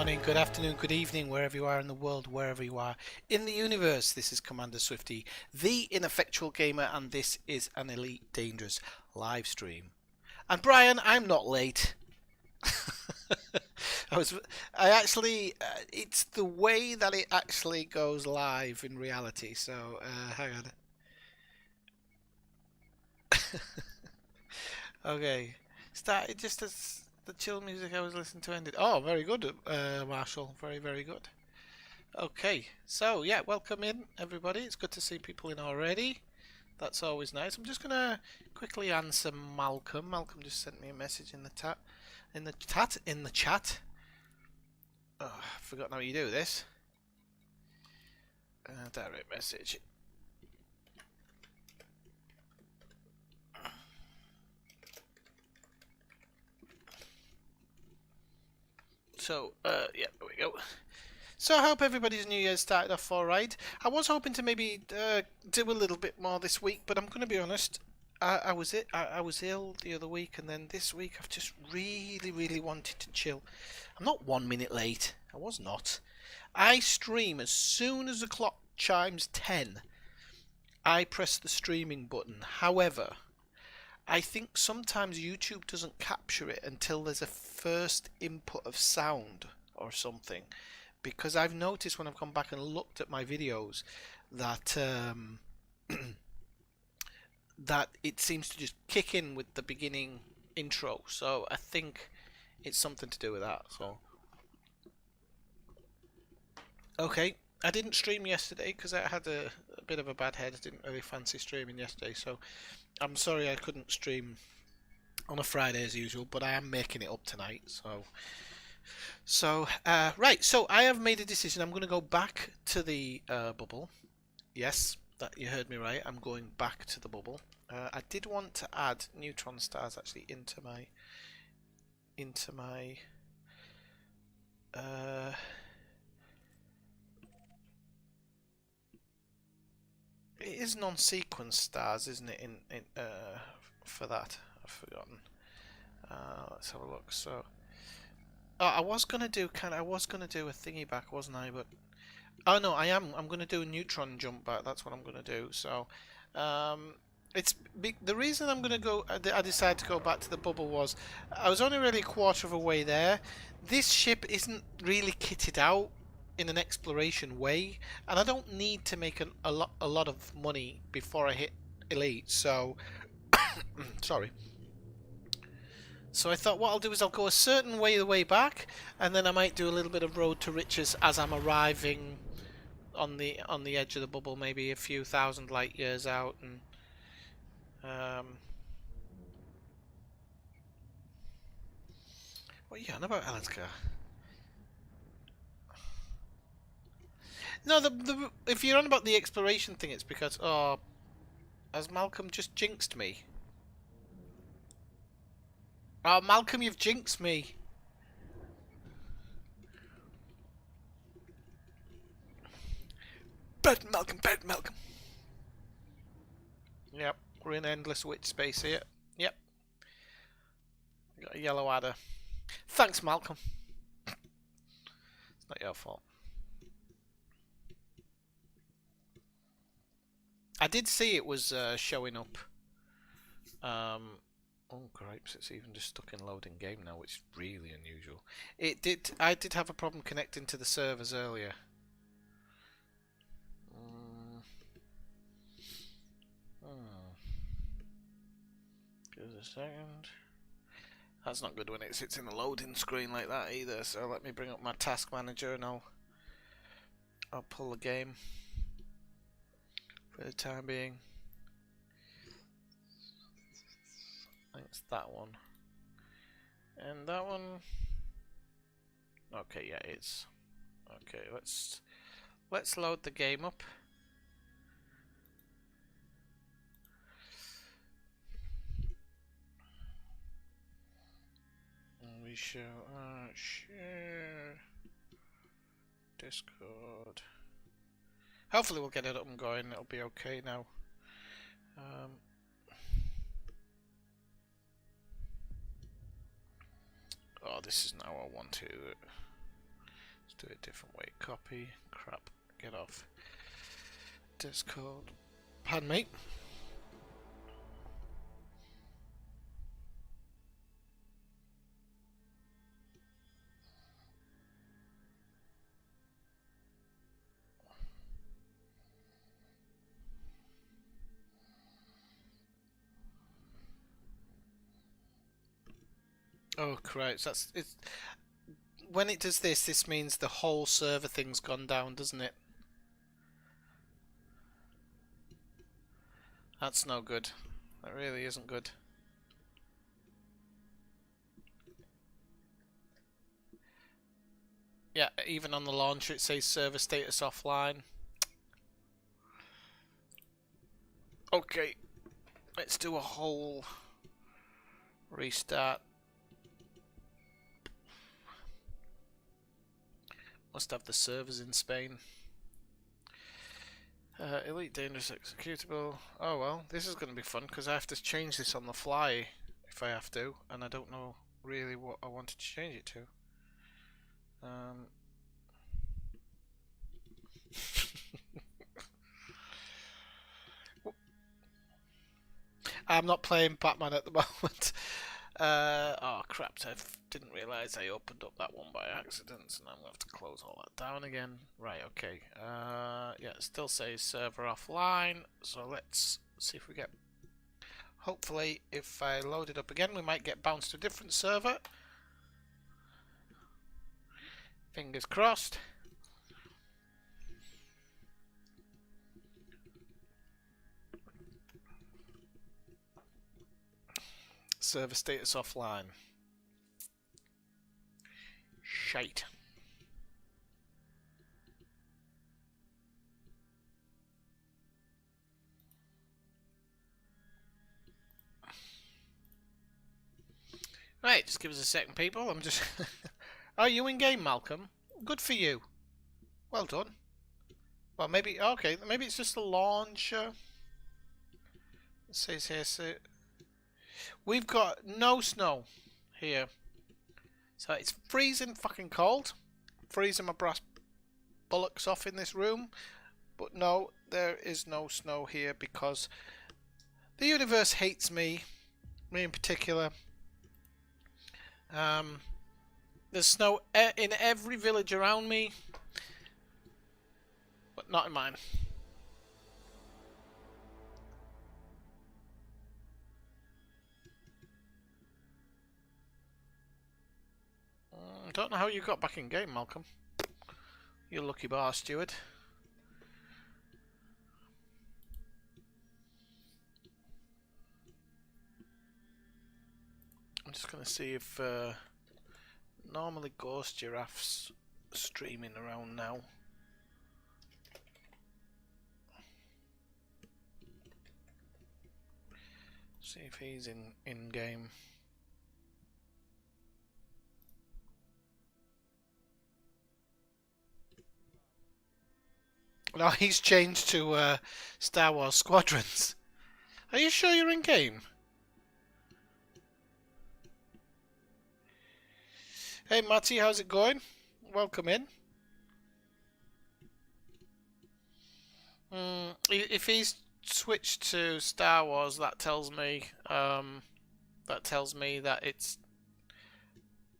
morning, good afternoon, good evening, wherever you are in the world, wherever you are in the universe. This is Commander Swifty, the Ineffectual Gamer, and this is an Elite Dangerous live stream. And Brian, I'm not late. I was, I actually, it's the way that it actually goes live in reality. So, hang on. Okay, started just as the chill music I was listening to ended. Oh, very good, Marshall. Very, very good. Okay, so yeah, welcome in everybody. It's good to see people in already. That's always nice. I'm just gonna quickly answer Malcolm. Malcolm just sent me a message in the chat. Oh, I've forgotten how you do this. Direct message. So, yeah, there we go. So I hope everybody's New Year's started off all right. I was hoping to maybe do a little bit more this week, but I'm going to be honest. I was ill the other week, and then this week I've just really wanted to chill. I'm not 1 minute late. I was not. I stream as soon as the clock chimes 10. I press the streaming button. However, I think sometimes YouTube doesn't capture it until there's a first input of sound or something. Because I've noticed when I've gone back and looked at my videos that that it seems to just kick in with the beginning intro. So I think it's something to do with that. So okay, I didn't stream yesterday because I had a bit of a bad head. I didn't really fancy streaming yesterday, so I'm sorry I couldn't stream on a Friday as usual. But I am making it up tonight. Right, so I have made a decision. I'm going to go back to the bubble. Yes, that you heard me right. I'm going back to the bubble. I did want to add neutron stars actually into my it is non-sequence stars, isn't it? For that, I've forgotten. Let's have a look. So, oh, I was gonna do a thingy back, wasn't I? But oh no, I am. I'm gonna do a neutron jump back. That's what I'm gonna do. So, the reason I'm gonna go. I decided to go back to the bubble was I was only really a quarter of a way there. This ship isn't really kitted out in an exploration way, and I don't need to make a lot of money before I hit elite. So, sorry. So I thought what I'll do is I'll go a certain way the way back, and then I might do a little bit of road to riches as I'm arriving on the edge of the bubble, maybe a few thousand light years out, and what are you on about, Alaska? No, if you're on about the exploration thing, it's because has Malcolm just jinxed me? Oh, Malcolm, you've jinxed me. Bad Malcolm, bad Malcolm. Yep, we're in endless witch space here. Yep. Got a yellow adder. Thanks, Malcolm. It's not your fault. I did see it was showing up. Oh, gripes! It's even just stuck in loading game now, which is really unusual. It did. I did have a problem connecting to the servers earlier. Give us a second. That's not good when it sits in a loading screen like that either. So let me bring up my task manager and I'll pull the game for the time being. I think it's that one. And that one. Okay, yeah, it's okay. Let's load the game up. And we shall share Discord. Hopefully we'll get it up and going. It'll be okay now. Oh, this is now I want to. do it a different way. Copy. Crap. Get off. Discord. Pardon me. Oh, Christ. It's when it does this, this means the whole server thing's gone down, doesn't it? That's no good. That really isn't good. Yeah, even on the launcher it says server status offline. Okay, let's do a whole restart. Must have the servers in Spain. Elite Dangerous Executable. Oh well, this is going to be fun because I have to change this on the fly if I have to, and I don't know really what I wanted to change it to. I'm not playing Batman at the moment. Oh crap, I didn't realise I opened up that one by accident, so now I'm going to have to close all that down again. Right, okay. Yeah, it still says server offline, so let's see if we get... Hopefully, if I load it up again, we might get bounced to a different server. Fingers crossed. Server status offline. Shite. Right, just give us a second, people. I'm just... Are you in game, Malcolm? Good for you. Well done. Well, maybe... Okay, maybe it's just a launcher. It says here... So we've got no snow here. So it's freezing fucking cold. Freezing my brass bullocks off in this room. But no, there is no snow here because the universe hates me. Me in particular. There's snow in every village around me, but not in mine. Don't know how you got back in game, Malcolm. You lucky bar steward. I'm just gonna see if normally Ghost Giraffe's streaming around now. See if he's in game. No, he's changed to Star Wars Squadrons. Are you sure you're in game? Hey Matty, how's it going? Welcome in. If he's switched to Star Wars, that tells me that it's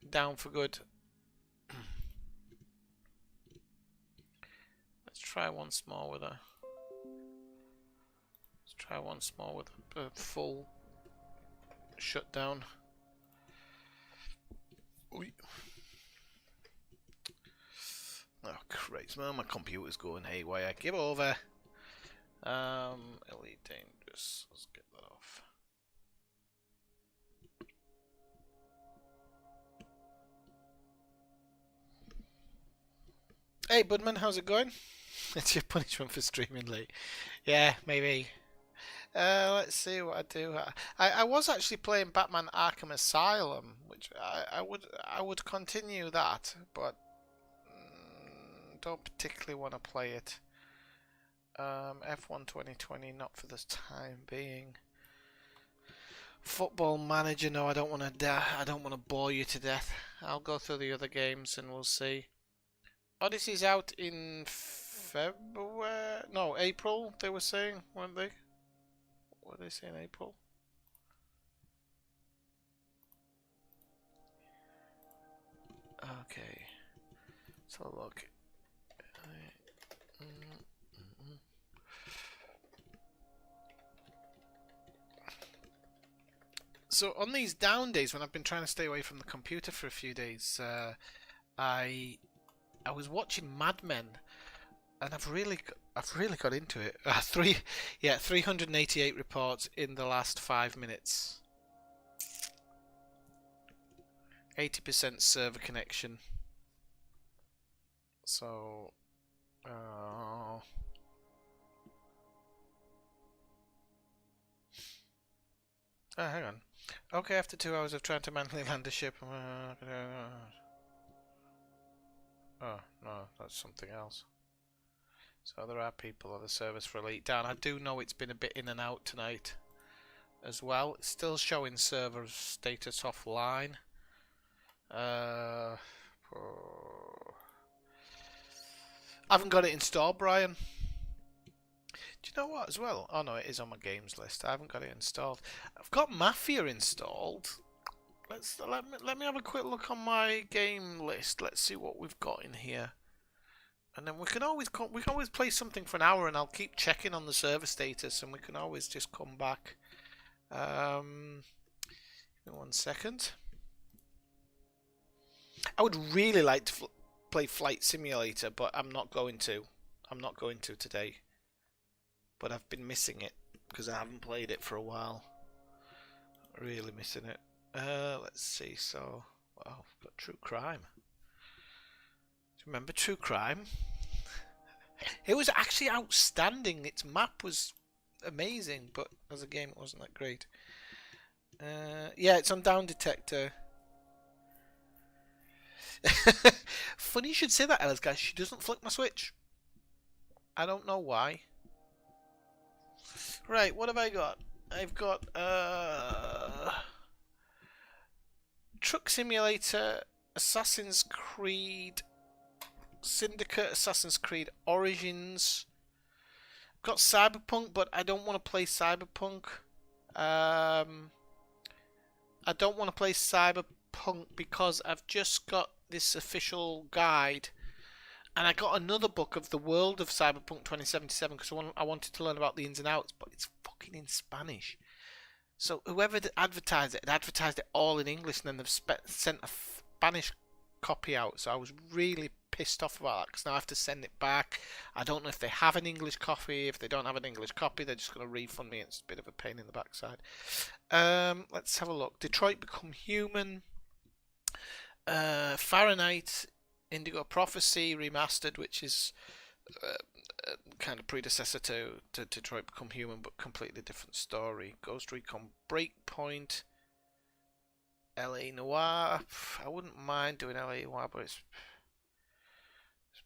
down for good. Let's try once more with a. Let's try once more with a full shutdown. Oy. Oh Christ, man, my computer's going haywire. Give over. Elite Dangerous. Let's get that off. Hey Budman, how's it going? It's your punishment for streaming late. Yeah, maybe. Let's see what I do. I was actually playing Batman Arkham Asylum, which I would continue that, but don't particularly want to play it. F1 2020, not for the time being. Football Manager, no, I don't want to bore you to death. I'll go through the other games and we'll see. Odyssey's out in February. No, April. They were saying, weren't they? What were they saying? April. Okay. So look. So on these down days when I've been trying to stay away from the computer for a few days, I was watching Mad Men, and I've really got into it. 388 reports in the last 5 minutes. 80% server connection. So, oh, hang on. Okay, after 2 hours of trying to manually land a ship. Oh, no, that's something else. So there are people on the service for Elite down. I do know it's been a bit in and out tonight as well. It's still showing server status offline. I haven't got it installed, Brian. Do you know what as well? Oh no, it is on my games list. I haven't got it installed. I've got Mafia installed. Let me have a quick look on my game list. Let's see what we've got in here. And then we can always play something for an hour, and I'll keep checking on the server status, and we can always just come back. Give me 1 second. I would really like to play Flight Simulator, but I'm not going to. I'm not going to today. But I've been missing it because I haven't played it for a while. Really missing it. Let's see. So, wow, I've got True Crime. Do you remember True Crime? It was actually outstanding. Its map was amazing, but as a game, it wasn't that great. Yeah, it's on Down Detector. Funny you should say that, Alice, guys. She doesn't flick my switch. I don't know why. Right, what have I got? I've got Truck Simulator, Assassin's Creed Syndicate, Assassin's Creed Origins. I've got Cyberpunk, but I don't want to play Cyberpunk. I don't want to play Cyberpunk because I've just got this official guide, and I got another book of the world of Cyberpunk 2077 because I wanted to learn about the ins and outs, but it's fucking in Spanish. So whoever advertised it had advertised it all in English, and then they've sent a Spanish copy out. So I was really pissed off about that because now I have to send it back. I don't know if they have an English copy. If they don't have an English copy, they're just going to refund me. It's a bit of a pain in the backside. Let's have a look. Detroit Become Human. Fahrenheit, Indigo Prophecy Remastered, which is kind of predecessor to Detroit Become Human, but completely different story. Ghost Recon Breakpoint, LA Noire. I wouldn't mind doing LA Noire, but it's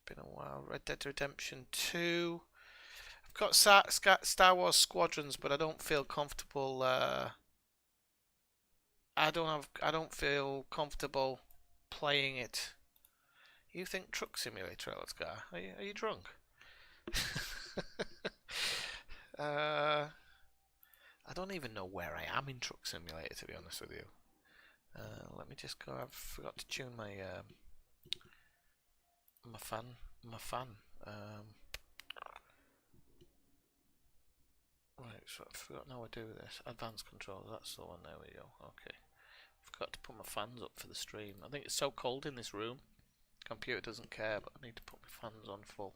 been a while. Red Dead Redemption 2. I've got Star Wars Squadrons, but I don't feel comfortable. I don't feel comfortable playing it. You think Truck Simulator, let's go. Are you drunk? I don't even know where I am in Truck Simulator, to be honest with you. Let me just go. I've forgot to tune my fan. Right, so I've forgotten how I do this. Advanced controls. That's the one. There we go. Okay. Forgot to put my fans up for the stream. I think it's so cold in this room. Computer doesn't care, but I need to put my fans on full.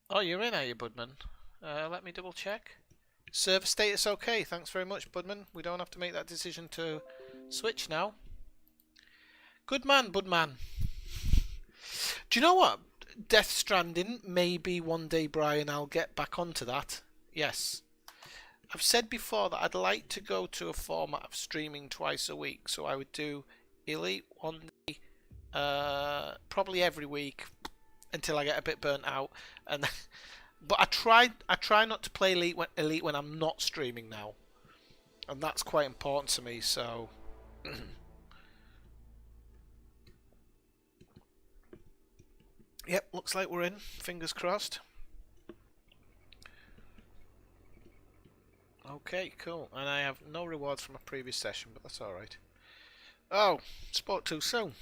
Oh, you're in, are you, Budman? Let me double check. Server status okay. Thanks very much, Budman. We don't have to make that decision to switch now. Good man, Budman. Do you know what? Death Stranding, maybe one day, Brian, I'll get back onto that. Yes. I've said before that I'd like to go to a format of streaming twice a week, so I would do Elite one day, probably every week until I get a bit burnt out. But I try not to play Elite when I'm not streaming now, and that's quite important to me. So Yep, looks like we're in. Fingers crossed. Okay, cool. And I have no rewards from a previous session, but that's alright. Oh, spoke too soon.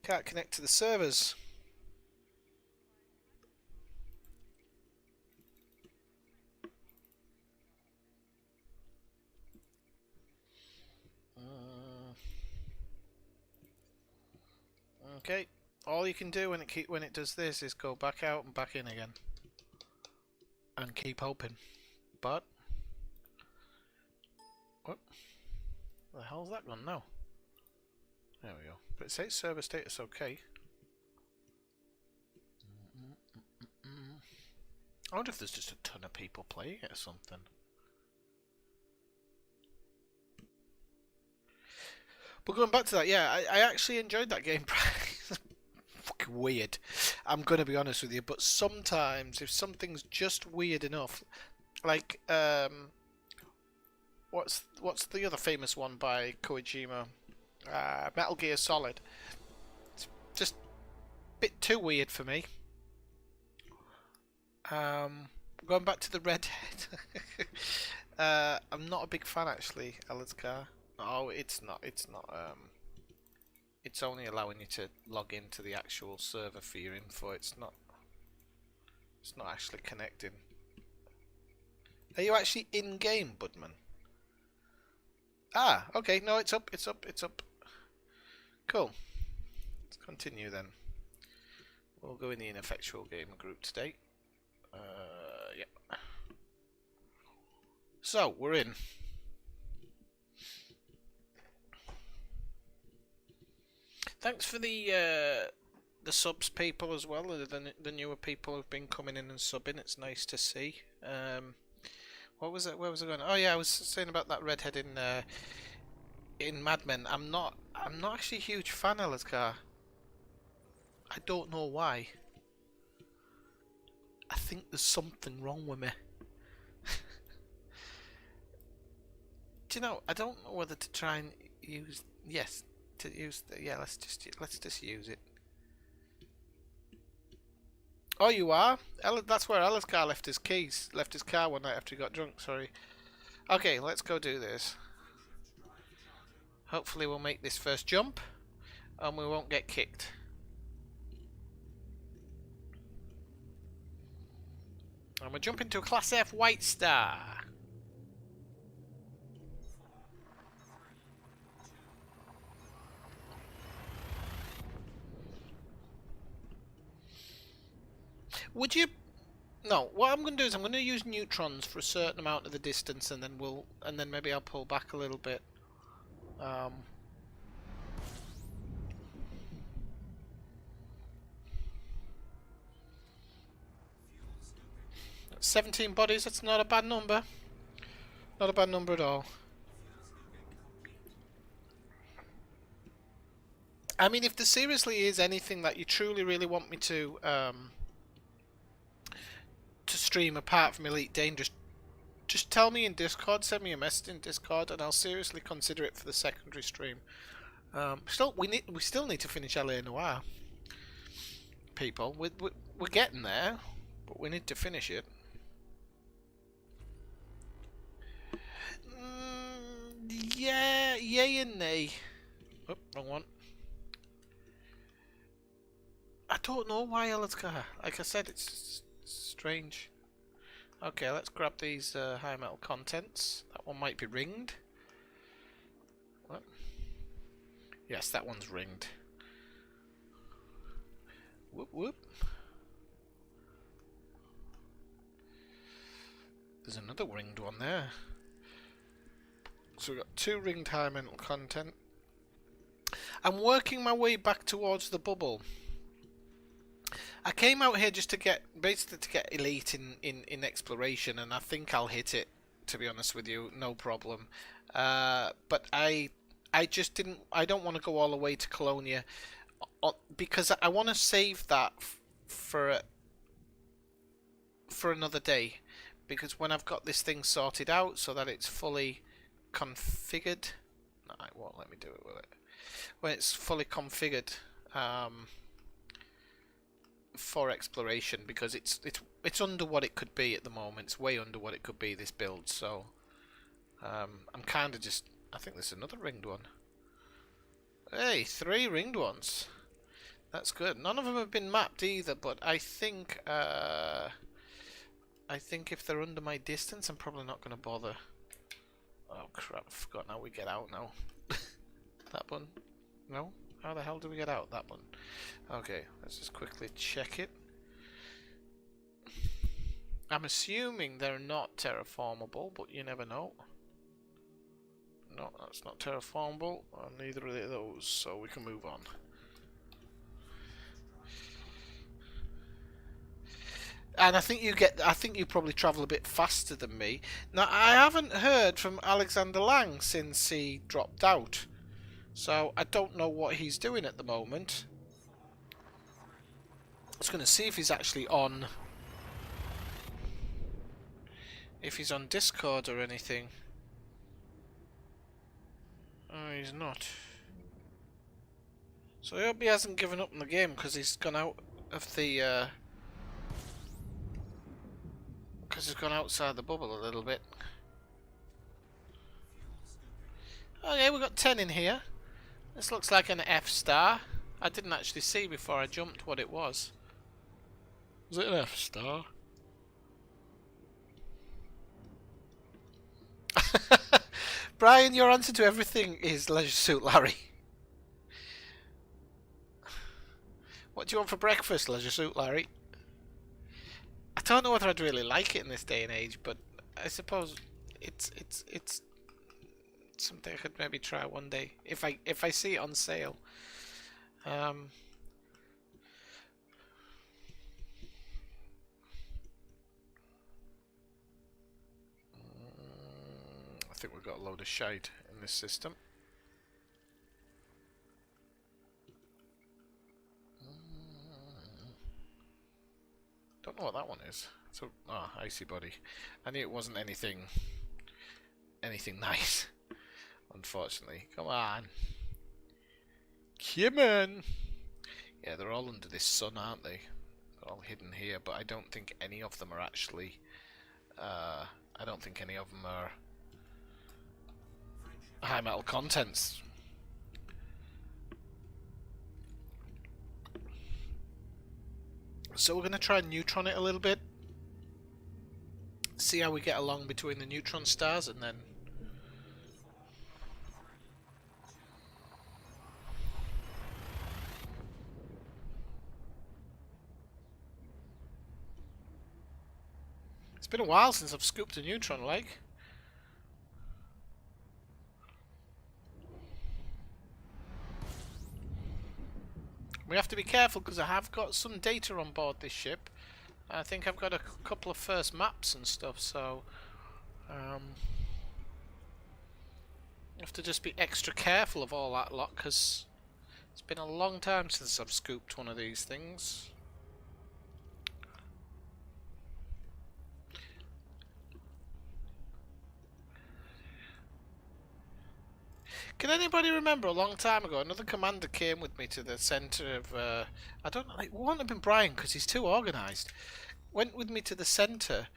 Can't connect to the servers. Okay. All you can do when it does this is go back out and back in again. And keep hoping. But what the hell's that gone now? There we go. But it says server status okay. I wonder if there's just a ton of people playing it or something. But going back to that, yeah, I actually enjoyed that game. Fucking weird. I'm gonna be honest with you, but sometimes if something's just weird enough, like what's the other famous one by Kojima? Metal Gear Solid. It's just a bit too weird for me. Going back to the redhead. I'm not a big fan actually, Elazgar. Oh, it's not. It's not. It's only allowing you to log into the actual server for your info. It's not. It's not actually connecting. Are you actually in game, Budman? Ah, okay. No, it's up. It's up. It's up. Cool. Let's continue then. We'll go in the Ineffectual game group today. Yeah. So we're in. Thanks for the subs, people, as well. The newer people who've been coming in and subbing. It's nice to see. What was it? Where was I going? Oh yeah, I was saying about that redhead in Mad Men. I'm not actually a huge fan of Elazgar. I don't know why. I think there's something wrong with me. Do you know? I don't know whether to try and use. Yes, to use. Yeah, let's just use it. Oh, you are? That's where Elazgar left his keys. Left his car one night after he got drunk. Sorry. Okay, let's go do this. Hopefully, we'll make this first jump, and we won't get kicked. And we're jumping to a Class F White Star. Would you? No. What I'm going to do is I'm going to use neutrons for a certain amount of the distance, and then maybe I'll pull back a little bit. 17 bodies. That's not a bad number. Not a bad number at all. I mean, if there seriously is anything that you truly really want me to stream apart from Elite Dangerous, just tell me in Discord, send me a message in Discord, and I'll seriously consider it for the secondary stream. We still need to finish LA Noire, people. We're getting there, but we need to finish it. Yeah, yay and nay. Oh, wrong one. I don't know why Elazgar. Like I said, it's strange. Okay, let's grab these high metal contents. That one might be ringed. What? Yes, that one's ringed. Whoop whoop. There's another ringed one there. So we've got 2 ringed high metal content. I'm working my way back towards the bubble. I came out here just to get elite in exploration, and I think I'll hit it, to be honest with you, no problem. But I just didn't. I don't want to go all the way to Colonia because I want to save that for another day. Because when I've got this thing sorted out so that it's fully configured, no, it won't let me do it with it. When it's fully configured. for exploration, because it's under what it could be at the moment. It's way under what it could be, this build. So I'm kind of just. I think there's another ringed one. Hey, 3 ringed ones. That's good. None of them have been mapped either, but I think if they're under my distance, I'm probably not going to bother. Oh crap! I forgot how we get out now. That one? No? How the hell do we get out? That one. Okay, let's just quickly check it. I'm assuming they're not terraformable, but you never know. No, that's not terraformable, and neither are those, so we can move on. And I think you probably travel a bit faster than me. Now, I haven't heard from Alexander Lang since he dropped out. So, I don't know what he's doing at the moment. I was going to see if he's actually on... if he's on Discord or anything. Oh, he's not. So I hope he hasn't given up on the game, because he's gone out of the... because he's gone outside the bubble a little bit. Okay, we've got 10 in here. This looks like an F star. I didn't actually see before I jumped what it was. Was it an F star? Brian, your answer to everything is Leisure Suit Larry. What do you want for breakfast, Leisure Suit Larry? I don't know whether I'd really like it in this day and age, but I suppose it's something I could maybe try one day if I see it on sale. I think we've got a load of shite in this system. Don't know what that one is. So, icy body. I knew it wasn't anything nice. Unfortunately. Come on. Come on. Yeah, they're all under this sun, aren't they? They're all hidden here, but I don't think any of them are actually... I don't think any of them are high metal contents. So we're going to try and neutron it a little bit. See how we get along between the neutron stars, and then... It's been a while since I've scooped a neutron, like. We have to be careful, because I have got some data on board this ship. I think I've got a couple of first maps and stuff, so you have to just be extra careful of all that lot, because it's been a long time since I've scooped one of these things. Can anybody remember a long time ago, another commander came with me to the centre of... I don't know, it won't have been Brian, because he's too organised. Went with me to the centre,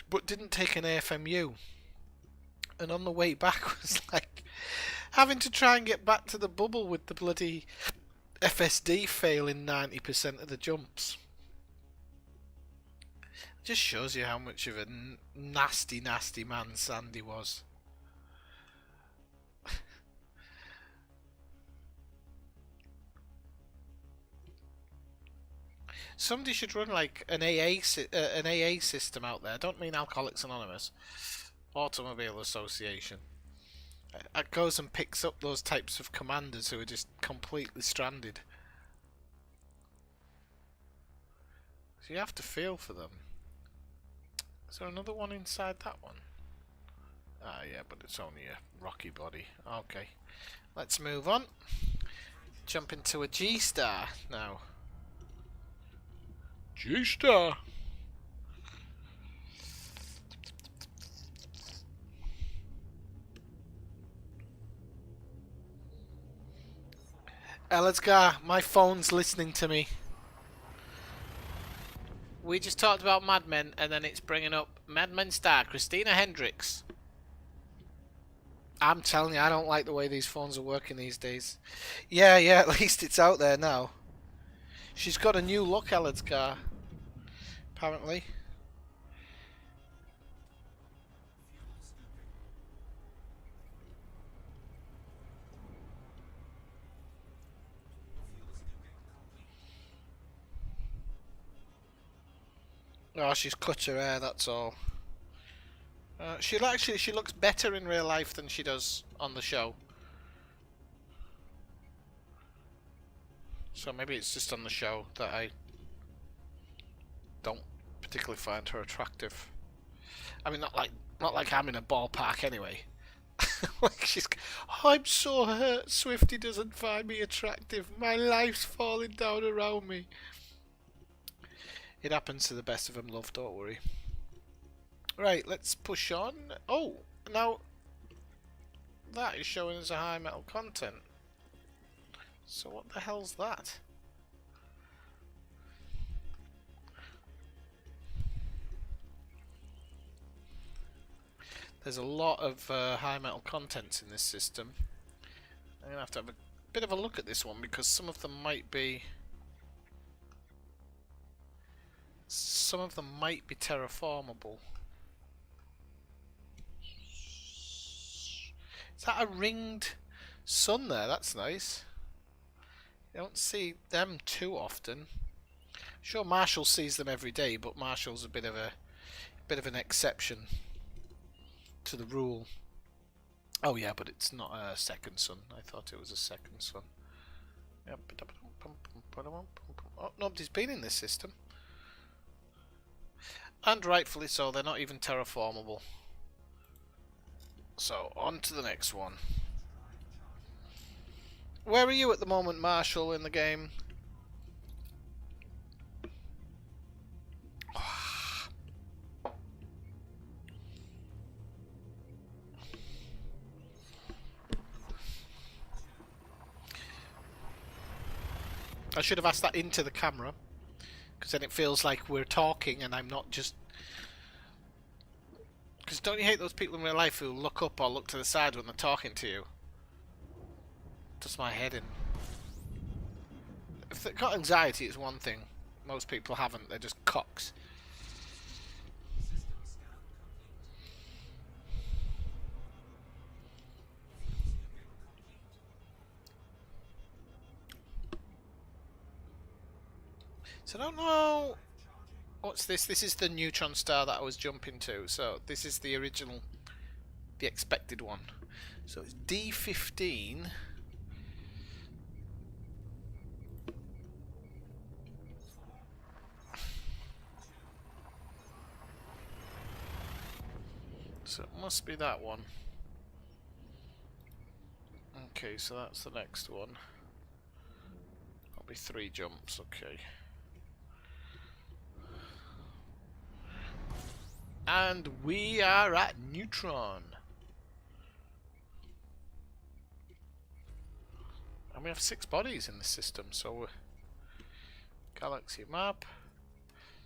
but didn't take an AFMU. And on the way back was like having to try and get back to the bubble with the bloody FSD failing 90% of the jumps. It just shows you how much of a nasty, nasty man Sandy was. Somebody should run like an AA system out there. I don't mean Alcoholics Anonymous. Automobile Association. It goes and picks up those types of commanders who are just completely stranded. So you have to feel for them. Is there another one inside that one? Ah, yeah, but it's only a rocky body. Okay. Let's move on. Jump into a G-Star now. G-Star! Let's go. My phone's listening to me. We just talked about Mad Men, and then it's bringing up Mad Men star Christina Hendricks. I'm telling you, I don't like the way these phones are working these days. Yeah, at least it's out there now. She's got a new look, Ellen's car. Apparently. Oh, she's cut her hair, that's all. She looks better in real life than she does on the show. So maybe it's just on the show that I don't particularly find her attractive. I mean, not like I'm in a ballpark anyway. Like she's, oh, I'm so hurt. Swifty doesn't find me attractive. My life's falling down around me. It happens to the best of them, love. Don't worry. Right, let's push on. Oh, now that is showing us a high metal content. So what the hell's that? There's a lot of high metal contents in this system. I'm gonna have to have a bit of a look at this one because some of them might be terraformable. Is that a ringed sun there? That's nice. You don't see them too often. Sure, Marshall sees them every day, but Marshall's a bit of an exception to the rule. Oh yeah, but it's not a second sun. I thought it was a second sun. Yep. Oh, nobody's been in this system. And rightfully so, they're not even terraformable. So, on to the next one. Where are you at the moment, Marshall, in the game? I should have asked that into the camera, because then it feels like we're talking and I'm not just... Because don't you hate those people in real life who look up or look to the side when they're talking to you? Does my head in. If they've got anxiety, it's one thing. Most people haven't, they're just cocks. So I don't know... What's this? This is the neutron star that I was jumping to. So this is the original, the expected one. So it's D15. So it must be that one. Okay, so that's the next one. That'll be 3 jumps, okay. And we are at Neutron. And we have 6 bodies in the system, so galaxy map.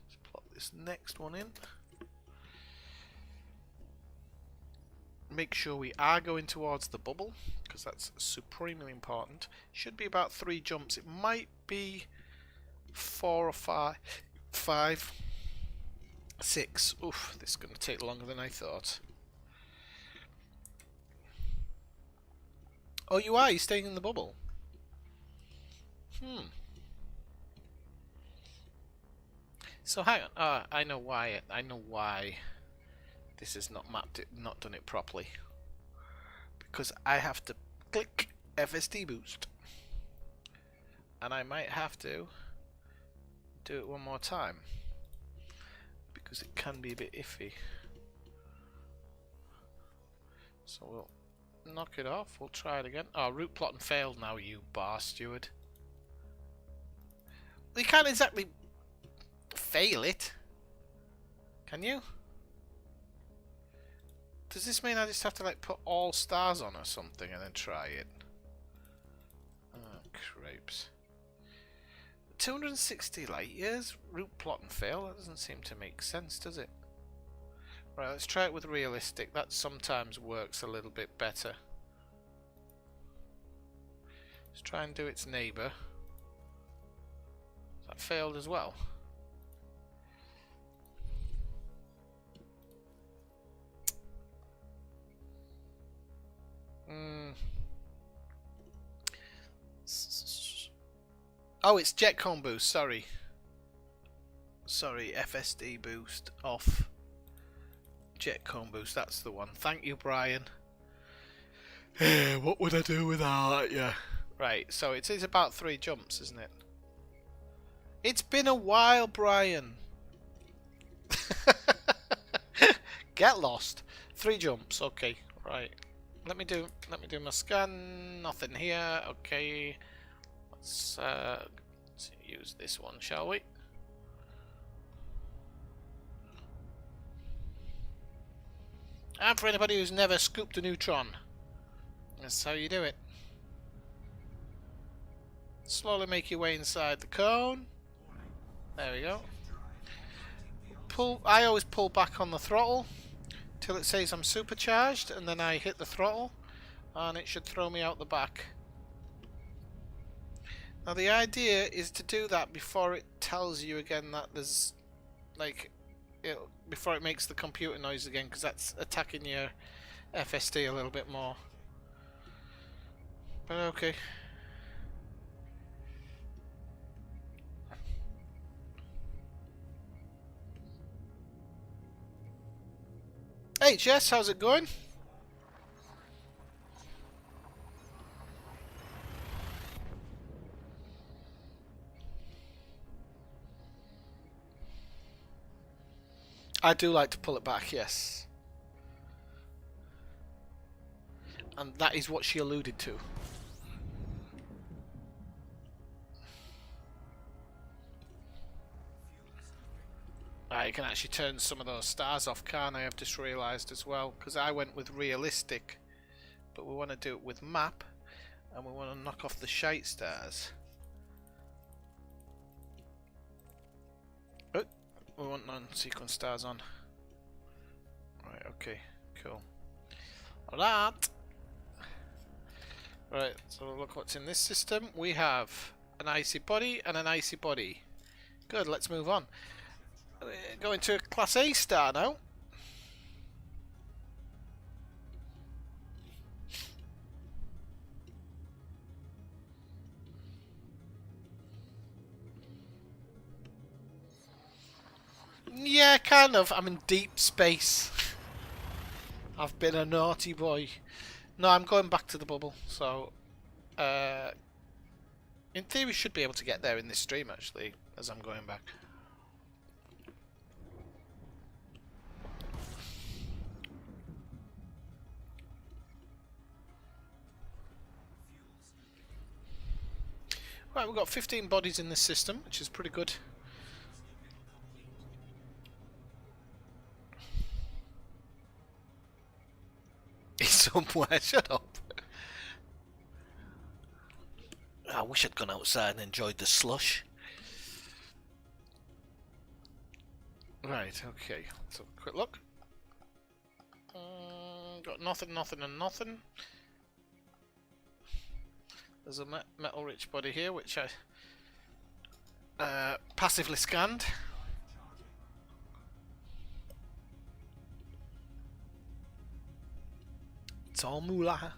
Let's plot this next one in. Make sure we are going towards the bubble, because that's supremely important. Should be about 3 jumps. It might be 4 or 5. 6. Oof, this is going to take longer than I thought. Oh, you are? You're staying in the bubble? So hang on. I know why. I know why this is not mapped it, not done it properly. Because I have to click FSD boost. And I might have to do it one more time. Because it can be a bit iffy. So we'll knock it off. We'll try it again. Oh, route plotting failed now, you bar steward. You can't exactly fail it. Can you? Does this mean I just have to like put all stars on or something and then try it? Oh, crapes. 260 light years? Route plot and fail? That doesn't seem to make sense, does it? Right, let's try it with realistic. That sometimes works a little bit better. Let's try and do its neighbour. That failed as well. Oh, it's jet cone boost, sorry. Sorry, FSD boost off. Jet cone boost, that's the one. Thank you, Brian. What would I do without you? Right, so it is about 3 jumps, isn't it? It's been a while, Brian. Get lost. 3 jumps, okay, right. Let me do my scan. Nothing here. Okay. Let's use this one, shall we? And for anybody who's never scooped a neutron, that's how you do it. Slowly make your way inside the cone. There we go. I always pull back on the throttle till it says I'm supercharged, and then I hit the throttle and it should throw me out the back. Now the idea is to do that before it tells you again that there's like before it makes the computer noise again, because that's attacking your FSD a little bit more. But okay. Hey Jess, how's it going? I do like to pull it back, yes. And that is what she alluded to. I can actually turn some of those stars off, can't I? I've just realised as well, because I went with realistic, but we want to do it with map, and we want to knock off the shite stars. Oh, we want non-sequence stars on. Right, okay, cool. Alright. Right, so look what's in this system. We have an icy body and an icy body. Good, let's move on. We're going to a Class A star now. Yeah, kind of. I'm in deep space. I've been a naughty boy. No, I'm going back to the bubble, so in theory should be able to get there in this stream actually, as I'm going back. Right, we've got 15 bodies in this system, which is pretty good. It's somewhere, shut up. I wish I'd gone outside and enjoyed the slush. Right, okay, let's have a quick look. Got nothing, nothing, and nothing. There's a metal-rich body here, which I passively scanned. It's all moolah.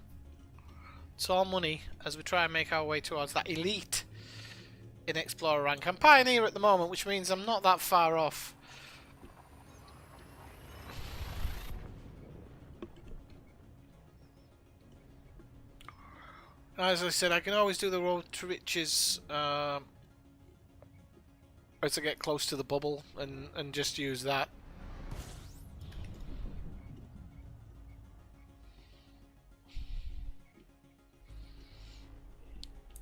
It's all money as we try and make our way towards that elite in Explorer rank. I'm Pioneer at the moment, which means I'm not that far off. As I said, I can always do the road to riches as I get close to the bubble and just use that.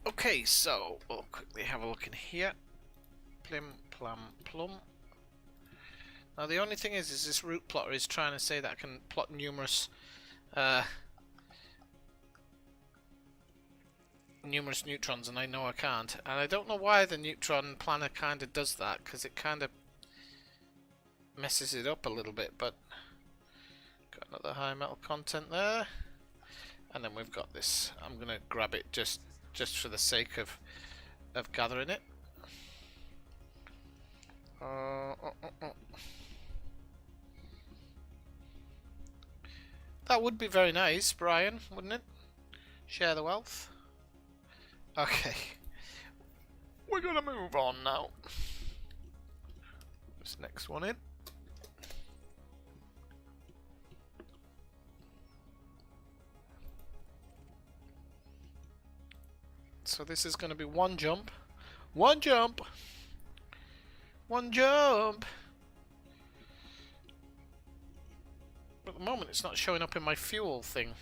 Okay, so we'll quickly have a look in here. Plim, plum, plum. Now the only thing is this route plotter is trying to say that I can plot numerous numerous neutrons, and I know I can't. And I don't know why the neutron planner kind of does that, because it kind of messes it up a little bit, but got another high metal content there. And then we've got this. I'm going to grab it just for the sake of gathering it. That would be very nice, Brian, wouldn't it? Share the wealth. Okay. We're going to move on now. This next one in. So this is going to be one jump. One jump! One jump! At the moment it's not showing up in my fuel thing.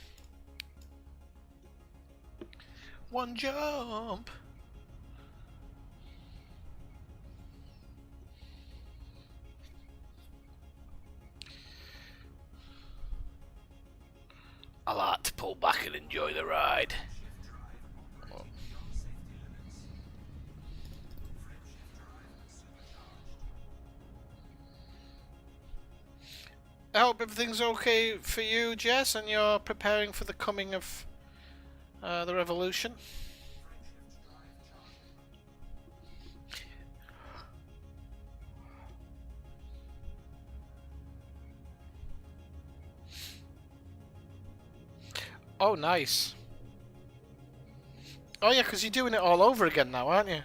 One jump! I like to pull back and enjoy the ride. I hope everything's okay for you, Jess, and you're preparing for the coming of the revolution. Oh, nice. Oh yeah, because you're doing it all over again now, aren't you?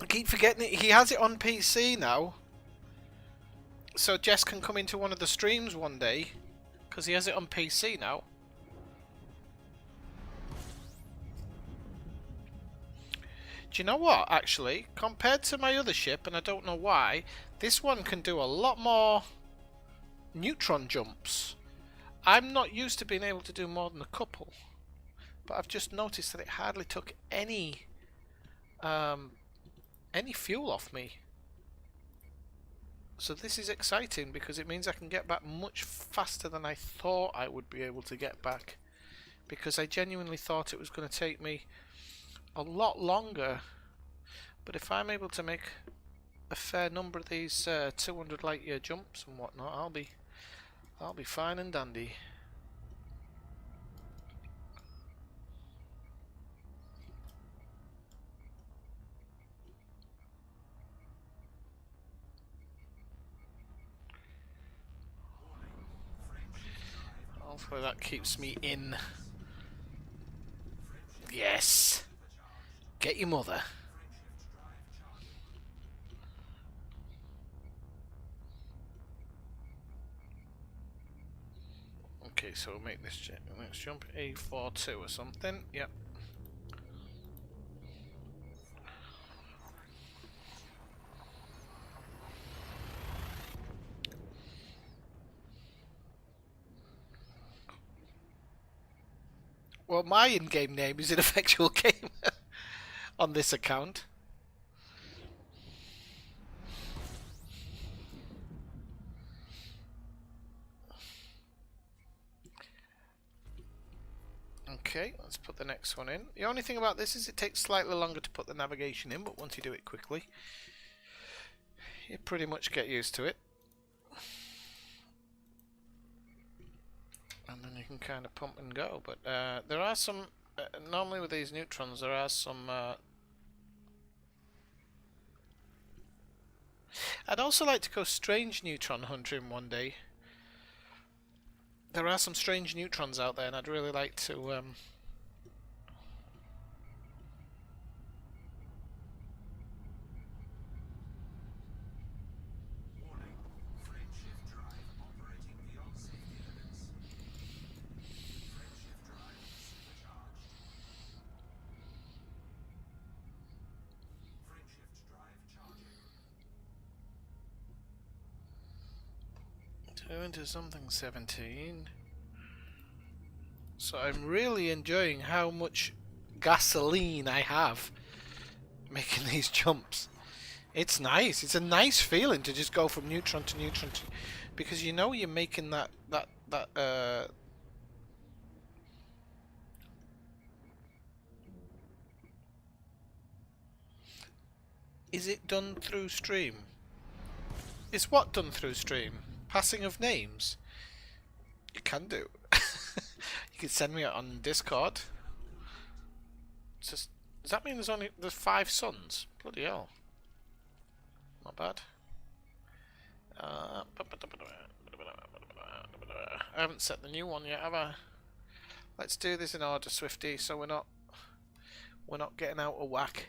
I keep forgetting it. He has it on PC now. So Jess can come into one of the streams one day. Because he has it on PC now. Do you know what, actually? Compared to my other ship, and I don't know why, this one can do a lot more neutron jumps. I'm not used to being able to do more than a couple. But I've just noticed that it hardly took any fuel off me. So this is exciting because it means I can get back much faster than I thought I would be able to get back. Because I genuinely thought it was going to take me a lot longer. But if I'm able to make a fair number of these 200 light year jumps and whatnot, I'll be fine and dandy. Hopefully that keeps me in. Yes! Get your mother. Okay, so we'll make this next jump A42 or something. Yep. Well, my in-game name is Ineffectual Gamer on this account. Okay, let's put the next one in. The only thing about this is it takes slightly longer to put the navigation in, but once you do it quickly, you pretty much get used to it. And then you can kind of pump and go. But there are some, normally with these neutrons, there are some... I'd also like to go strange neutron hunting one day. There are some strange neutrons out there, and I'd really like to... into something 17. So I'm really enjoying how much gasoline I have making these jumps. It's nice. It's a nice feeling to just go from neutron to neutron because you know you're making that. Is it done through stream? Is what done through stream? Passing of names? You can do. You can send me it on Discord. Does that mean there's 5 sons? Bloody hell. Not bad. I haven't set the new one yet, have I? Let's do this in order, Swifty, so we're not getting out of whack.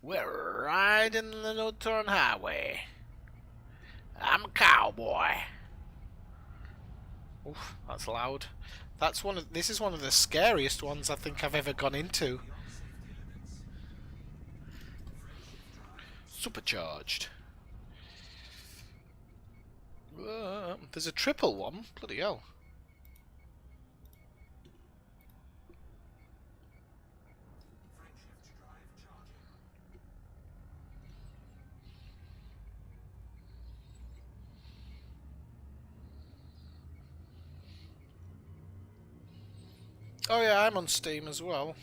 We're riding the no-turn highway. I'm a cowboy. Oof, that's loud. This is one of the scariest ones I think I've ever gone into. Supercharged. There's a triple one. Bloody hell. Oh yeah, I'm on Steam as well.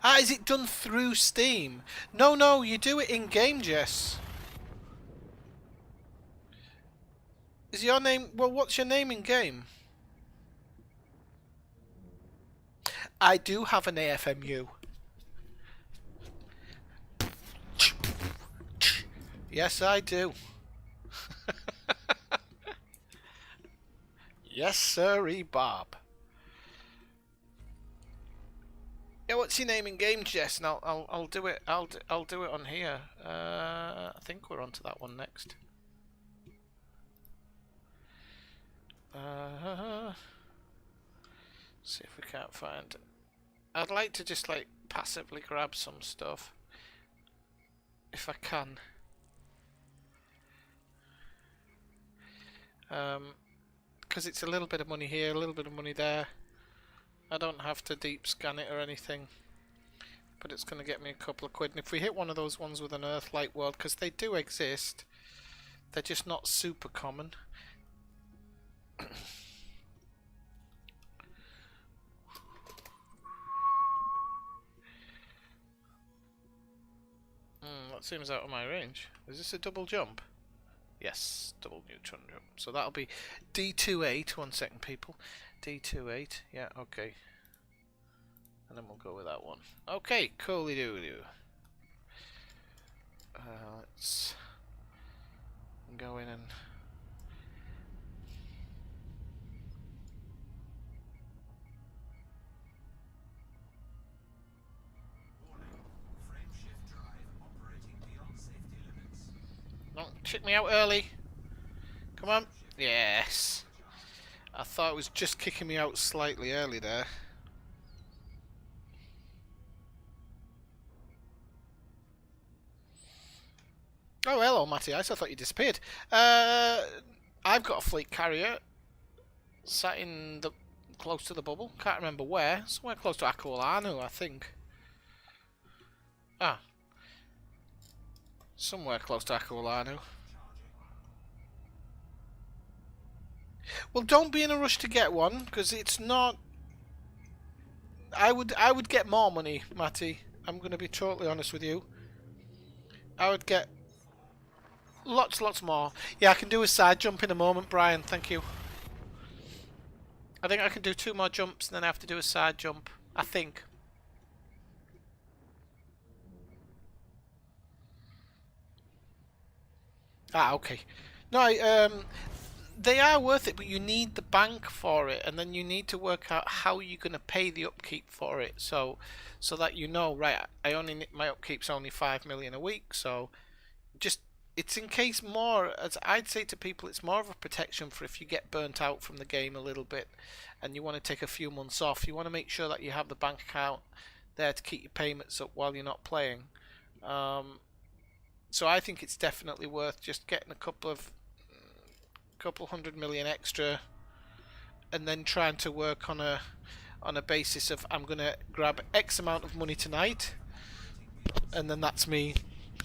Ah, is it done through Steam? No, you do it in game, Jess. Is your name... Well, what's your name in game? I do have an AFMU. Yes, I do. Yes, sirree, Bob. Yeah, what's your name in game, Jess? And I'll do it. I'll do it on here. I think we're onto that one next. See if we can't find. I'd like to just like passively grab some stuff if I can. Because it's a little bit of money here, a little bit of money there. I don't have to deep scan it or anything, but it's going to get me a couple of quid. And if we hit one of those ones with an Earth-like world, because they do exist, they're just not super common. That seems out of my range. Is this a double jump? Yes, double neutron jump. So that'll be D28. 1 second, people. D28. Yeah, okay. And then we'll go with that one. Okay, coolly doo. Let's go in and. Don't check me out early. Come on. Yes. I thought it was just kicking me out slightly early there. Oh, hello, Matty Ice. I thought you disappeared. I've got a fleet carrier sat in the close to the bubble. Can't remember where. Somewhere close to Aquilano, I think. Ah. Somewhere close to Aquilano. Well, don't be in a rush to get one, because it's not... I would get more money, Matty. I'm going to be totally honest with you. I would get lots more. Yeah, I can do a side jump in a moment, Brian. Thank you. I think I can do 2 more jumps and then I have to do a side jump. I think. Ah, okay. No, they are worth it, but you need the bank for it, and then you need to work out how you're going to pay the upkeep for it. So that you know, right? My upkeep's only 5 million a week, so just it's in case more. As I'd say to people, it's more of a protection for if you get burnt out from the game a little bit, and you want to take a few months off. You want to make sure that you have the bank account there to keep your payments up while you're not playing. So I think it's definitely worth just getting a couple 100 million extra, and then trying to work on a basis of I'm gonna grab X amount of money tonight, and then that's me,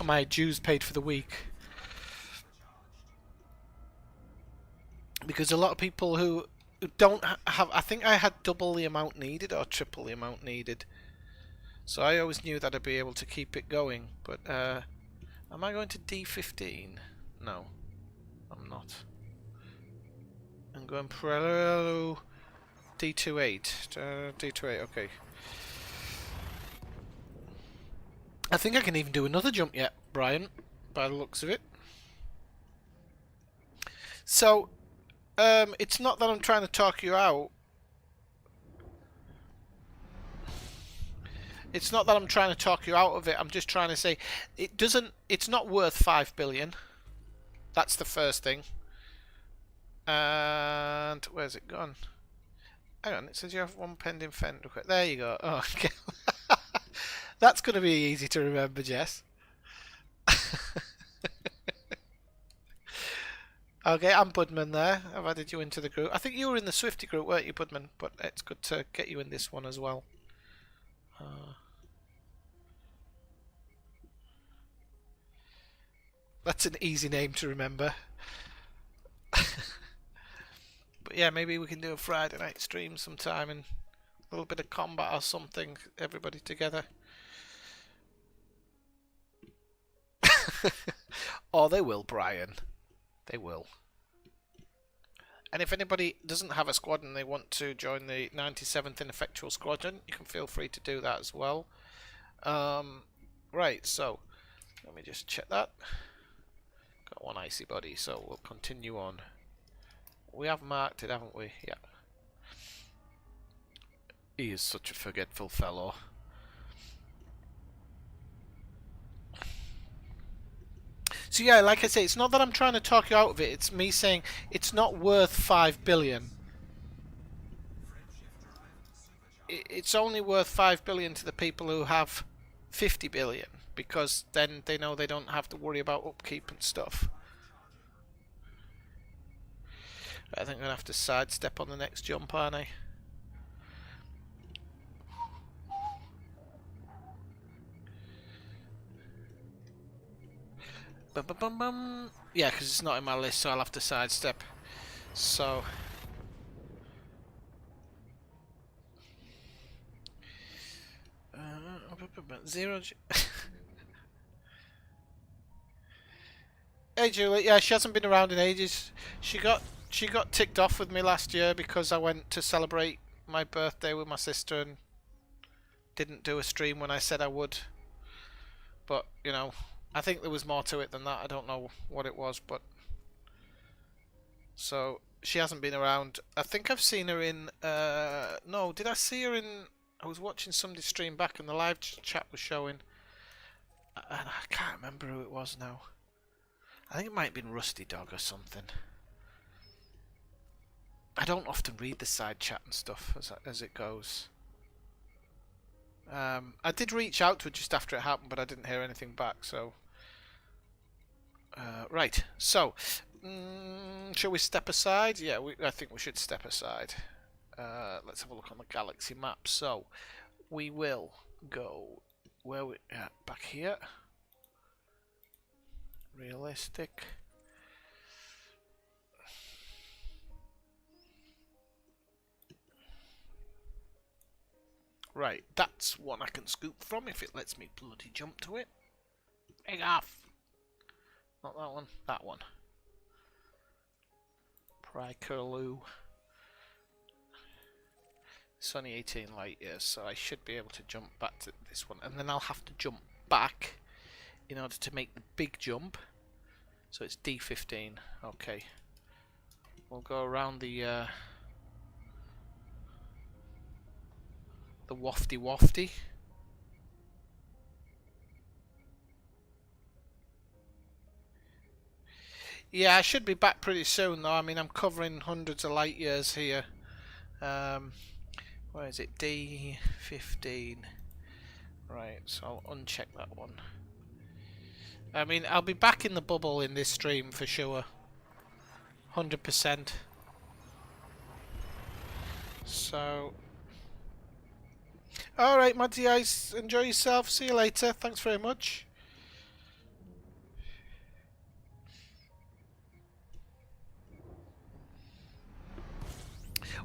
my dues paid for the week. Because a lot of people who don't have, I think I had double the amount needed or triple the amount needed. So I always knew that I'd be able to keep it going. But am I going to D15? No, I'm not. I'm going parallel D28. D28, okay. I think I can even do another jump yet, Brian, by the looks of it. So, it's not that I'm trying to talk you out. It's not that I'm trying to talk you out of it. I'm just trying to say it's not worth 5 billion. That's the first thing. And where's it gone? Hang on, it says you have one pending fend request. There you go. Oh, okay. That's going to be easy to remember, Jess. Okay, I'm Budman there. I've added you into the group. I think you were in the Swifty group, weren't you, Budman? But it's good to get you in this one as well. That's an easy name to remember. But yeah, maybe we can do a Friday night stream sometime and a little bit of combat or something. Everybody together. Oh, they will, Brian. They will. And if anybody doesn't have a squad and they want to join the 97th Ineffectual Squadron, you can feel free to do that as well. Right, so let me just check that. Got one icy body, so we'll continue on. We have marked it, haven't we? Yeah. He is such a forgetful fellow. So yeah, like I say, it's not that I'm trying to talk you out of it. It's me saying it's not worth 5 billion. It's only worth 5 billion to the people who have 50 billion, because then they know they don't have to worry about upkeep and stuff. I think I'm going to have to sidestep on the next jump, aren't I? Bum, bum, bum, bum. Yeah, because it's not in my list, so I'll have to sidestep. So... zero... Hey Julie, yeah, she hasn't been around in ages. She got ticked off with me last year because I went to celebrate my birthday with my sister and didn't do a stream when I said I would. But, you know, I think there was more to it than that. I don't know what it was, but... So, she hasn't been around. I think I've seen her in... No, did I see her in... I was watching somebody stream back and the live chat was showing. And I can't remember who it was now. I think it might have been Rusty Dog or something. I don't often read the side chat and stuff as it goes. I did reach out to her just after it happened, but I didn't hear anything back, so... right, so... shall we step aside? Yeah, I think we should step aside. Let's have a look on the galaxy map. So, we will go... Where we... back here. Realistic. Right, that's one I can scoop from if it lets me bloody jump to it. Big off! Not that one, that one. Prycurloo. It's only 18 light years, so I should be able to jump back to this one. And then I'll have to jump back in order to make the big jump. So it's D15. Okay. We'll go around the wafty. Yeah, I should be back pretty soon though. I mean, I'm covering hundreds of light years here. Where is it? D15. Right, so I'll uncheck that one. I mean, I'll be back in the bubble in this stream for sure. 100%. So... Alright, Matty Ice, enjoy yourself. See you later. Thanks very much.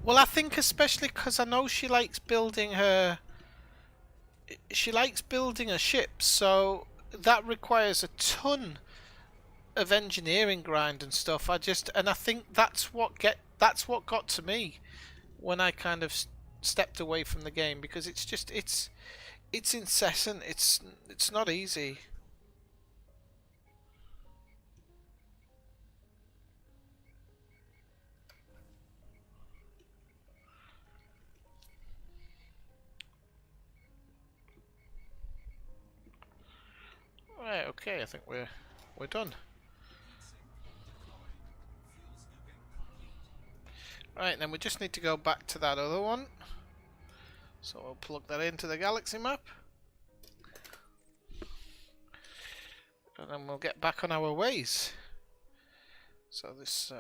Well, I think especially because I know she likes building her... She likes building her ships, so that requires a ton of engineering grind and stuff. I think that's what got to me when I kind of stepped away from the game, because it's incessant. It's not easy. Right, okay, I think we're done. Right, then we just need to go back to that other one. So we'll plug that into the galaxy map. And then we'll get back on our ways. So this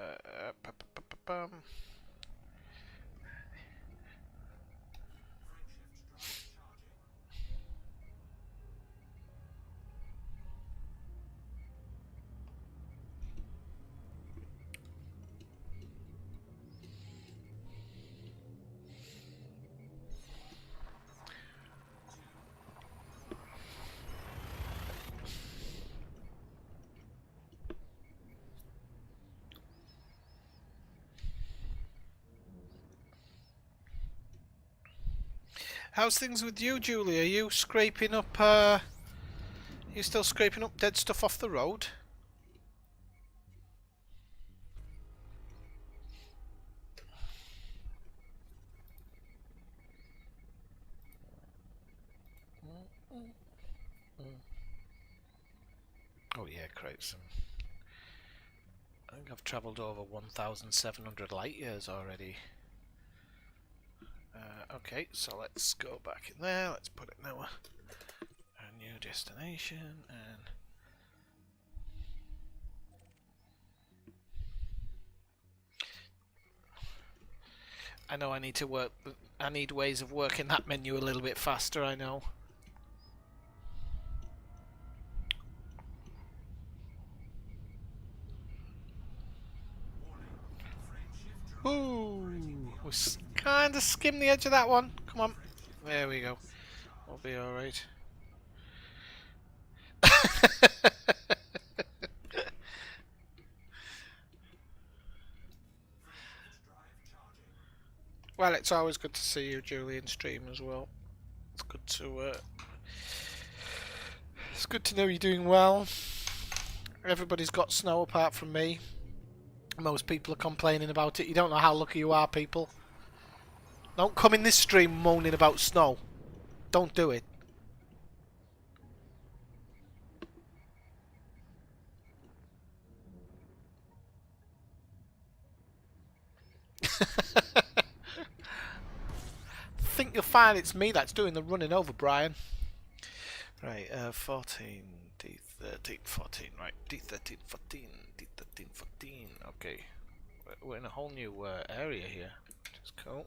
how's things with you, Julie? Are you scraping up you still scraping up dead stuff off the road? Oh yeah, crates. I think I've travelled over 1,700 light years already. Okay, so let's go back in there. Let's put it in our new destination, and I know I need to work. I need ways of working that menu a little bit faster. I know. Ooh, we kind of skimmed the edge of that one. Come on, there we go. We'll be all right. Well, it's always good to see you, Julie, in stream as well. It's good to know you're doing well. Everybody's got snow apart from me. Most people are complaining about it. You don't know how lucky you are, people. Don't come in this stream moaning about snow. Don't do it. I think you'll find it's me that's doing the running over, Brian. Right, 14, D13, 14, right, D13, 14, D13, 14, okay. We're in a whole new area here, which is cool.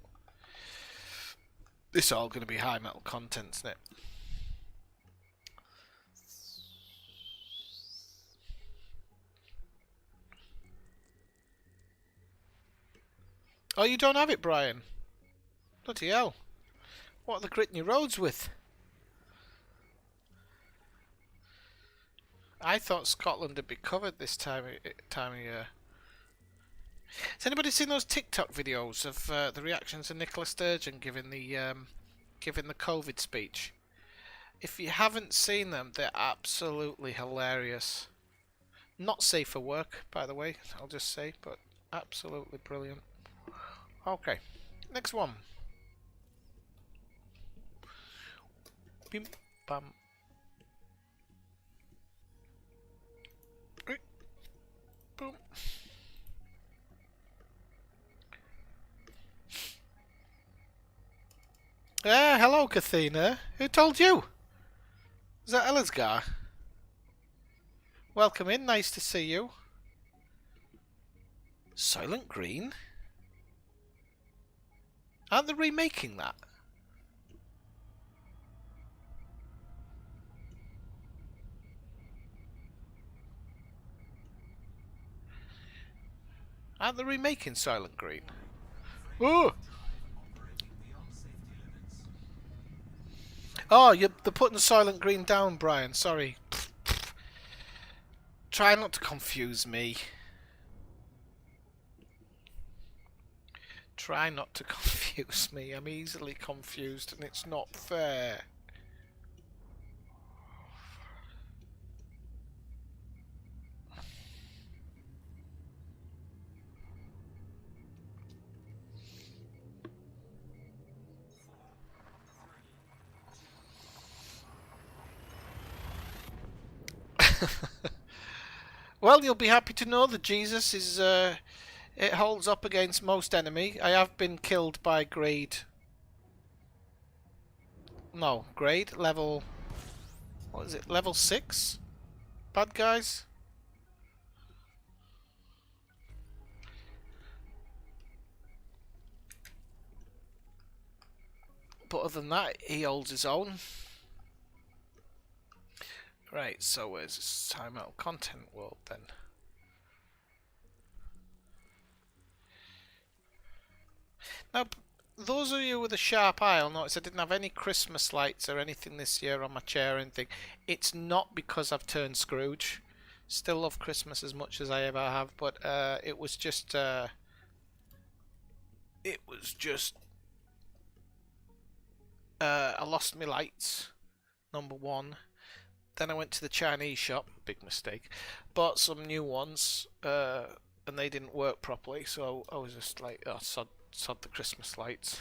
This is all going to be high metal content, isn't it? Oh, you don't have it, Brian? Bloody hell. What are they gritting your roads with? I thought Scotland would be covered this time of year. Has anybody seen those TikTok videos of the reactions of Nicola Sturgeon giving the COVID speech? If you haven't seen them, they're absolutely hilarious. Not safe for work, by the way, I'll just say, but absolutely brilliant. Okay, next one. Bim bam. Boom. Hello, Kathina. Who told you? Is that Ellisgar? Welcome in, nice to see you. Silent Green? Aren't they remaking that? Aren't they remaking Silent Green? Oh! Oh, they're putting Silent Green down, Brian. Sorry. Try not to confuse me. Try not to confuse me. I'm easily confused and it's not fair. Well, you'll be happy to know that Jesus is, it holds up against most enemy. I have been killed by grade... No, grade? Level... What is it? Level 6? Bad guys? But other than that, he holds his own. Right, so where's this timeout content world then? Now, those of you with a sharp eye will notice I didn't have any Christmas lights or anything this year on my chair or anything. It's not because I've turned Scrooge. Still love Christmas as much as I ever have, but it was just... I lost my lights, number one. Then I went to the Chinese shop, big mistake, bought some new ones, and they didn't work properly, so I was just like, oh, sod the Christmas lights.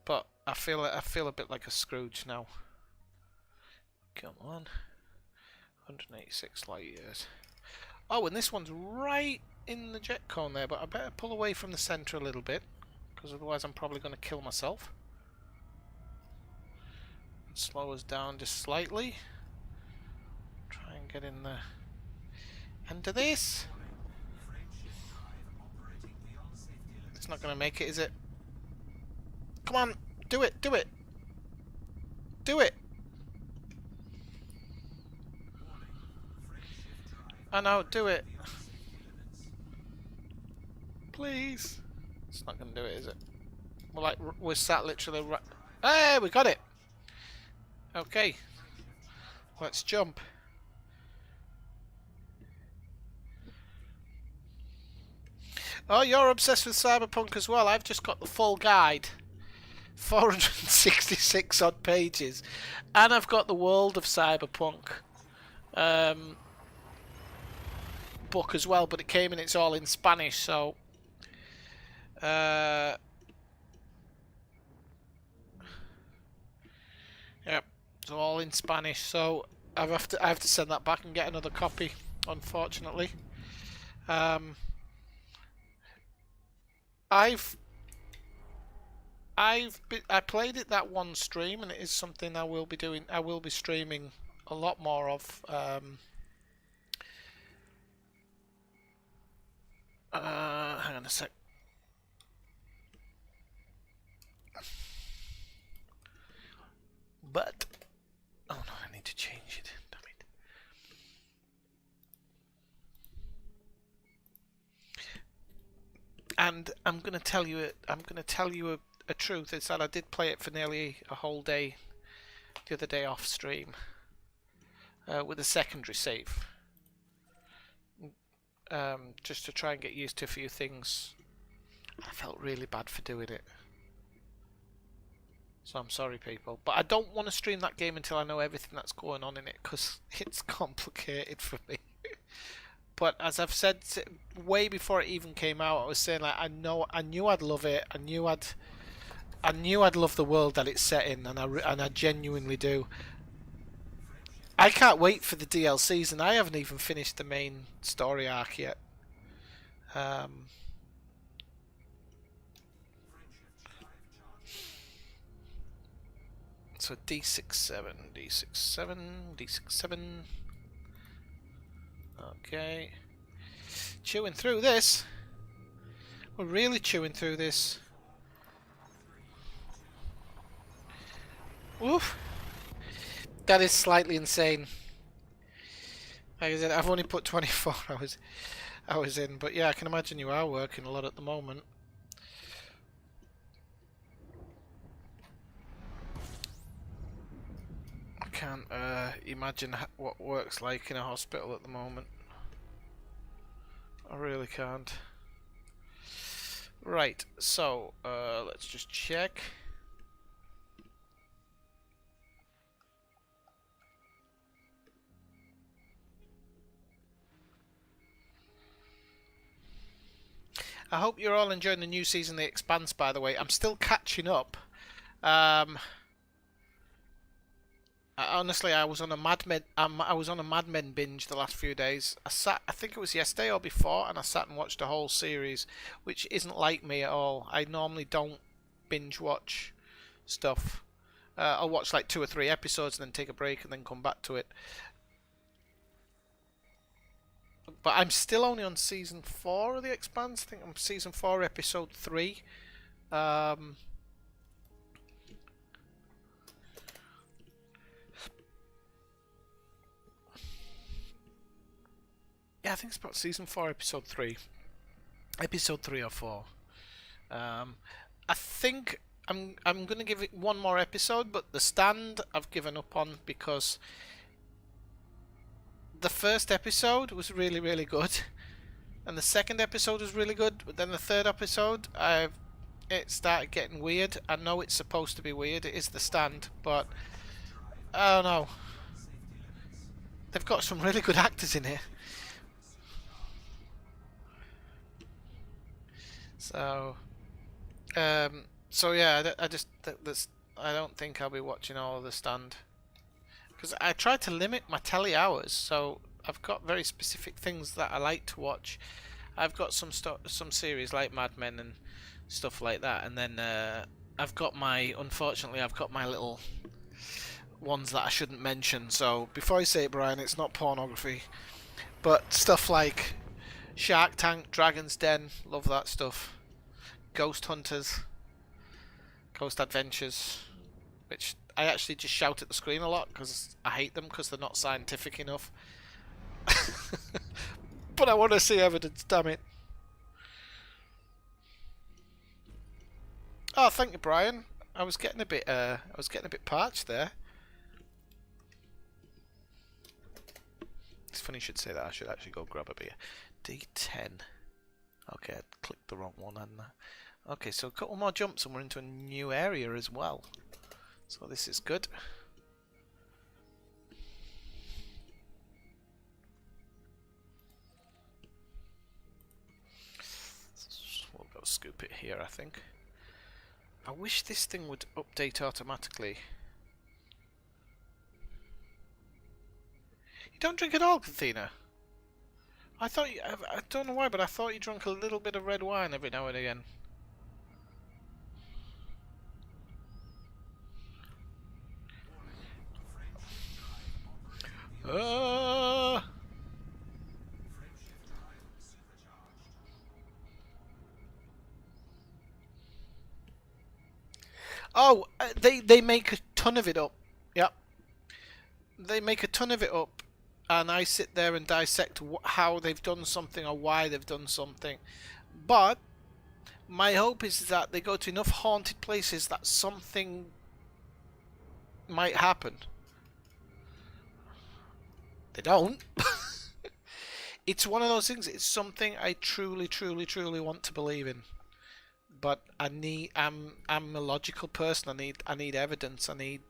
But I feel a bit like a Scrooge now. Come on, 186 light years. Oh, and this one's right in the jet cone there, but I better pull away from the centre a little bit, because otherwise I'm probably going to kill myself. Slow us down just slightly. Try and get in the end of this. It's not going to make it, is it? Come on, do it, do it, do it. I know, do it. Please. It's not going to do it, is it? We're sat literally right... Hey, we got it. Okay. Let's jump. Oh, you're obsessed with Cyberpunk as well. I've just got the full guide. 466 odd pages. And I've got the World of Cyberpunk book as well, but it came in, it's all in Spanish, so... Yep. It's all in Spanish, so I have to send that back and get another copy, unfortunately. I played it that one stream, and it is something I will be doing. I will be streaming a lot more of. Hang on a sec. But oh no, I need to change it. Damn it. And I'm gonna tell you a truth. Is that I did play it for nearly a whole day the other day off stream with a secondary save, just to try and get used to a few things. I felt really bad for doing it, so I'm sorry, people. But I don't want to stream that game until I know everything that's going on in it, because it's complicated for me. But as I've said way before it even came out, I was saying, like, I knew I'd love it. I knew I'd love the world that it's set in, and I genuinely do. I can't wait for the DLCs, and I haven't even finished the main story arc yet. So D67, D67, D67. Okay. Chewing through this. We're really chewing through this. Oof. That is slightly insane. Like I said, I've only put 24 hours. hours in. But yeah, I can imagine you are working a lot at the moment. I can't imagine what work's like in a hospital at the moment. I really can't. Right, so let's just check. I hope you're all enjoying the new season of The Expanse, by the way. I'm still catching up. Honestly, I was on a Mad Men binge the last few days. I think it was yesterday or before, and I sat and watched a whole series, which isn't like me at all. I normally don't binge watch stuff. I'll watch like 2 or 3 episodes and then take a break and then come back to it. But I'm still only on season 4 of The Expanse. I think I'm season 4, episode 3. Yeah, I think it's about season 4, episode 3. Episode 3 or 4. I think I'm gonna give it one more episode, but The Stand I've given up on because the first episode was really, really good, and the second episode was really good, but then the third episode it started getting weird. I know it's supposed to be weird, it is The Stand, but I don't know. They've got some really good actors in here. So, so yeah, I don't think I'll be watching all of The Stand because I try to limit my telly hours. So I've got very specific things that I like to watch. I've got some series like Mad Men and stuff like that, and then unfortunately I've got my little ones that I shouldn't mention. So before I say it, Brian, it's not pornography, but stuff like Shark Tank, Dragon's Den, love that stuff. Ghost Hunters, Ghost Adventures, which I actually just shout at the screen a lot because I hate them because they're not scientific enough. But I want to see evidence, damn it. Oh, thank you, Brian. I was getting a bit parched there. It's funny you should say that. I should actually go grab a beer. D10. Okay, I clicked the wrong one, hadn't I? Okay, so a couple more jumps and we're into a new area as well. So this is good. We'll go scoop it here, I think. I wish this thing would update automatically. You don't drink at all, Kathina? I don't know why, but I thought you drank a little bit of red wine every now and again. Oh, they make a ton of it up. Yep. They make a ton of it up, and I sit there and dissect how they've done something or why they've done something. But my hope is that they go to enough haunted places that something might happen. They don't. It's one of those things. It's something I truly, truly, truly want to believe in. But I'm a logical person. I need evidence. I need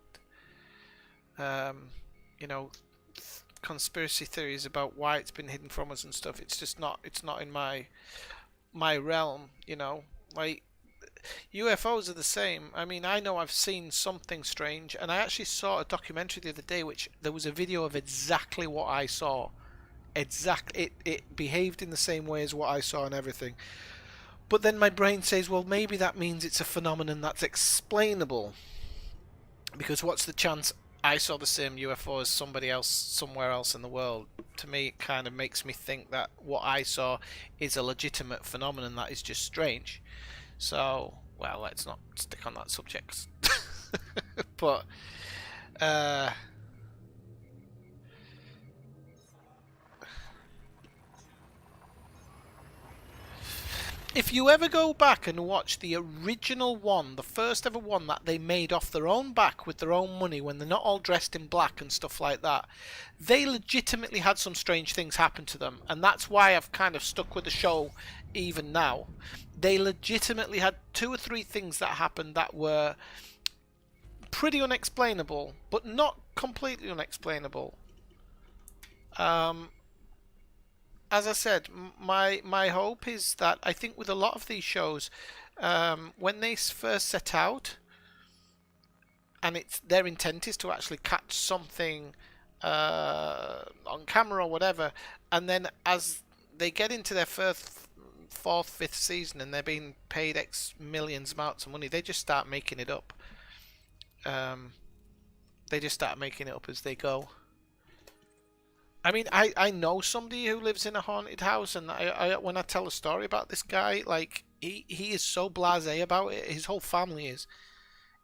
you know, conspiracy theories about why it's been hidden from us and stuff. It's not in my realm, you know. Like UFOs are the same. I mean, I know I've seen something strange, and I actually saw a documentary the other day which there was a video of exactly what I saw. It behaved in the same way as what I saw and everything. But then my brain says, well, maybe that means it's a phenomenon that's explainable. Because what's the chance I saw the same UFO as somebody else somewhere else in the world? To me, it kind of makes me think that what I saw is a legitimate phenomenon that is just strange. So, well, let's not stick on that subject. But, If you ever go back and watch the original one, the first ever one that they made off their own back with their own money when they're not all dressed in black and stuff like that, they legitimately had some strange things happen to them. And that's why I've kind of stuck with the show even now. They legitimately had 2 or 3 things that happened that were pretty unexplainable, but not completely unexplainable. As I said, my hope is that I think with a lot of these shows, when they first set out, and it's their intent is to actually catch something on camera or whatever, and then as they get into their first, fourth, fifth season and they're being paid X millions amounts of money, they just start making it up. They just start making it up as they go. I mean, I know somebody who lives in a haunted house, and when I tell a story about this guy, like he is so blasé about it. His whole family is.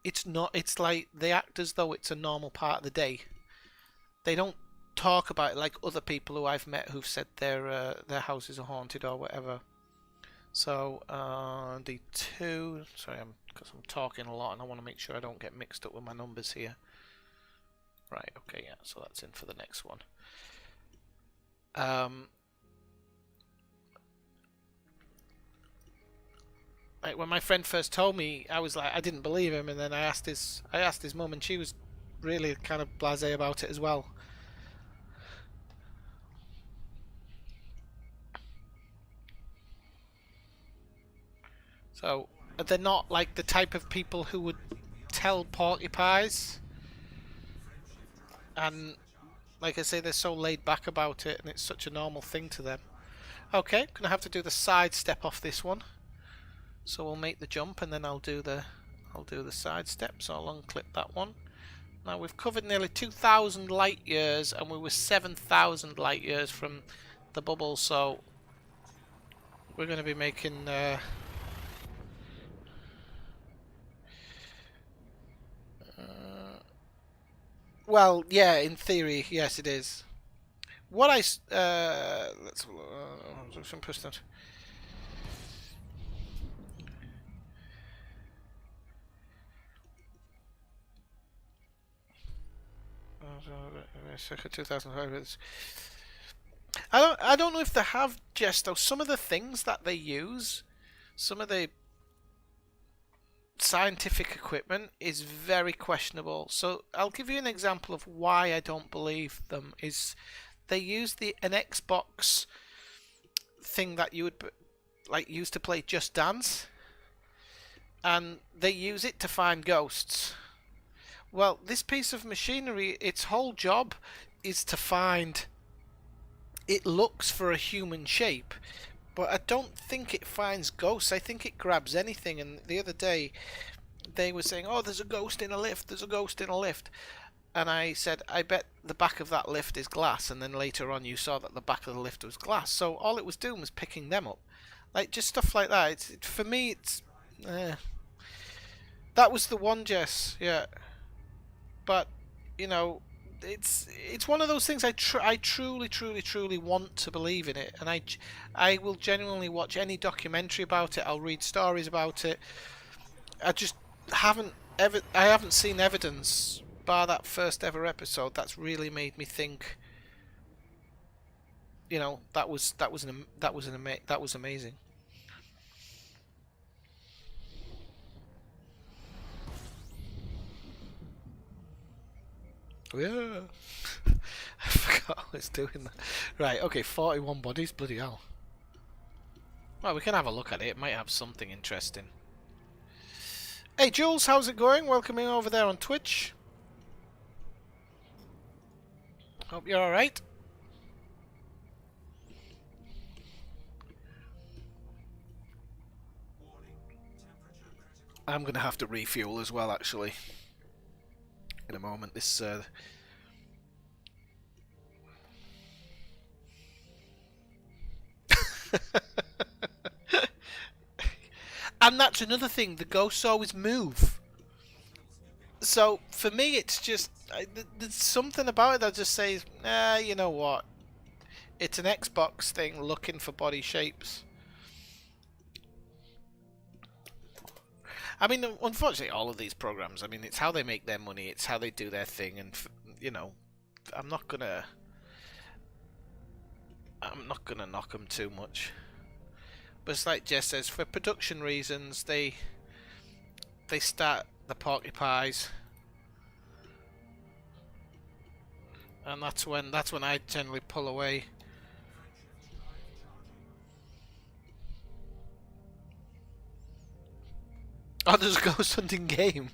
It's not. It's like they act as though it's a normal part of the day. They don't talk about it like other people who I've met who've said their houses are haunted or whatever. So the two. Sorry, because I'm talking a lot and I want to make sure I don't get mixed up with my numbers here. Right. Okay. Yeah. So that's in for the next one. Like when my friend first told me, I was like, I didn't believe him, and then I asked his mum, and she was really kind of blasé about it as well. So they're not like the type of people who would tell porcupines, and like I say, they're so laid back about it, and it's such a normal thing to them. Okay, gonna have to do the side step off this one. So we'll make the jump, and then I'll do the side step. So I'll unclip that one. Now we've covered nearly 2,000 light years, and we were 7,000 light years from the bubble. So we're going to be making. Well, yeah, in theory, yes, it is. What I let's push that. Circa 2005. I don't know if they have just though. Some of the things that they use, some of the scientific equipment is very questionable. So I'll give you an example of why I don't believe them. Is they use an Xbox thing that you would like use to play Just Dance, and they use it to find ghosts. Well, this piece of machinery, its whole job is to find. It looks for a human shape, but I don't think it finds ghosts. I think it grabs anything. And the other day, they were saying, "Oh, there's a ghost in a lift. There's a ghost in a lift." And I said, "I bet the back of that lift is glass." And then later on, you saw that the back of the lift was glass. So all it was doing was picking them up, like just stuff like that. For me, it's that was the one, Jess. Yeah, but you know. It's one of those things I truly want to believe in it, and I will genuinely watch any documentary about it. I'll read stories about it. I just haven't seen evidence bar that first ever episode that's really made me think. You know, that was amazing. Yeah. I forgot I was doing that. Right, okay, 41 bodies, bloody hell. Well, we can have a look at it. It might have something interesting. Hey, Jules, how's it going? Welcoming over there on Twitch. Hope you're alright. I'm going to have to refuel as well, actually. In a moment, this... And that's another thing, the ghosts always move. So, for me, it's just... there's something about it that just says, you know what? It's an Xbox thing looking for body shapes. I mean, unfortunately, all of these programs. I mean, it's how they make their money. It's how they do their thing, and you know, I'm not gonna. I'm not gonna knock them too much. But it's like Jess says, for production reasons, they start the porcupines, and that's when I generally pull away. Oh, there's a ghost hunting game.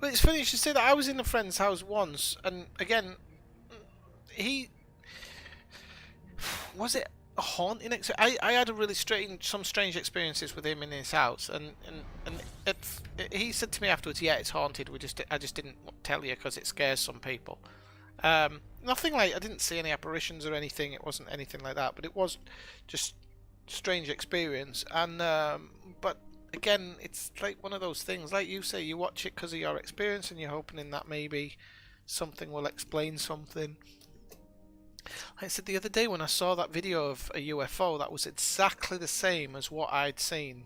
Well, it's funny you should say that. I was in a friend's house once, and again, he was it a haunting. I had a really some strange experiences with him in his house, and he said to me afterwards, "Yeah, it's haunted. I just didn't tell you because it scares some people." Nothing like I didn't see any apparitions or anything. It wasn't anything like that, but it was just strange experience. And but again, it's like one of those things. Like you say, you watch it because of your experience, and you're hoping in that maybe something will explain something. Like I said the other day when I saw that video of a UFO that was exactly the same as what I'd seen,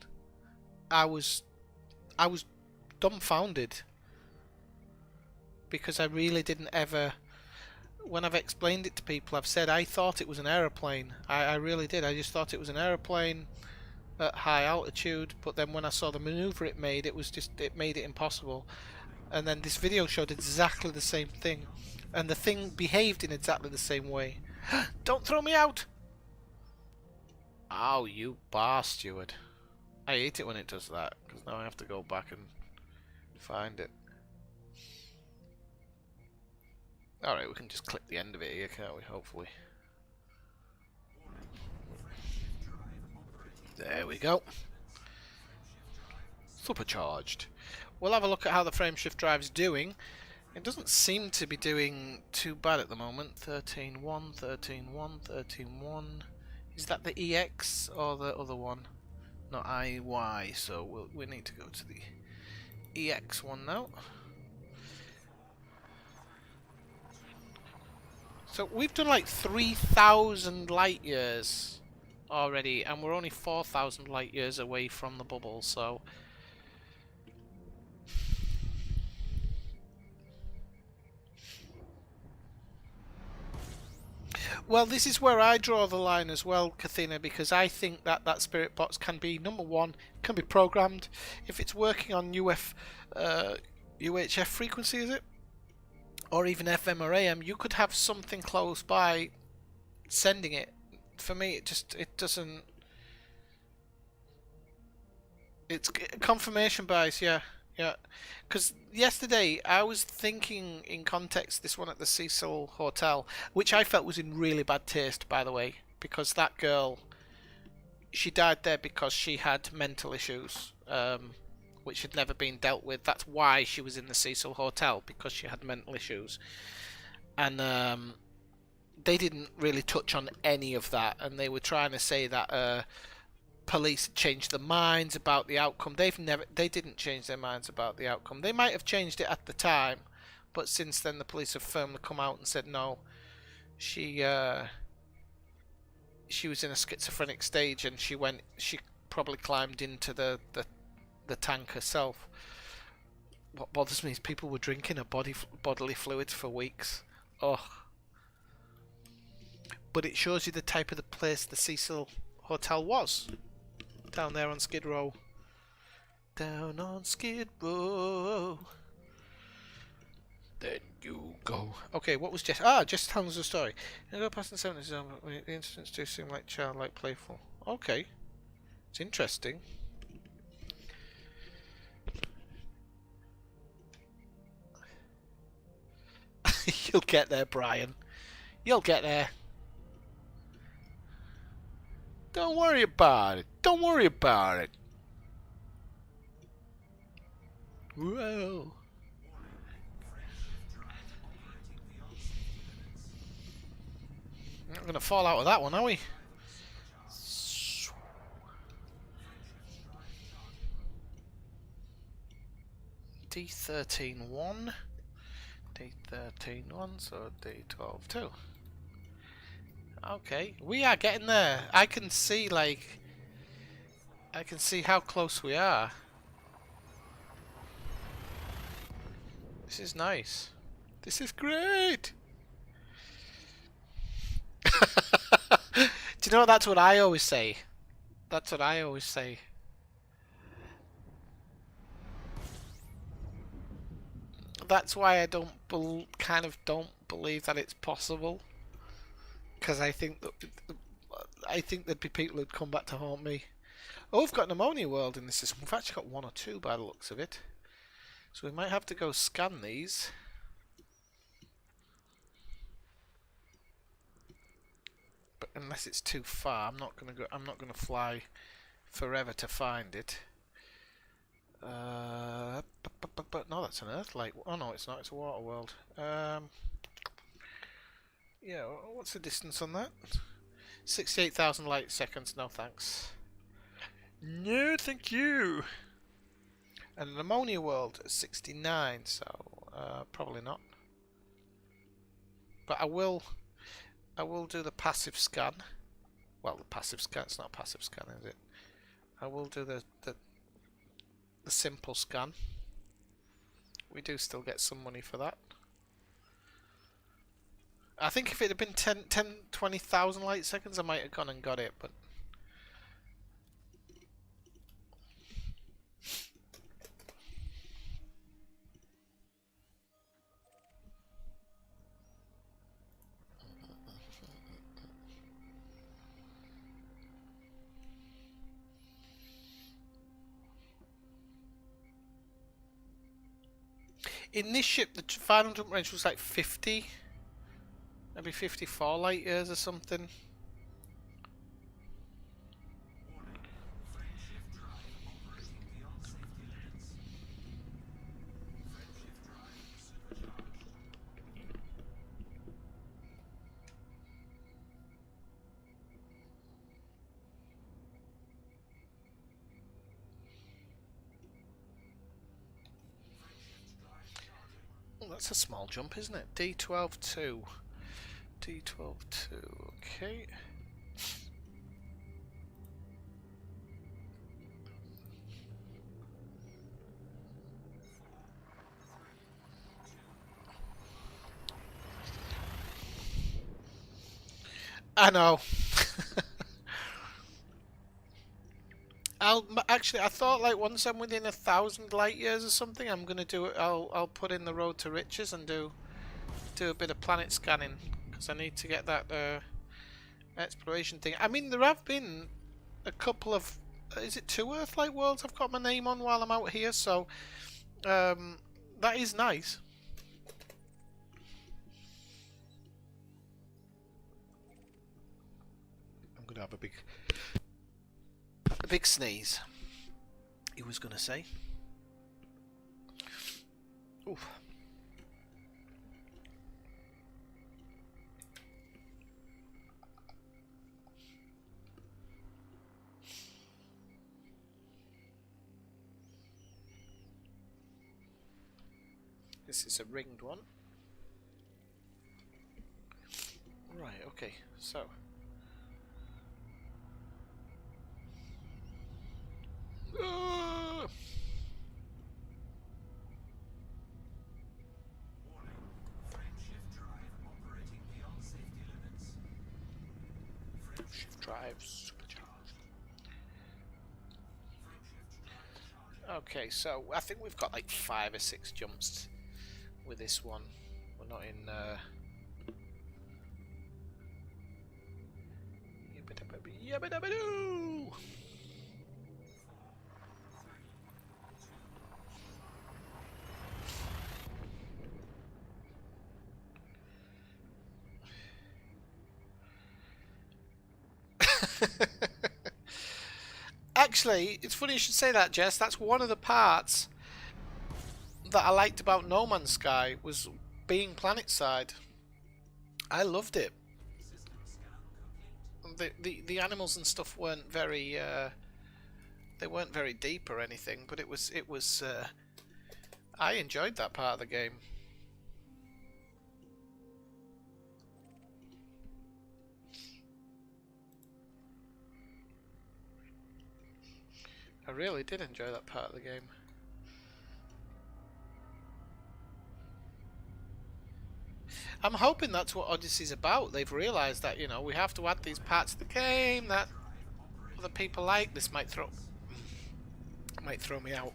I was dumbfounded because I really didn't ever. When I've explained it to people, I've said I thought it was an aeroplane. I really did. I just thought it was an aeroplane at high altitude. But then when I saw the maneuver it made, it made it impossible. And then this video showed exactly the same thing, and the thing behaved in exactly the same way. Don't throw me out! Oh, you bar steward. I hate it when it does that, because now I have to go back and find it. Alright, we can just clip the end of it here, can't we, hopefully. There we go. Supercharged. We'll have a look at how the frameshift drive's doing. It doesn't seem to be doing too bad at the moment. 13.1, 13.1, 13.1. Is that the EX or the other one? Not IY, so we need to go to the EX one now. So we've done like 3,000 light years already, and we're only 4,000 light years away from the bubble, so... Well, this is where I draw the line as well, Kathina, because I think that spirit box can be, number one, can be programmed. If it's working on UHF frequency, is it? Or even FM or AM, you could have something close by sending it. For me, it doesn't... It's confirmation bias, yeah. Yeah, because yesterday I was thinking in context this one at the Cecil Hotel, which I felt was in really bad taste, by the way, because that girl, she died there because she had mental issues, which had never been dealt with. That's why she was in the Cecil Hotel, because she had mental issues. And they didn't really touch on any of that, and they were trying to say that police changed their minds about the outcome. They didn't change their minds about the outcome. They might have changed it at the time, but since then the police have firmly come out and said no. She was in a schizophrenic stage, and she probably climbed into the tank herself. What bothers me is people were drinking her bodily fluids for weeks. Oh. But it shows you the type of the place the Cecil Hotel was. Down there on Skid Row. Down on Skid Row. There you go. Okay, what was Jess? Jess tells us a story. You go past the 70s, the incidents do seem like childlike, playful. Okay. It's interesting. You'll get there, Brian. You'll get there. Don't worry about it. Don't worry about it. Whoa. We're not going to fall out of that one, are we? D13 1. D13 1, so D12 2. Okay, we are getting there. I can see, like... I can see how close we are. This is nice. This is great! Do you know, that's what I always say. That's what I always say. That's why I don't kind of don't believe that it's possible. Because I think there'd be people who'd come back to haunt me. Oh, we've got an ammonia world in this system. We've actually got 1 or 2 by the looks of it. So we might have to go scan these. But unless it's too far, I'm not gonna fly forever to find it. But no, that's an Earth lake. Oh no, it's not. It's a water world. Yeah, what's the distance on that? 68,000 light seconds. No thanks. No, thank you. And an ammonia world at 69, so probably not. But I will do the passive scan. Well, the passive scan. It's not a passive scan, is it? I will do the simple scan. We do still get some money for that. I think if it had been 20,000 light seconds, I might have gone and got it, but... In this ship, the final jump range was like 50, maybe 54 light years or something. Oh, that's a small jump, isn't it? D12 2. D12 2, okay. I know. I thought like once I'm within 1,000 light years or something, I'm gonna do it. I'll put in the road to riches and do a bit of planet scanning because I need to get that exploration thing. I mean, there have been a couple of, is it 2 Earth-like worlds I've got my name on while I'm out here, so that is nice. I'm gonna have a big sneeze. He was gonna say. Oof. This is a ringed one. Right, okay, so. Shift drive supercharged. Okay, so I think we've got like 5 or 6 jumps with this one. We're not in Yabba-dabba-doo! Actually, it's funny you should say that, Jess. That's one of the parts that I liked about No Man's Sky, was being planet-side. I loved it. The animals and stuff weren't very they weren't very deep or anything, but it was I enjoyed that part of the game. I really did enjoy that part of the game. I'm hoping that's what Odyssey's about. They've realised that, you know, we have to add these parts of the game that other people like. This might throw me out.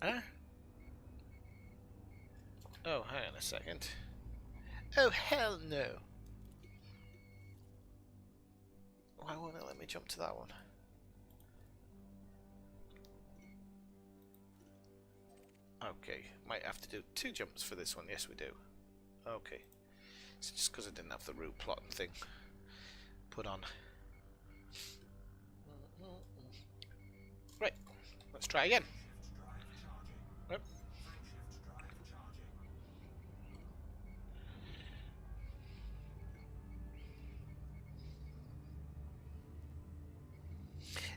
Huh? Oh, hang on a second. Oh, hell no. Why won't it let me jump to that one? Okay, might have to do 2 jumps for this one. Yes, we do. Okay. It's just because I didn't have the route plotting thing put on. Right, let's try again. Yep.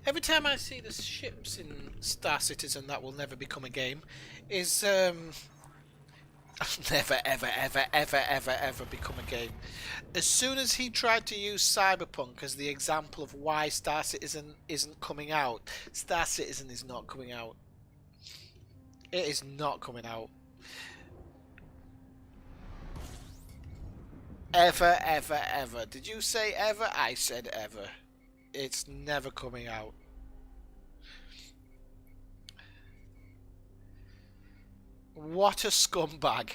Every time I see the ships in Star Citizen that will never become a game, is never ever ever ever ever ever become a game. As soon as he tried to use Cyberpunk as the example of why Star Citizen isn't coming out, Star Citizen is not coming out. It is not coming out. Ever ever ever. Did you say ever? I said ever. It's never coming out. What a scumbag.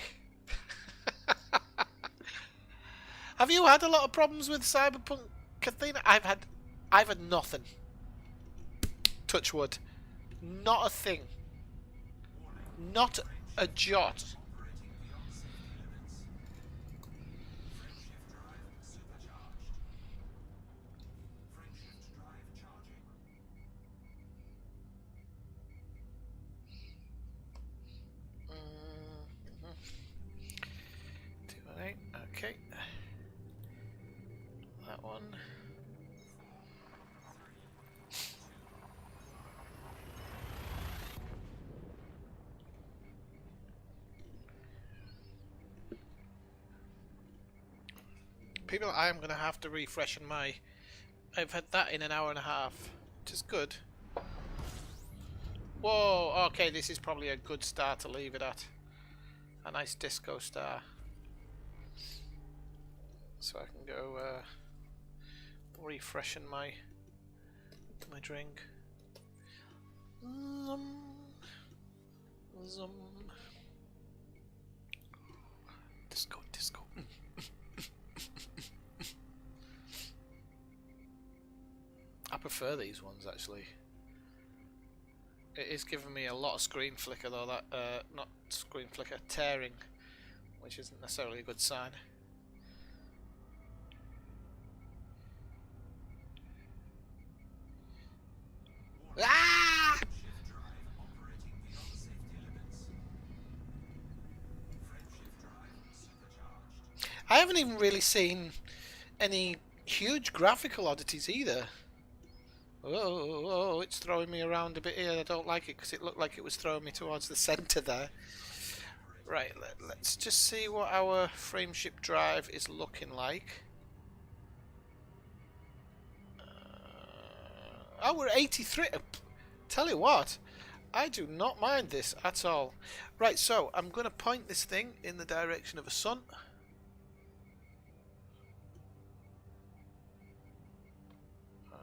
Have you had a lot of problems with Cyberpunk, Kathina? I've had nothing. Touch wood. Not a thing. Not a jot. Okay. That one. People, I am going to have to refresh on my... I've had that in an hour and a half, which is good. Whoa, okay, this is probably a good star to leave it at. A nice disco star. So I can go refreshen my drink. Zum. Disco, disco. I prefer these ones actually. It is giving me a lot of screen flicker though, that not screen flicker, tearing, which isn't necessarily a good sign. Ah! I haven't even really seen any huge graphical oddities either. Oh, it's throwing me around a bit here. I don't like it because it looked like it was throwing me towards the centre there. Right, let's just see what our frameship drive is looking like. Oh, we're 83. Tell you what, I do not mind this at all. Right, so I'm going to point this thing in the direction of a sun.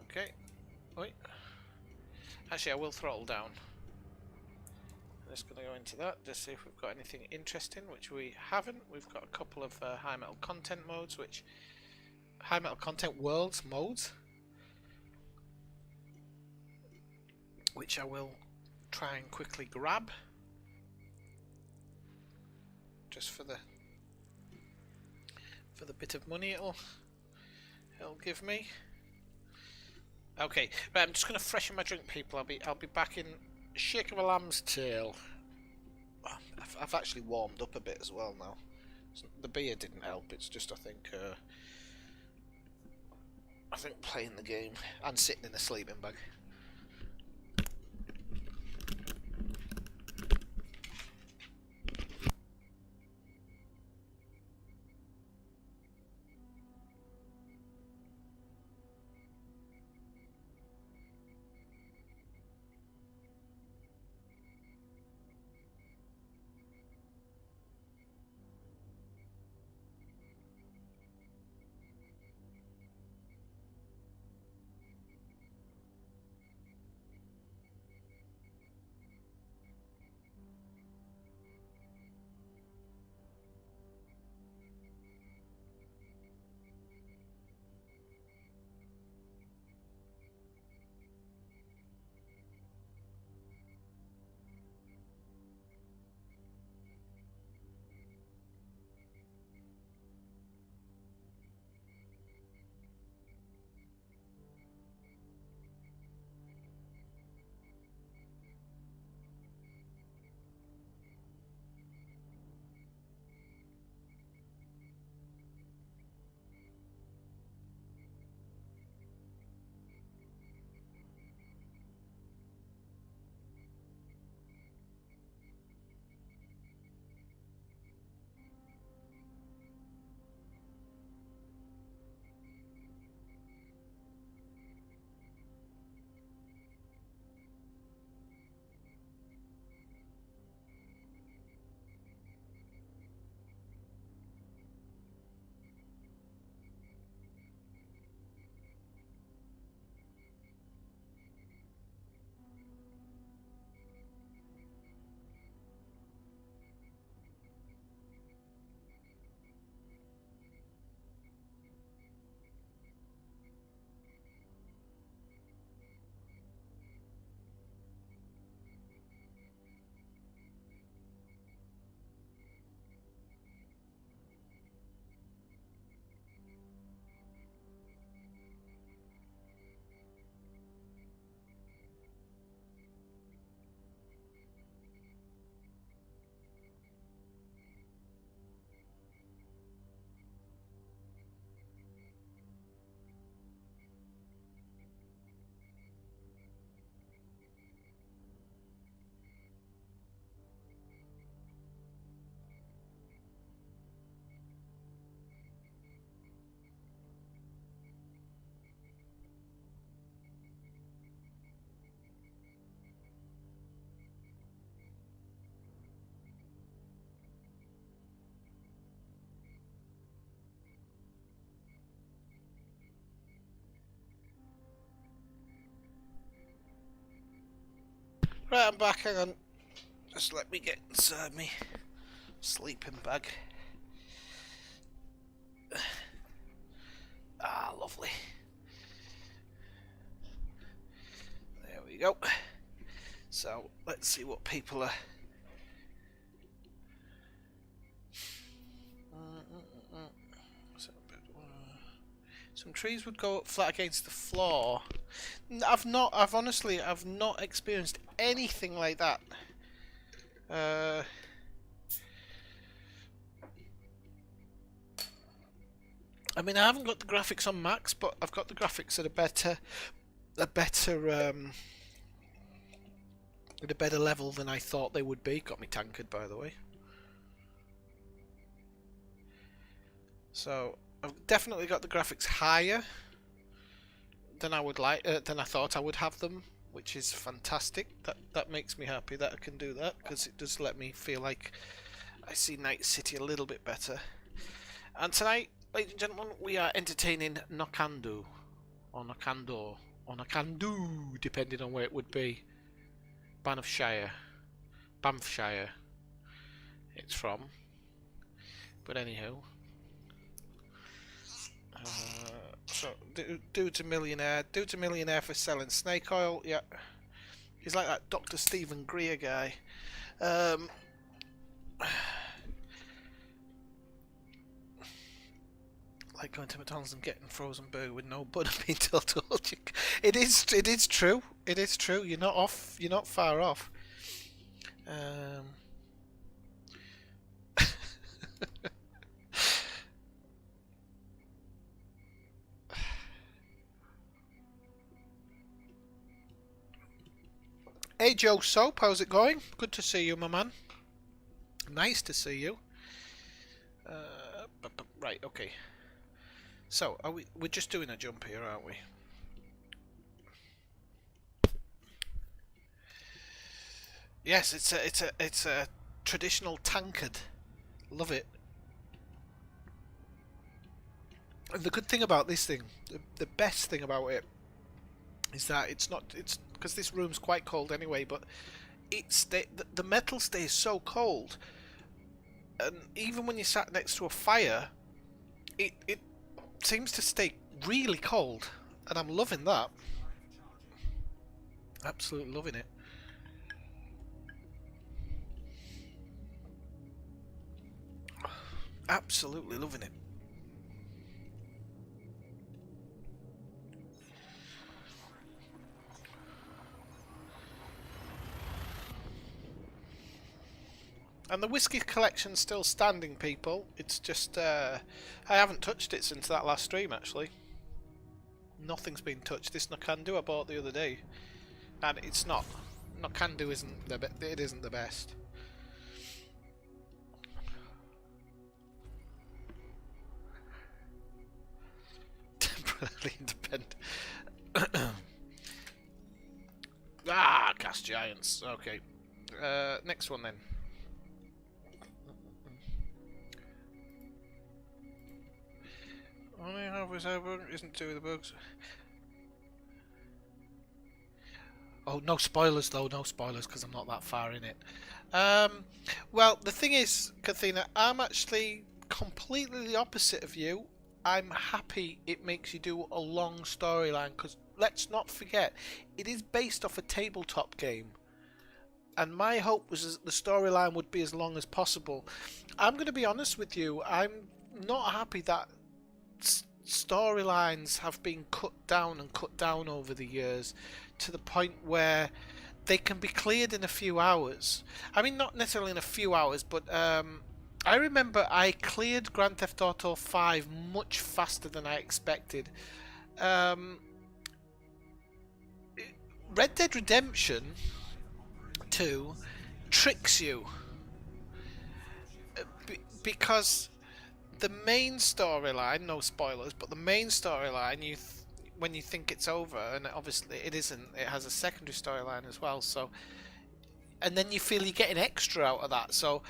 Okay. Wait. Actually, I will throttle down. I'm just going to go into that, just see if we've got anything interesting, which we haven't. We've got a couple of high metal content modes, high metal content worlds modes, which I will try and quickly grab, just for the bit of money it'll give me. Okay, right, I'm just going to freshen my drink, people. I'll be back in a shake of a lamb's tail. I've actually warmed up a bit as well now. The beer didn't help. It's just, I think, I think playing the game and sitting in a sleeping bag. Right, I'm back. Hang on. Just let me get inside me sleeping bag. Ah, lovely. There we go. So, let's see what people are... Some trees would go up flat against the floor. I've honestly not experienced anything like that. I mean, I haven't got the graphics on max, but I've got the graphics at a better level than I thought they would be. Got me tankered, by the way. So I've definitely got the graphics higher than I would than I thought I would have them, which is fantastic. That makes me happy that I can do that, because it does let me feel like I see Night City a little bit better. And tonight, ladies and gentlemen, we are entertaining Nokandu, or Nokando, or Nokandu, depending on where it would be. Banffshire, it's from. But anyhow, so dude's a millionaire. Dude's a millionaire for selling snake oil. Yeah, he's like that Dr. Stephen Greer guy. Like going to McDonald's and getting frozen burger with no butter being told to hold you. It is true. It is true. You're not off. You're not far off. Hey Joe Soap, how's it going? Good to see you, my man. Nice to see you. Right, okay. So, we're just doing a jump here, aren't we? Yes, it's a traditional tankard. Love it. And the good thing about this thing, the best thing about it, is that it's because this room's quite cold anyway, but the metal stays so cold, and even when you sat next to a fire, it seems to stay really cold, and I'm loving that. Absolutely loving it. Absolutely loving it. And the whiskey collection's still standing, people. It's just, I haven't touched it since that last stream, actually. Nothing's been touched. This Nokandu I bought the other day. And it's not. Nokandu isn't it isn't the best. Temporarily independent. Cast Giants. Okay. Next one then. Only halfway sober isn't two of the bugs. Oh, no spoilers though, no spoilers because I'm not that far in it. Well, the thing is, Kathina, I'm actually completely the opposite of you. I'm happy it makes you do a long storyline because let's not forget, it is based off a tabletop game. And my hope was that the storyline would be as long as possible. I'm going to be honest with you, I'm not happy that storylines have been cut down over the years to the point where they can be cleared in a few hours. I mean, not necessarily in a few hours, but I remember I cleared Grand Theft Auto 5 much faster than I expected. Red Dead Redemption 2 tricks you because the main storyline, no spoilers, but the main storyline, when you think it's over, and obviously it isn't, it has a secondary storyline as well, so, and then you feel you're getting extra out of that, so,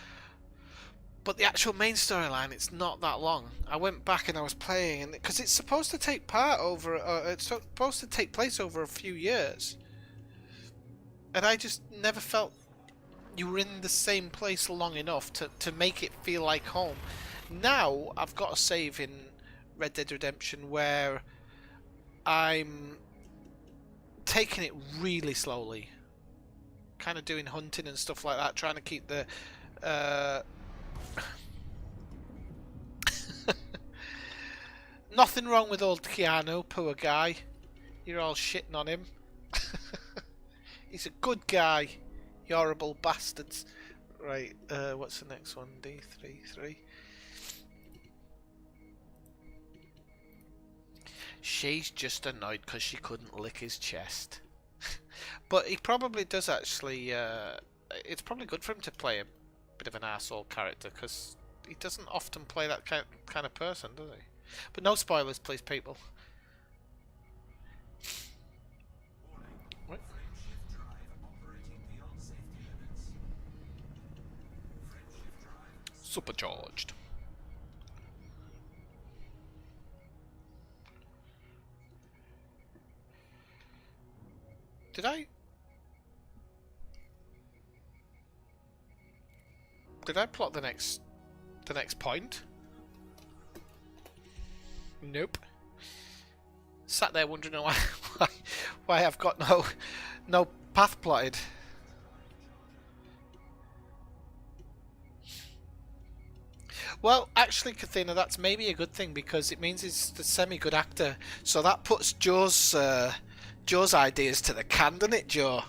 but the actual main storyline, it's not that long. I went back and I was playing, and because it's supposed to take it's supposed to take place over a few years, and I just never felt you were in the same place long enough to make it feel like home. Now I've got a save in Red Dead Redemption where I'm taking it really slowly, kind of doing hunting and stuff like that, trying to keep the nothing wrong with old Keanu, poor guy. You're all shitting on him. He's a good guy, you horrible bastards. Right, what's the next one? D33. She's just annoyed because she couldn't lick his chest. But he probably does actually, it's probably good for him to play a bit of an arsehole character because he doesn't often play that kind of person, does he? But no spoilers, please, people. What? Supercharged. Did I plot the next point? Nope. Sat there wondering why I've got no path plotted. Well, actually, Kathina, that's maybe a good thing because it means he's a semi-good actor. So that puts Joe's ideas to the can, doesn't it, Joe?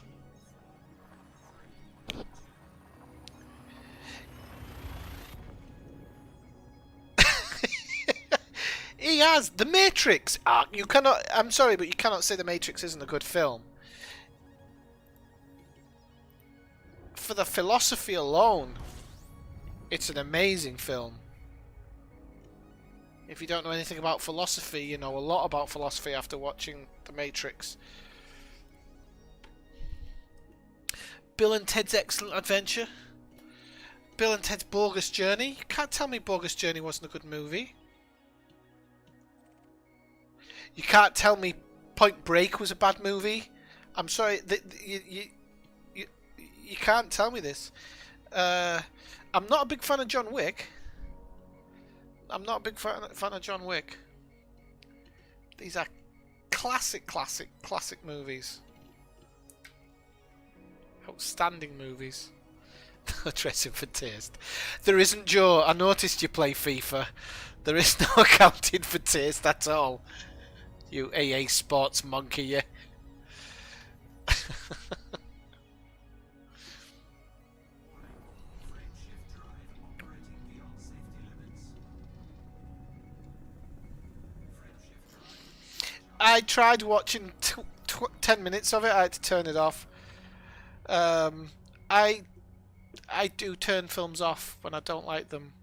He has The Matrix. You cannot. I'm sorry, but you cannot say The Matrix isn't a good film. for the philosophy alone, it's an amazing film. If you don't know anything about philosophy, you know a lot about philosophy after watching The Matrix. Bill and Ted's Excellent Adventure. Bill and Ted's Bogus Journey. You can't tell me Bogus Journey wasn't a good movie. You can't tell me Point Break was a bad movie. I'm sorry, you can't tell me this. I'm not a big fan of John Wick. I'm not a big fan of John Wick. These are classic movies. Outstanding movies. Dressing for taste. There isn't, Joe. I noticed you play FIFA. There is no accounting for taste at all. You AA sports monkey, you. I tried watching 10 minutes of it. I had to turn it off. I do turn films off when I don't like them.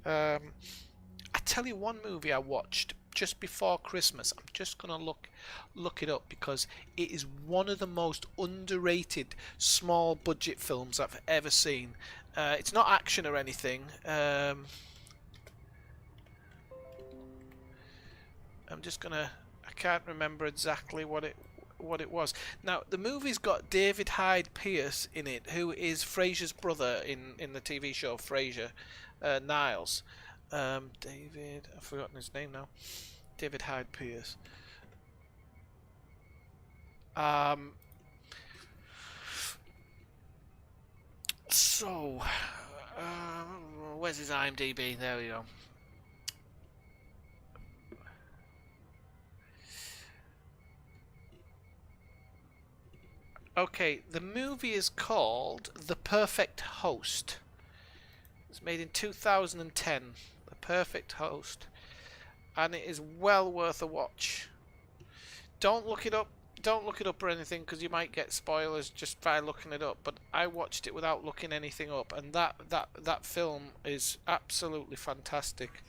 I tell you one movie I watched just before Christmas. I'm just gonna look it up because it is one of the most underrated small budget films I've ever seen. It's not action or anything. I'm just gonna. I can't remember exactly what it was. Now the movie's got David Hyde Pierce in it, who is Frasier's brother in the TV show Frasier, Niles. David, I've forgotten his name now. David Hyde Pierce. So, where's his IMDb? There we go. Okay, the movie is called The Perfect Host. It's made in 2010. The Perfect Host. And it is well worth a watch. Don't look it up. Don't look it up or anything because you might get spoilers just by looking it up. But I watched it without looking anything up, and that film is absolutely fantastic.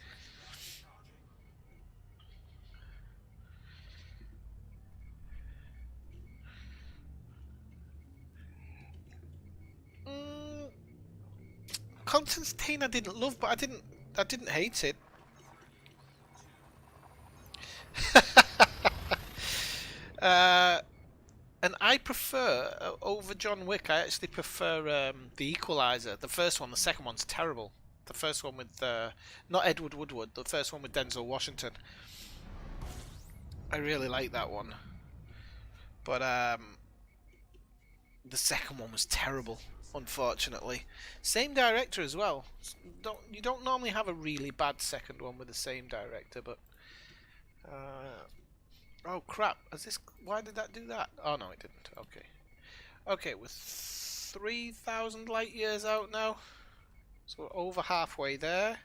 Constantine I didn't love, but I didn't hate it. And I prefer over John Wick. I actually prefer the Equalizer. The first one. The second one's terrible. The first one with not Edward Woodward. The first one with Denzel Washington. I really like that one. But the second one was terrible. Unfortunately, same director as well. You don't normally have a really bad second one with the same director, but oh crap! Why did that do that? Oh no, it didn't. Okay, okay, we're 3,000 light years out now, so we're over halfway there.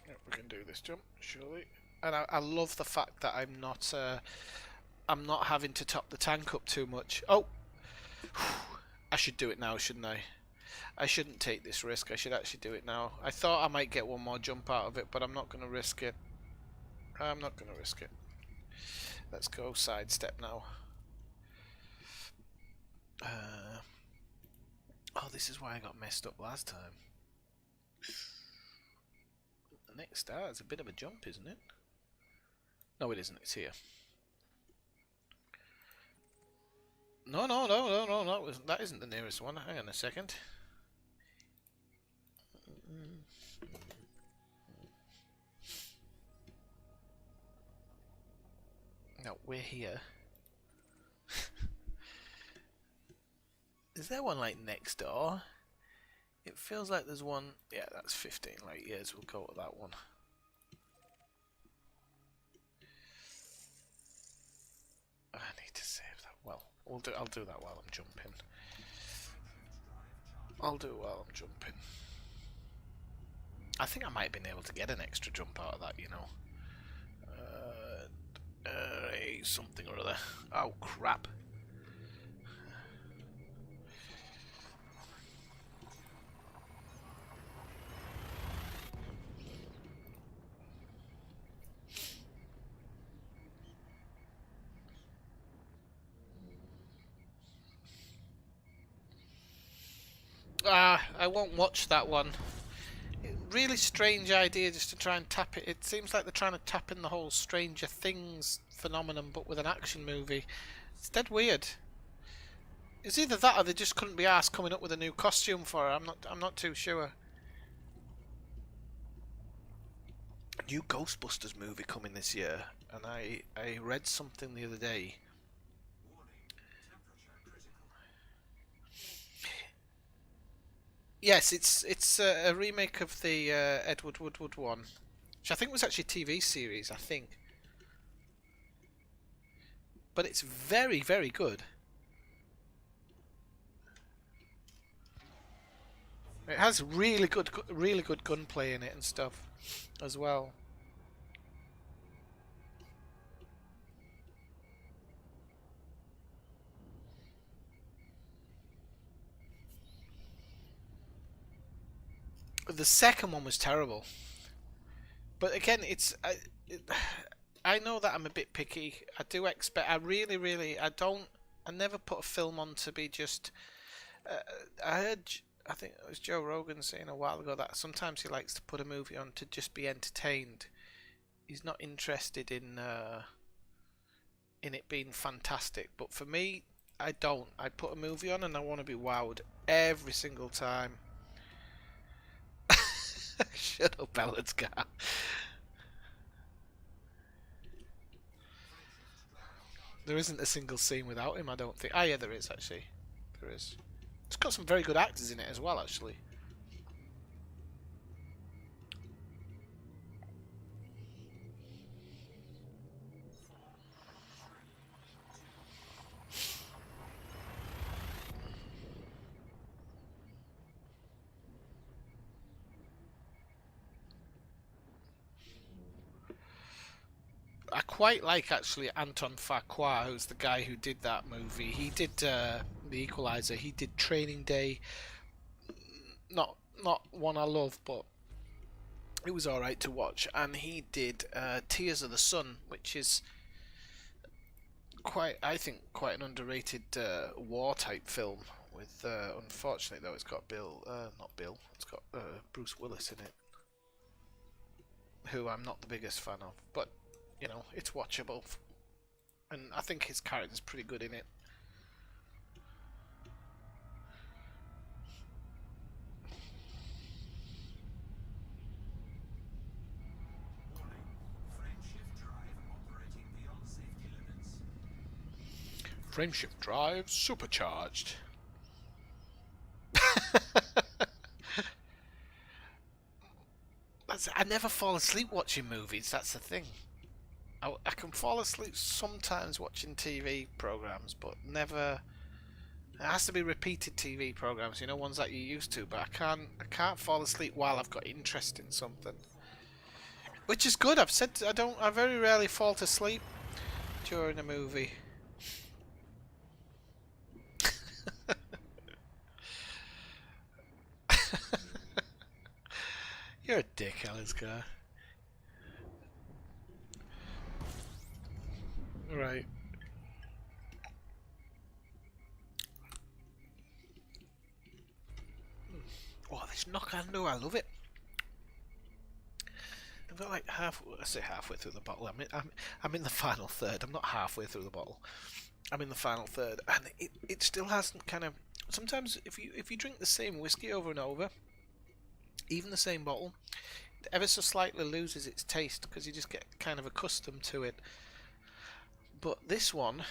Yep, we can do this jump, surely. And I love the fact that I'm not having to top the tank up too much. Oh, I should do it now, shouldn't I? I shouldn't take this risk. I should actually do it now. I thought I might get one more jump out of it, but I'm not going to risk it. I'm not going to risk it. Let's go sidestep now. Oh, this is why I got messed up last time. The next star is a bit of a jump, isn't it? No, it isn't. It's here. No. That isn't the nearest one. Hang on a second. No, we're here. Is there one like next door? It feels like there's one. Yeah, that's 15 light years. We'll go with that one. I need to save that. Well, I'll do that while I'm jumping. I'll do it while I'm jumping. I think I might have been able to get an extra jump out of that, you know. Something or other. Oh crap. I won't watch that one. Really strange idea just to try and tap it. It seems like they're trying to tap in the whole Stranger Things phenomenon, but with an action movie. It's dead weird. It's either that or they just couldn't be asked coming up with a new costume for her. I'm not too sure. A new Ghostbusters movie coming this year, and I read something the other day. Yes, it's a remake of the Edward Woodward one, which I think was actually a TV series. I think, but it's very very good. It has really good gunplay in it and stuff, as well. The second one was terrible, but again, I know that I'm a bit picky. I do expect. I really, really. I don't. I never put a film on to be just. Uh, I heard. I think it was Joe Rogan saying a while ago that sometimes he likes to put a movie on to just be entertained. He's not interested in it being fantastic. But for me, I don't. I put a movie on and I want to be wowed every single time. Shut up, Ellen's car. There isn't a single scene without him, I don't think. Ah, yeah, there is, actually. There is. It's got some very good actors in it as well, actually. I quite like, actually, Anton Fuqua, who's the guy who did that movie. He did The Equalizer. He did Training Day. Not one I love, but it was alright to watch. And he did Tears of the Sun, which is quite, I think, quite an underrated war type film. With unfortunately though, it's got not Bill, it's got Bruce Willis in it, who I'm not the biggest fan of, but you know, it's watchable, and I think his character's pretty good in it. Frameshift drive supercharged. I never fall asleep watching movies. That's the thing. I can fall asleep sometimes watching TV programs, but never. It has to be repeated TV programs, you know, ones that you're used to. But I can't fall asleep while I've got interest in something, which is good. I've said I don't. I very rarely fall asleep during a movie. You're a dick, Aliska. Right. Oh, this knock-and-do, I love it. I've got like I say halfway through the bottle. I'm in the final third. I'm not halfway through the bottle. I'm in the final third, and it still hasn't kind of. Sometimes if you drink the same whiskey over and over, even the same bottle, it ever so slightly loses its taste because you just get kind of accustomed to it. But this one,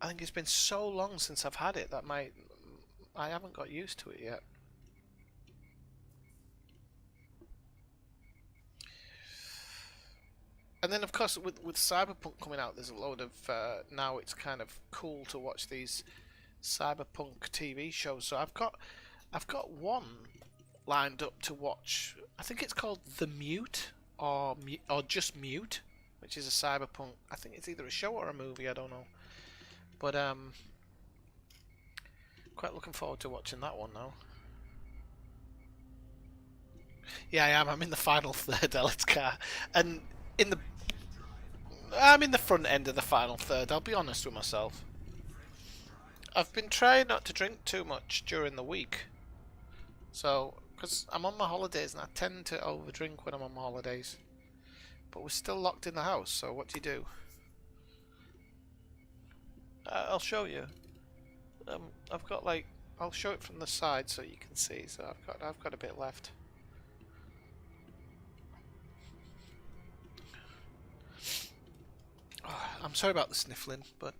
I think it's been so long since I've had it that I haven't got used to it yet. And then, of course, with Cyberpunk coming out, there's a load of now it's kind of cool to watch these Cyberpunk TV shows. So I've got one lined up to watch. I think it's called The Mute or just Mute. which is a cyberpunk. I think it's either a show or a movie. I don't know, but quite looking forward to watching that one now. Yeah, I am. I'm in the final third, Alex Carr, and in the I'm in the front end of the final third. I'll be honest with myself. I've been trying not to drink too much during the week, so because I'm on my holidays and I tend to overdrink when I'm on my holidays. But we're still locked in the house, so what do you do? I'll show you. I've got like I'll show it from the side so you can see. So I've got a bit left. Oh, I'm sorry about the sniffling, but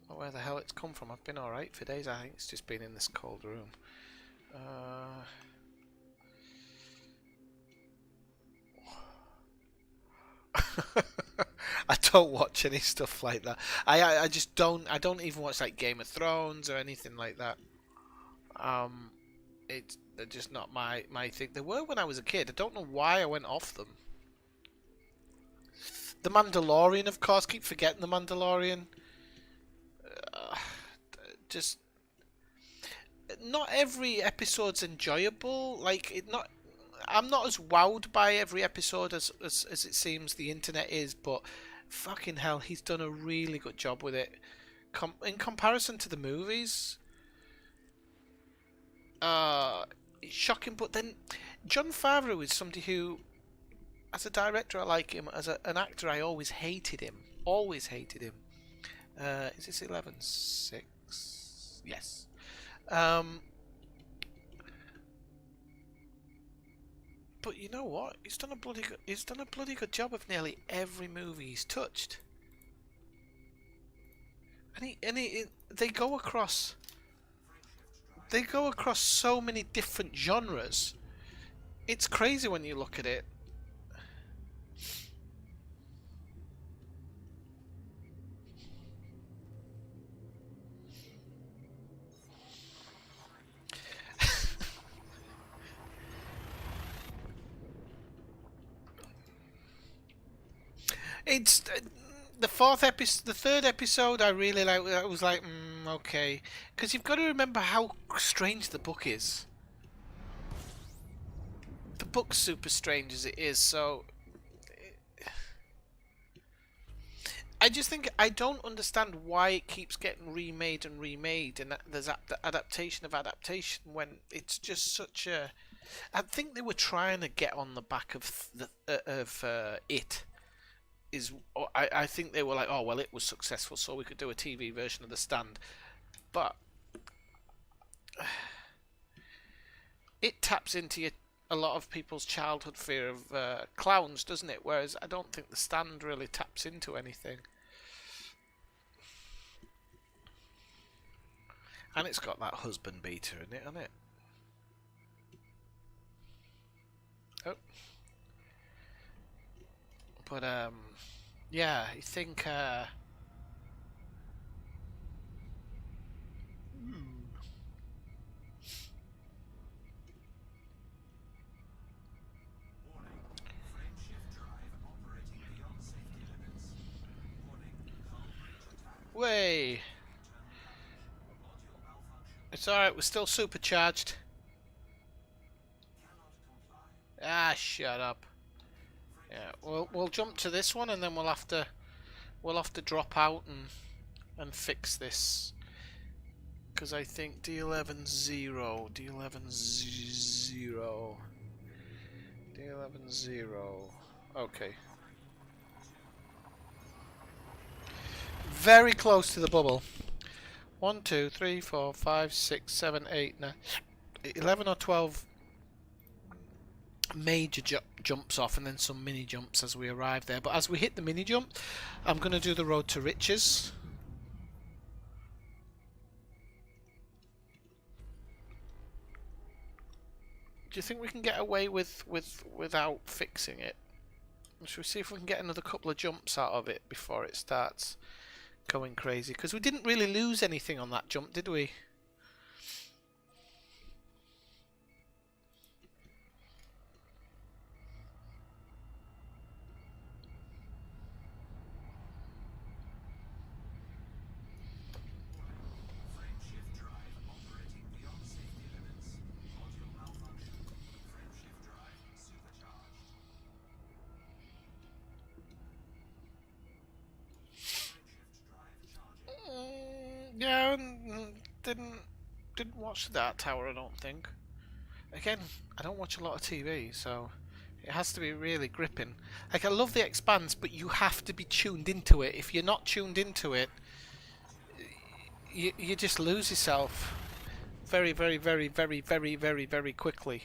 where the hell it's come from. I've been alright for days. I think it's just been in this cold room. I don't watch any stuff like that. I just don't. I don't even watch like Game of Thrones or anything like that. It's they're just not my thing. They were when I was a kid. I don't know why I went off them. The Mandalorian, of course. Keep forgetting the Mandalorian. Uh, just not every episode's enjoyable. Like it not. I'm not as wowed by every episode as it seems the internet is, but fucking hell, he's done a really good job with it. In comparison to the movies, it's shocking. But then Jon Favreau is somebody who, as a director, I like him. As an actor, I always hated him. Always hated him. Is this 11:6? Yes. Um, but you know what? He's done a bloody good job of nearly every movie he's touched. They go across. They go across so many different genres. It's crazy when you look at it. It's the fourth episode, the third episode. I really like. I was like, okay, because you've got to remember how strange the book is. The book's super strange as it is, so I just think I don't understand why it keeps getting remade and remade, and there's adaptation of adaptation when it's just such a. I think they were trying to get on the back of it. I think they were like, oh well, it was successful, so we could do a TV version of The Stand, but it taps into a lot of people's childhood fear of clowns, doesn't it? Whereas I don't think The Stand really taps into anything. And it's got that husband beater in it, hasn't it? Oh. But, yeah, I think, way. It's alright, we're still supercharged. Ah, shut up. Yeah, we'll jump to this one and then we'll have to drop out and fix this. Because I think D11 0, D11 0, D11 0. Okay. Very close to the bubble. 1, 2, 3, 4, 5, 6, 7, 8, 9, 11 or 12 major jumps off and then some mini jumps as we arrive there. But as we hit the mini jump, I'm going to do the road to riches. Do you think we can get away without fixing it? Should we see if we can get another couple of jumps out of it before it starts going crazy? Because we didn't really lose anything on that jump, did we? didn't watch the Dark Tower, I don't think. Again, I don't watch a lot of TV, so it has to be really gripping. Like, I love The Expanse, but you have to be tuned into it. If you're not tuned into it, you just lose yourself very, very, very, very, very, very, very quickly.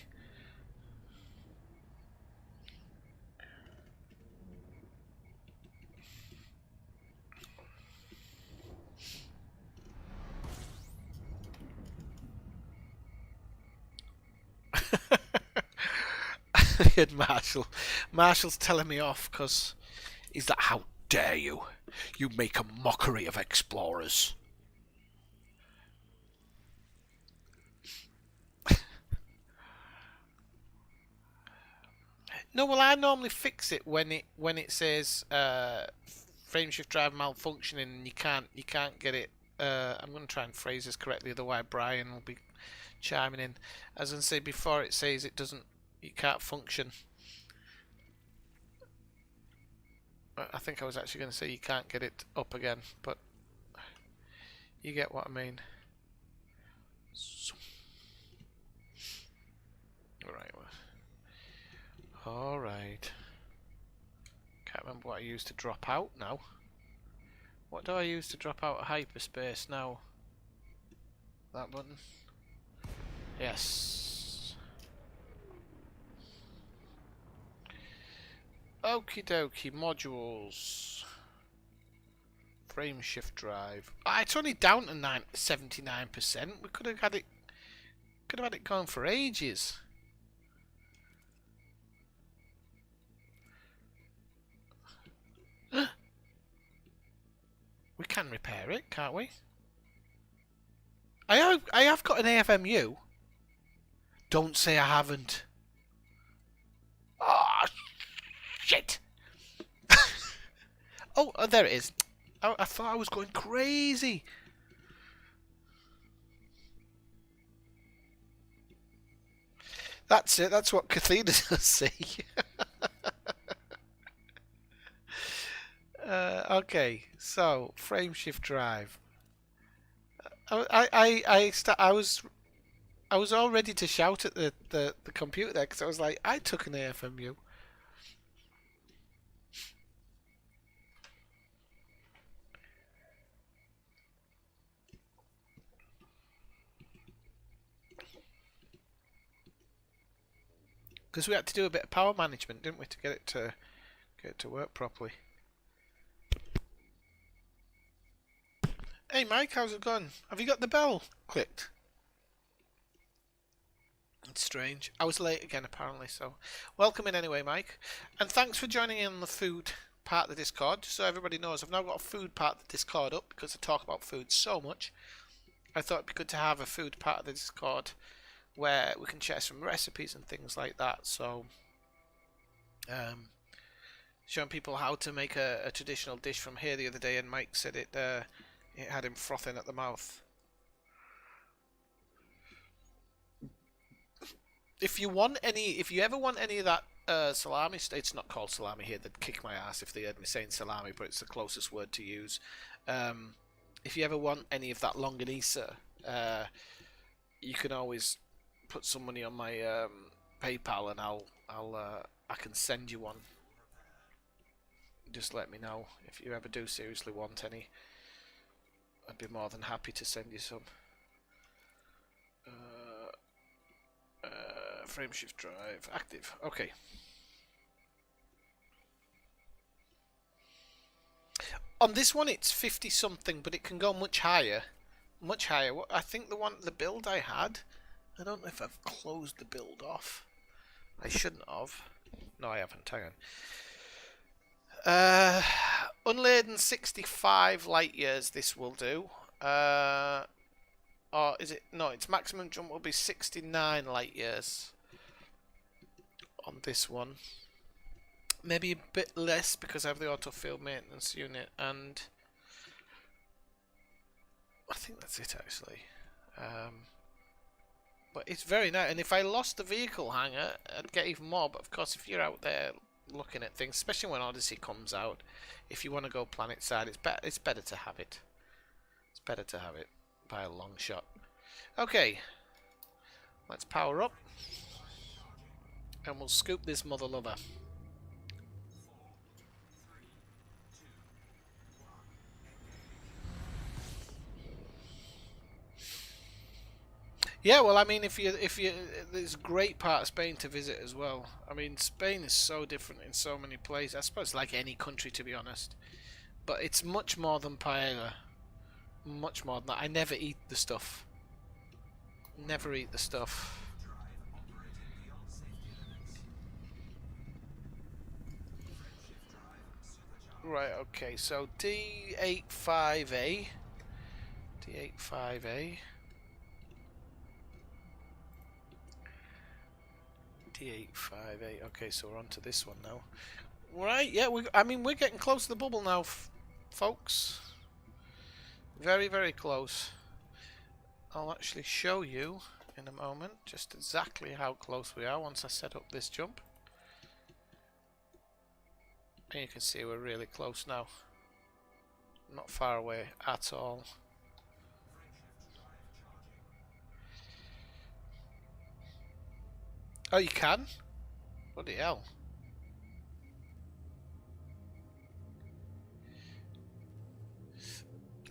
And Marshall's telling me off because he's like, "How dare you? You make a mockery of explorers." No, well, I normally fix it when it says frameshift drive malfunctioning and you can't get it. I'm going to try and phrase this correctly, otherwise Brian will be chiming in. As I say before, it says it can't function. I think I was actually going to say you can't get it up again, but you get what I mean. Alright. Can't remember what I used to drop out now. What do I use to drop out of hyperspace now? That button? Yes. Okie dokie, modules. Frameshift drive. Ah, it's only down to 79%. We could have had it going for ages. We can repair it, can't we? I have got an AFMU. Don't say I haven't. Ah, shit. Oh, there it is. I thought I was going crazy. That's it. That's what Cathedra does see. Okay, so frameshift drive. I was all ready to shout at the computer there because I was like, I took an AFMU. Because we had to do a bit of power management, didn't we, to get it to work properly. Hey Mike, how's it going? Have you got the bell clicked? It's strange. I was late again apparently, so welcome in anyway, Mike. And thanks for joining in on the food part of the Discord. Just so everybody knows, I've now got a food part of the Discord up because I talk about food so much. I thought it'd be good to have a food part of the Discord where we can share some recipes and things like that. So, showing people how to make a traditional dish from here the other day, and Mike said it had him frothing at the mouth. If you ever want any of that salami, it's not called salami here. They'd kick my ass if they heard me saying salami, but it's the closest word to use. If you ever want any of that longanisa, you can always put some money on my PayPal, and I can send you one. Just let me know if you ever do seriously want any. I'd be more than happy to send you some. Frameshift drive active. Okay. On this one, it's 50 something, but it can go much higher. Much higher. I think the build I had. I don't know if I've closed the build off. I shouldn't have. No, I haven't. Hang on. Unladen 65 light years. This will do. Or is it? No, its maximum jump will be 69 light years on this one. Maybe a bit less because I have the autofield maintenance unit, and I think that's it actually. But it's very nice, and if I lost the vehicle hanger, I'd get even more. But of course, if you're out there looking at things, especially when Odyssey comes out, if you want to go planet side, it's better to have it. It's better to have it. by a long shot. Okay, let's power up, and we'll scoop this mother lover. Yeah, well, I mean, if you, there's a great part of Spain to visit as well. I mean, Spain is so different in so many places. I suppose like any country, to be honest. But it's much more than paella. Much more than that. I never eat the stuff. Never eat the stuff. Right, okay, so D85A. D85A. D85A. Okay, so we're on to this one now. Right, yeah, I mean, we're getting close to the bubble now, folks. Very, very close. I'll actually show you in a moment just exactly how close we are once I set up this jump. And you can see we're really close now. Not far away at all. Oh, you can? Bloody hell.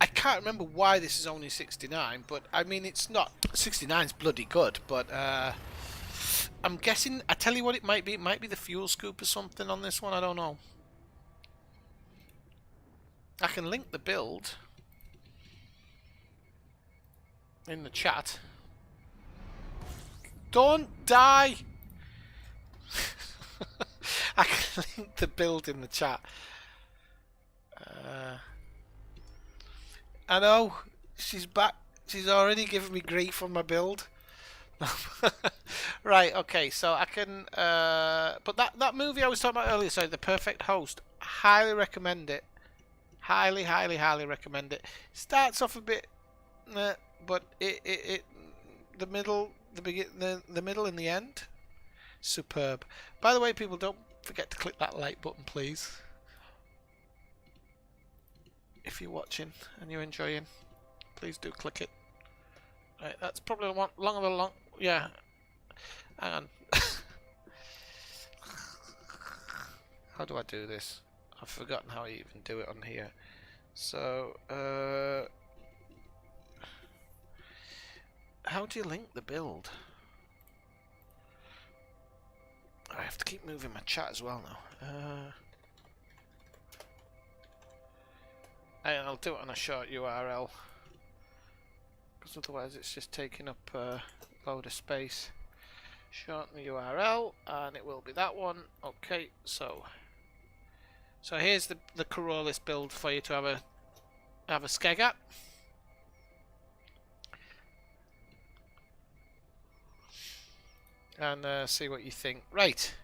I can't remember why this is only 69, but I mean, it's not. 69's bloody good, but I'm guessing, I tell you what it might be. It might be the fuel scoop or something on this one, I don't know. I can link the build in the chat. Don't die! I can link the build in the chat. I know, she's back. She's already giving me grief on my build. Right, okay, so I can... but that movie I was talking about earlier, sorry, The Perfect Host, highly recommend it. Highly, highly, highly recommend it. Starts off a bit... but the middle, the middle and the end, superb. By the way, people, don't forget to click that like button, please. If you're watching and you're enjoying, please do click it. Right, that's probably one long. Yeah, hang on. How do I do this? I've forgotten how I even do it on here. So, how do you link the build? I have to keep moving my chat as well now. I'll do it on a short URL, because otherwise it's just taking up a load of space. Shorten the URL, and it will be that one. Okay, so here's the Corollis build for you to have a skeg at. And see what you think. Right.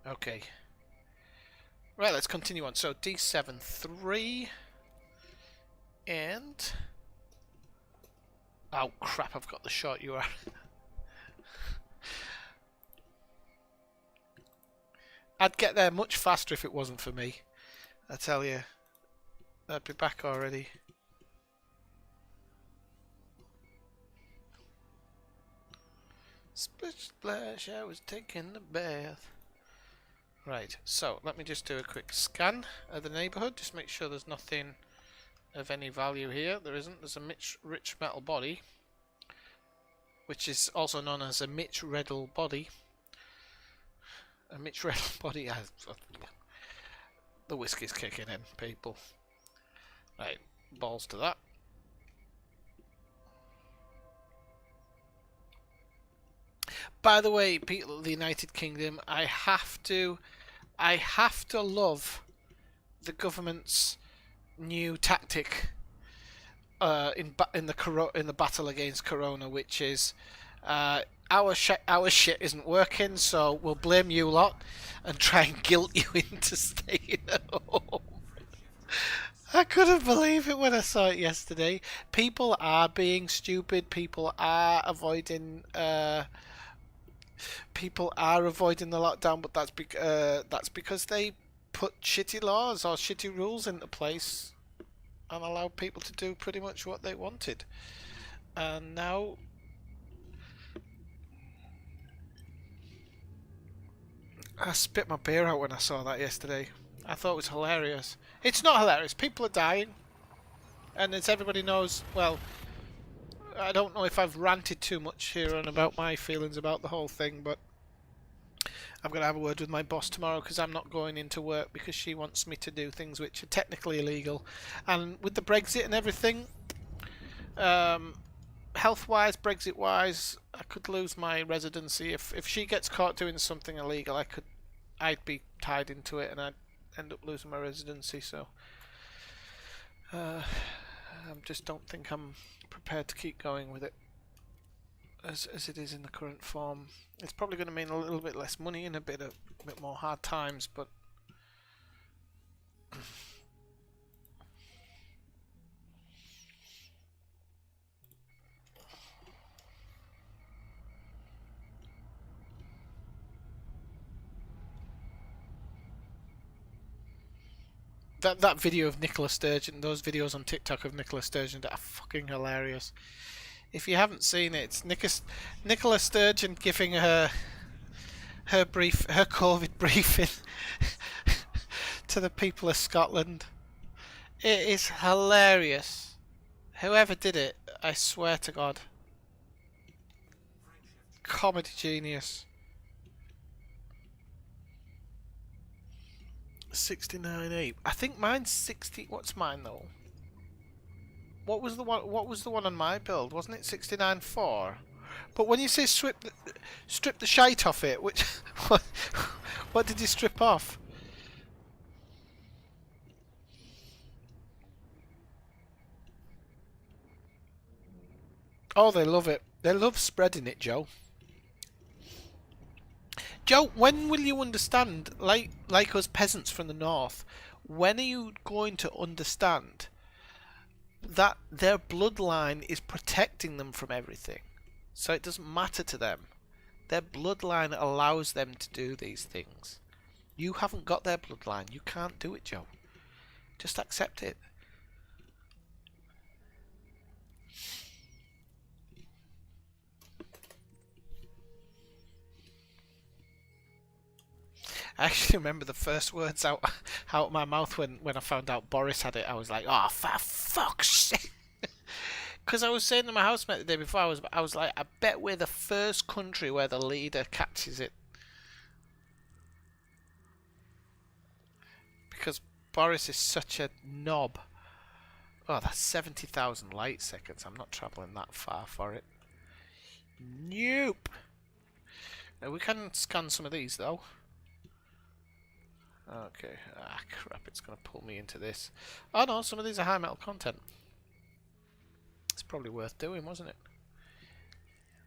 Okay. Right, let's continue on. So D7-3 and... oh crap, I've got the short URL. I'd get there much faster if it wasn't for me. I tell you. I'd be back already. Splish splash, I was taking a bath. Right, so let me just do a quick scan of the neighbourhood, just make sure there's nothing of any value here. There isn't. There's a rich metal body, which is also known as a Mitch Reddle body. A Mitch Reddle body. The whiskey's kicking in, people. Right, balls to that. By the way, people of the United Kingdom, I have to love the government's new tactic in the battle against Corona, which is our shit isn't working, so we'll blame you lot and try and guilt you into staying at home. I couldn't believe it when I saw it yesterday. People are being stupid. People are avoiding the lockdown, but that's because they put shitty laws or shitty rules into place and allowed people to do pretty much what they wanted. And now I spit my beer out when I saw that yesterday. I thought it was hilarious. It's not hilarious. People are dying. And as everybody knows, well, I don't know if I've ranted too much here and about my feelings about the whole thing, but I'm going to have a word with my boss tomorrow because I'm not going into work because she wants me to do things which are technically illegal. And with the Brexit and everything, health-wise, Brexit-wise, I could lose my residency. If she gets caught doing something illegal, I'd be tied into it and I'd end up losing my residency. So I just don't think I'm prepared to keep going with it as it is in the current form. It's probably going to mean a little bit less money and a bit more hard times, but that video of Nicola Sturgeon, those videos on TikTok of Nicola Sturgeon are fucking hilarious. If you haven't seen it, it's Nicola Sturgeon giving her COVID briefing to the people of Scotland. It is hilarious. Whoever did it, I swear to God, comedy genius. 69.8. I think mine's 60. What's mine though? What was the one on my build? Wasn't it 69.4? But when you say strip the shite off it, which what did you strip off? Oh, they love it. They love spreading it, Joe. Joe, when will you understand, like us peasants from the north, when are you going to understand that their bloodline is protecting them from everything? So it doesn't matter to them. Their bloodline allows them to do these things. You haven't got their bloodline. You can't do it, Joe. Just accept it. I actually remember the first words out of my mouth when I found out Boris had it. I was like, "Oh, for fuck's sake!" Because I was saying to my housemate the day before, I was like, "I bet we're the first country where the leader catches it." Because Boris is such a knob. Oh, that's 70,000 light seconds. I'm not travelling that far for it. Nope. Now we can scan some of these though. Okay. Ah, crap. It's going to pull me into this. Oh, no. Some of these are high metal content. It's probably worth doing, wasn't it?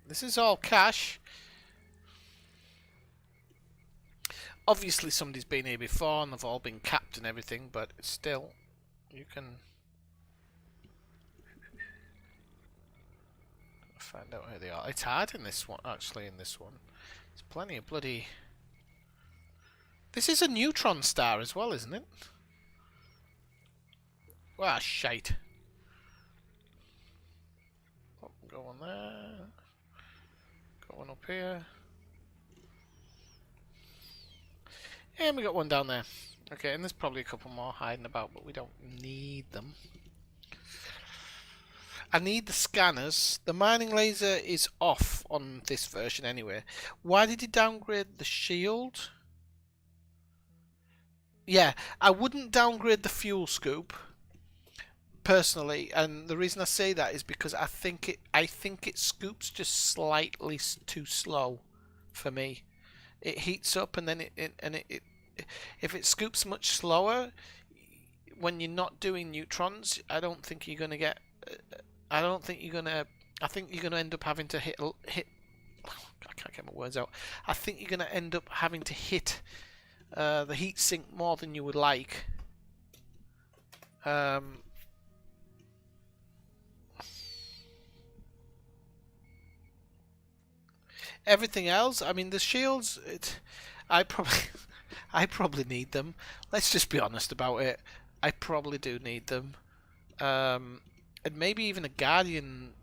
This is all cash. Obviously, somebody's been here before and they've all been capped and everything, but still, you can find out who they are. It's hard in this one, actually, in this one. There's plenty of bloody... This is a neutron star as well, isn't it? Ah, shite. Oh, go on there. Got one up here. And we got one down there. Okay, and there's probably a couple more hiding about, but we don't need them. I need the scanners. The mining laser is off on this version anyway. Why did he downgrade the shield? Yeah, I wouldn't downgrade the fuel scoop personally, and the reason I say that is because I think it scoops just slightly too slow for me. It heats up and then if it scoops much slower when you're not doing neutrons, I don't think you're gonna get. I think you're gonna end up having to hit. I can't get my words out. I think you're gonna end up having to hit the heat sink more than you would like. Everything else, I mean, the shields. I probably, I probably need them. Let's just be honest about it. I probably do need them. And maybe even a Guardian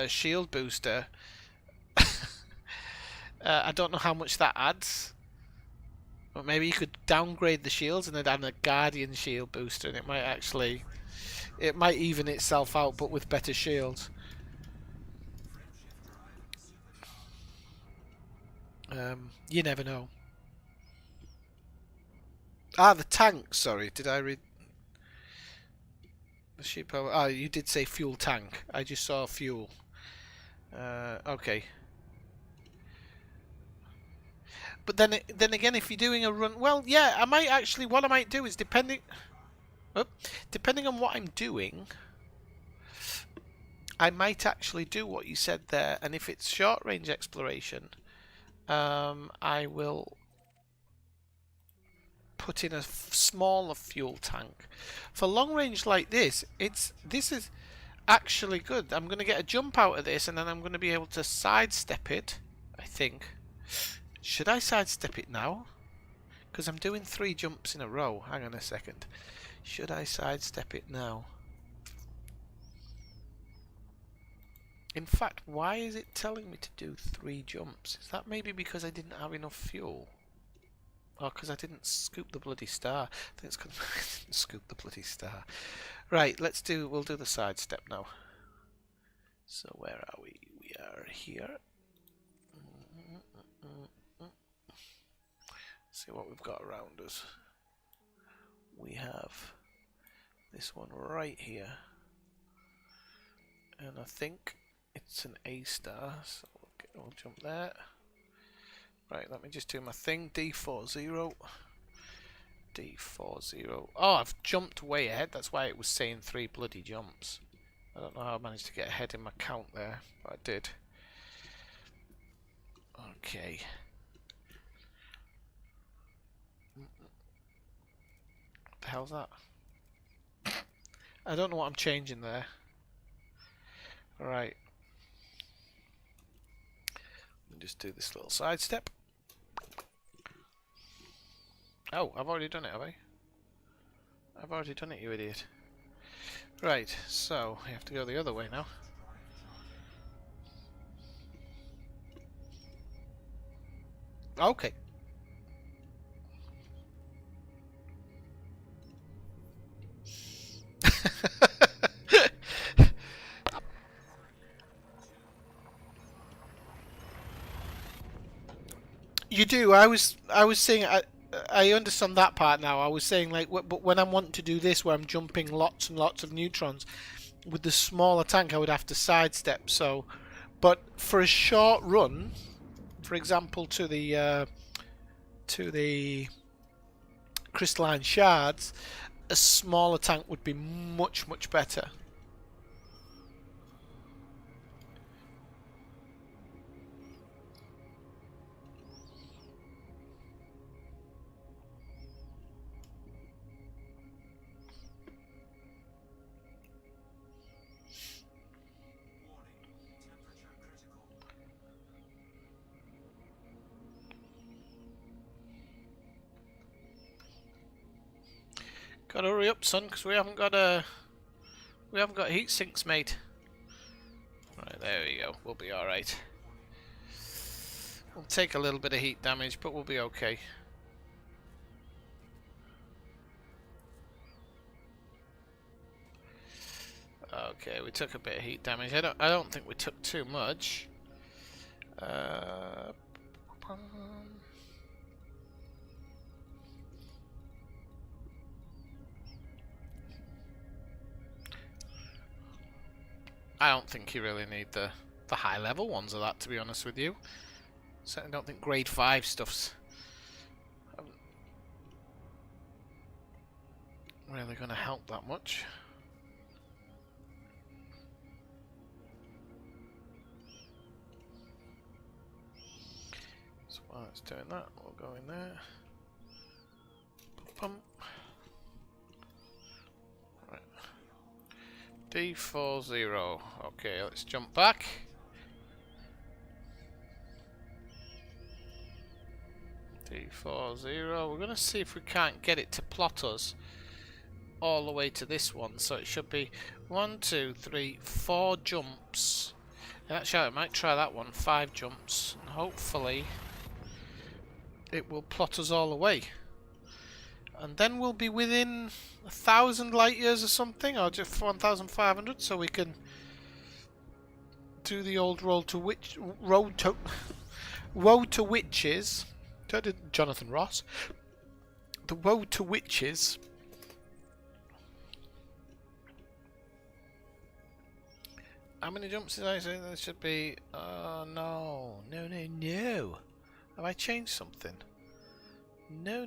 shield booster. I don't know how much that adds. But maybe you could downgrade the shields and then add a Guardian shield booster, and it might actually, it might even itself out, but with better shields. You never know. Ah, the tank. Sorry, did I read the ship? Ah, you did say fuel tank. I just saw fuel. Okay. But then again, if you're doing a run, well, yeah, I might actually. What I might do is depending on what I'm doing, I might actually do what you said there. And if it's short range exploration, I will put in a smaller fuel tank. For long range like this, this is actually good. I'm going to get a jump out of this, and then I'm going to be able to sidestep it, I think. Should I sidestep it now? Because I'm doing 3 jumps in a row. Hang on a second. Should I sidestep it now? In fact, why is it telling me to do 3 jumps? Is that maybe because I didn't have enough fuel? Or because I didn't scoop the bloody star? I think it's because I didn't scoop the bloody star. Right, we'll do the sidestep now. So where are we? We are here. See what we've got around us. We have this one right here, and I think it's an A star, so we'll jump there. Right, let me just do my thing. D40. D40. Oh, I've jumped way ahead. That's why it was saying 3 bloody jumps. I don't know how I managed to get ahead in my count there, but I did. Okay. What the hell's that? I don't know what I'm changing there. Alright. Let me just do this little sidestep. Oh, I've already done it, have I? I've already done it, you idiot. Right, so we have to go the other way now. Okay. You do. I was saying I understand that part now. I was saying like, but when I'm wanting to do this, where I'm jumping lots and lots of neutrons, with the smaller tank, I would have to sidestep. So, but for a short run, for example, to the crystalline shards, a smaller tank would be much better. Gotta hurry up, son, because we haven't got heat sinks, mate. Right, there we go. We'll be all right. We'll take a little bit of heat damage, but we'll be okay. Okay, we took a bit of heat damage. I don't think we took too much. I don't think you really need the high level ones of that, to be honest with you. Certainly don't think grade 5 stuff's really going to help that much. So while it's doing that, we'll go in there. Pump. Right. D40. Okay, let's jump back. 340. We're going to see if we can't get it to plot us all the way to this one. So it should be 1, 2, 3, 4 jumps. And actually, I might try that one. 5 jumps. And hopefully it will plot us all the way. And then we'll be within 1,000 light years or something, or just 1,500, so we can do the old road to witches. Jonathan Ross. The road to witches. How many jumps did I say there should be? No. Have I changed something? No.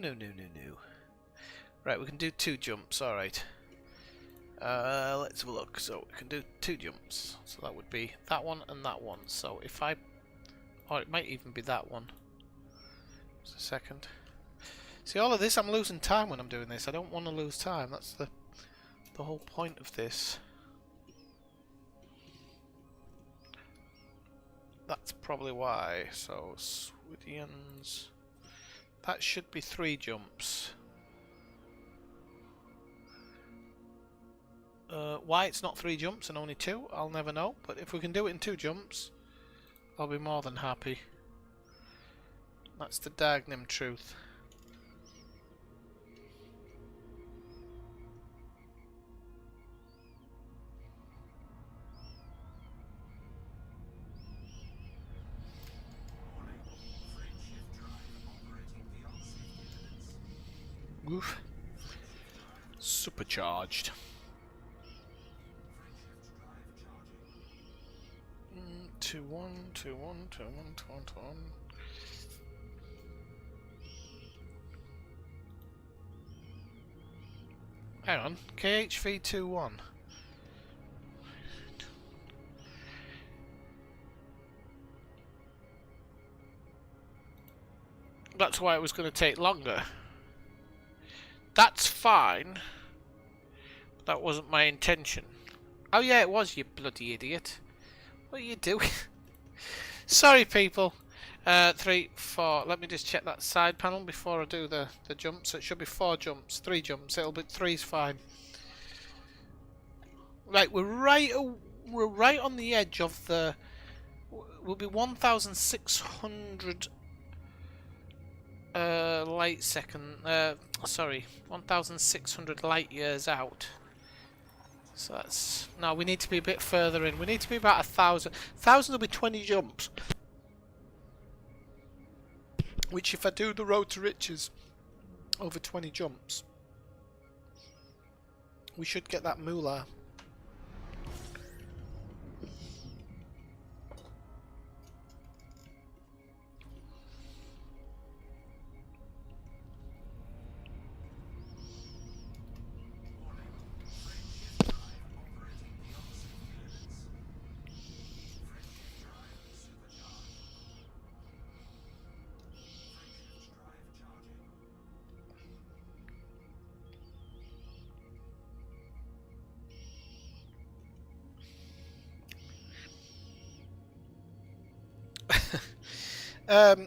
Right, we can do 2 jumps, alright. Let's have a look. So we can do 2 jumps. So that would be that one and that one. So if I... or it might even be that one. Just a second. See, all of this, I'm losing time when I'm doing this. I don't want to lose time. That's the whole point of this. That's probably why. So, Swidians... that should be 3 jumps. Why it's not 3 jumps and only 2, I'll never know. But if we can do it in 2 jumps, I'll be more than happy. That's the Dagenham truth. Oof. Supercharged. 2 1 2 1 2 1 2 1 2 1. Hang on, KHV21. That's why it was going to take longer. That's fine. That wasn't my intention. Oh yeah, it was, you bloody idiot. What are you doing? Sorry, people. 3, 4. Let me just check that side panel before I do the jumps. So it should be 4 jumps, 3 jumps. It'll be 3's fine. Right, we're right on the edge of the. We'll be 1,600 light second. Sorry, 1,600 light years out. So that's... no, we need to be a bit further in. We need to be about 1,000. 1,000 will be 20 jumps. Which, if I do the road to riches over 20 jumps, we should get that moolah.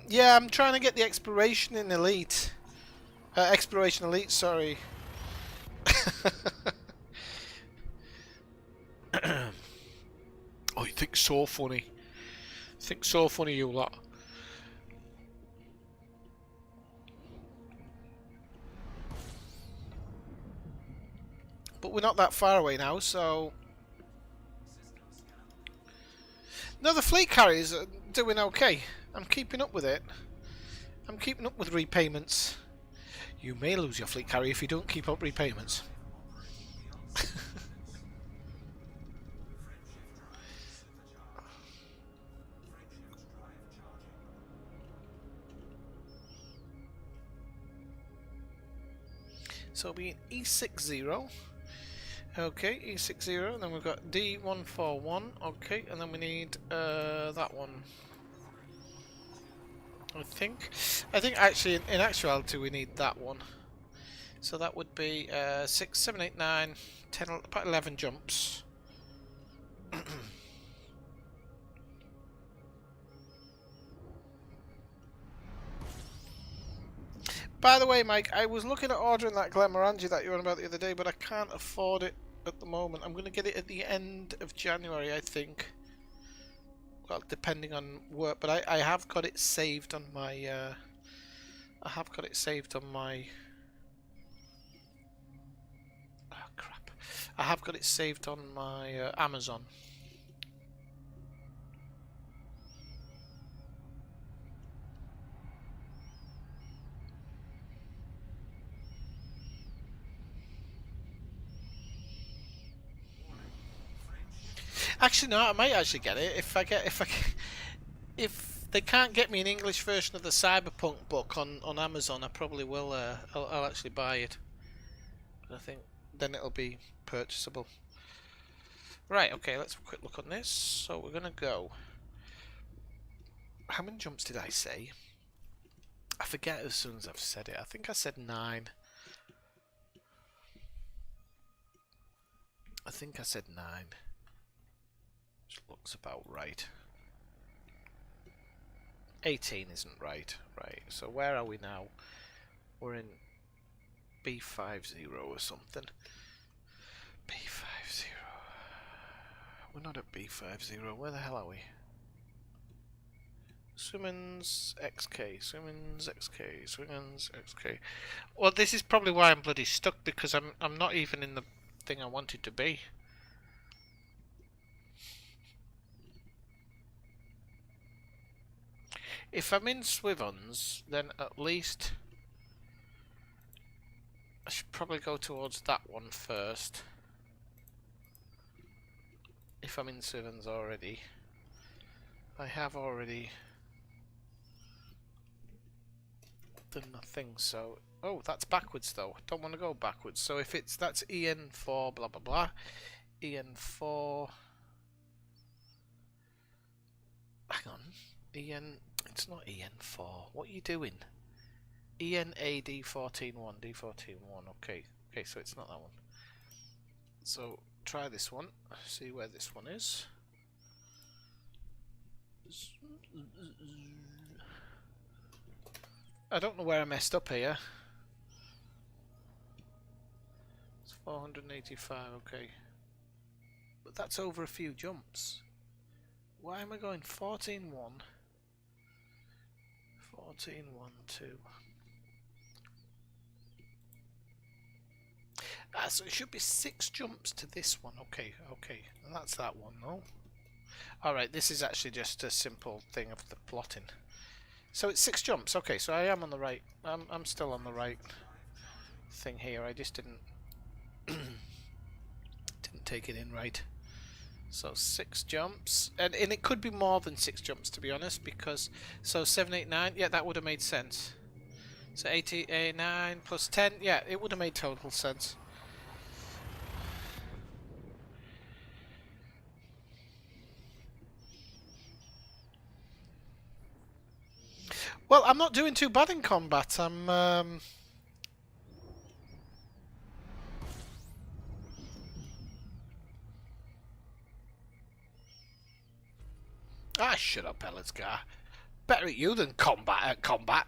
Yeah, I'm trying to get the exploration in elite. Exploration elite, sorry. Oh, you think so funny. Think so funny, you lot. But we're not that far away now, so... no, the fleet carriers are doing okay. I'm keeping up with it. I'm keeping up with repayments. You may lose your fleet carrier if you don't keep up repayments. So it'll be an E60. Okay, E60, and then we've got D141. Okay, and then we need that one. I think actually in actuality we need that one. So that would be 6, 7, 8, 9, 10, about 11 jumps. By the way, Mike, I was looking at ordering that Glenmorangie that you were on about the other day, but I can't afford it at the moment. I'm going to get it at the end of January, I think. Well, depending on work, but I have got it saved on my. I have got it saved on my. Oh crap! I have got it saved on my Amazon. Actually, no, I might actually get it if they can't get me an English version of the Cyberpunk book on Amazon. I probably will. I'll actually buy it. I think then it'll be purchasable. Right. Okay. Let's have a quick look on this. So we're gonna go. How many jumps did I say? I forget as soon as I've said it. I think I said 9. I think I said 9. Which looks about right. 18 isn't right. Right, so where are we now? We're in B50 or something. B50. We're not at B50. Where the hell are we? Swimmins XK, Swimmins XK, Swimmins XK. Well, this is probably why I'm bloody stuck, because I'm not even in the thing I wanted to be. If I'm in Swivens, then at least I should probably go towards that one first. If I'm in Swivens already. I have already done nothing, so... Oh, that's backwards though. Don't want to go backwards. So if it's... That's EN4 blah blah blah. EN4... Hang on. EN... It's not EN4. What are you doing? ENA D141. D141. Okay. Okay, so it's not that one. So try this one. See where this one is. I don't know where I messed up here. It's 485. Okay. But that's over a few jumps. Why am I going 14-1? 14-1-2. So it should be 6 jumps to this one. Okay, okay. And that's that one, no? Alright, this is actually just a simple thing of the plotting. So it's 6 jumps. Okay, so I am on the right. I'm still on the right thing here. I just didn't take it in right. So 6 jumps, and it could be more than 6 jumps, to be honest, because so 7, 8, 9, yeah, that would have made sense. So 8, 9 plus 10, yeah, it would have made total sense. Well, I'm not doing too bad in combat. I'm shut up, Ellisgar. Better at you than combat at combat.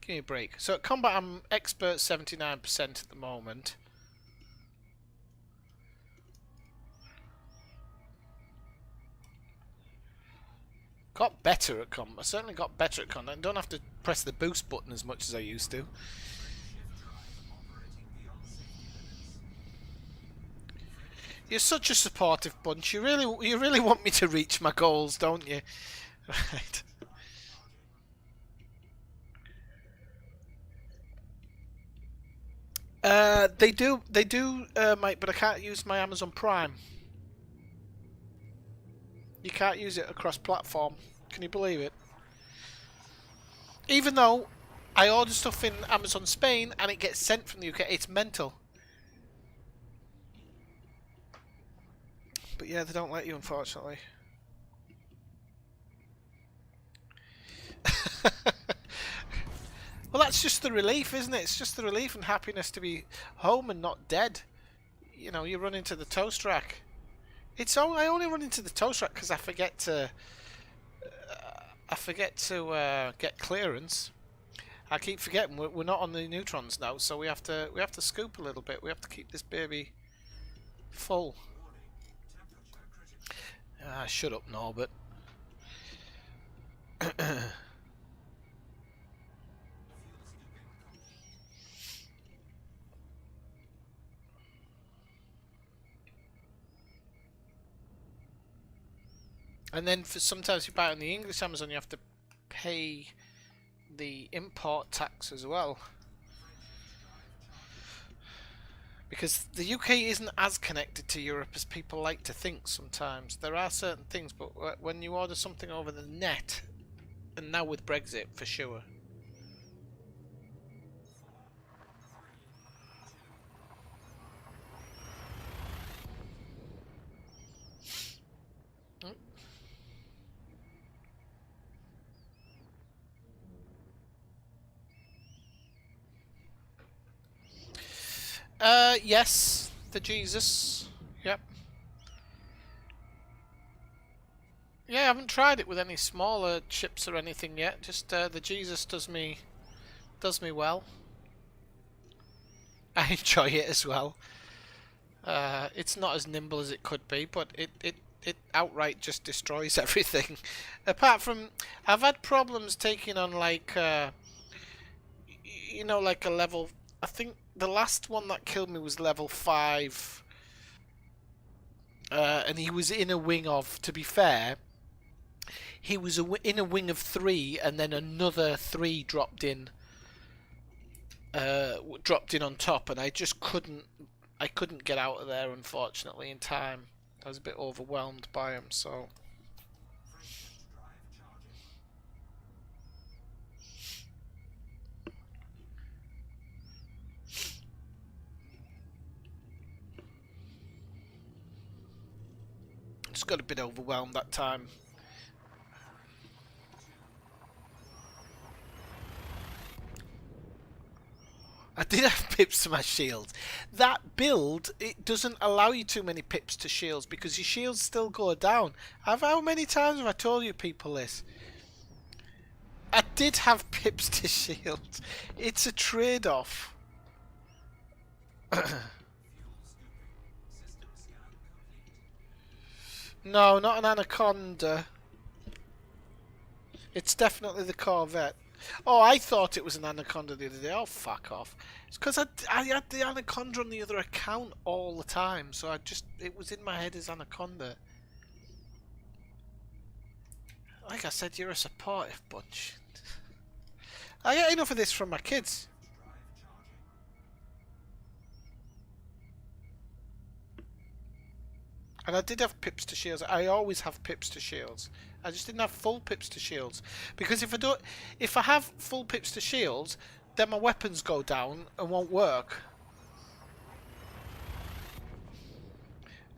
Give me a break. So at combat, I'm expert 79% at the moment. Got better at combat. I certainly got better at combat. I don't have to press the boost button as much as I used to. You're such a supportive bunch. You really want me to reach my goals, don't you? Right. They do, Mike, but I can't use my Amazon Prime. You can't use it across platform. Can you believe it? Even though I order stuff in Amazon Spain and it gets sent from the UK, it's mental. But yeah, they don't let you, unfortunately. Well, that's just the relief, isn't it? It's just the relief and happiness to be home and not dead. You know, you run into the toast rack. I only run into the toast rack because I forget to get clearance. I keep forgetting we're not on the neutrons now, so we have to scoop a little bit. We have to keep this baby full. Ah, shut up, Norbert. And then for sometimes you buy it on the English Amazon, you have to pay the import tax as well. Because the UK isn't as connected to Europe as people like to think sometimes. There are certain things, but when you order something over the net, and now with Brexit, for sure. Yes, the Jesus. Yep. Yeah, I haven't tried it with any smaller chips or anything yet. Just the Jesus does me well. I enjoy it as well. It's not as nimble as it could be, but it outright just destroys everything. Apart from, I've had problems taking on like, like a level. I think the last one that killed me was level 5, and he was in a wing of. To be fair, he was in a wing of 3, and then another 3 dropped in on top, and I just couldn't get out of there, unfortunately, in time. I was a bit overwhelmed by him, so. Just got a bit overwhelmed that time. I did have pips to my shields. That build, it doesn't allow you too many pips to shields because your shields still go down. How many times have I told you people this? I did have pips to shields. It's a trade-off. No, not an Anaconda. It's definitely the Corvette. Oh, I thought it was an Anaconda the other day. Oh, fuck off. It's because I had the Anaconda on the other account all the time, so it was in my head as Anaconda. Like I said, you're a supportive bunch. I get enough of this from my kids. And I did have pips to shields. I always have pips to shields. I just didn't have full pips to shields. Because if I have full pips to shields, then my weapons go down and won't work.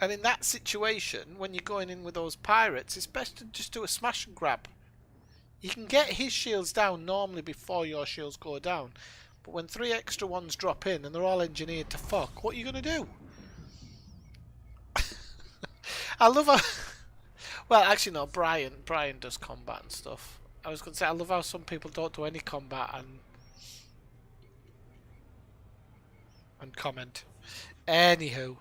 And in that situation, when you're going in with those pirates, it's best to just do a smash and grab. You can get his shields down normally before your shields go down. But when 3 extra ones drop in and they're all engineered to fuck, what are you going to do? I love how... Well, actually, no, Brian does combat and stuff. I was going to say, I love how some people don't do any combat and comment. Anywho.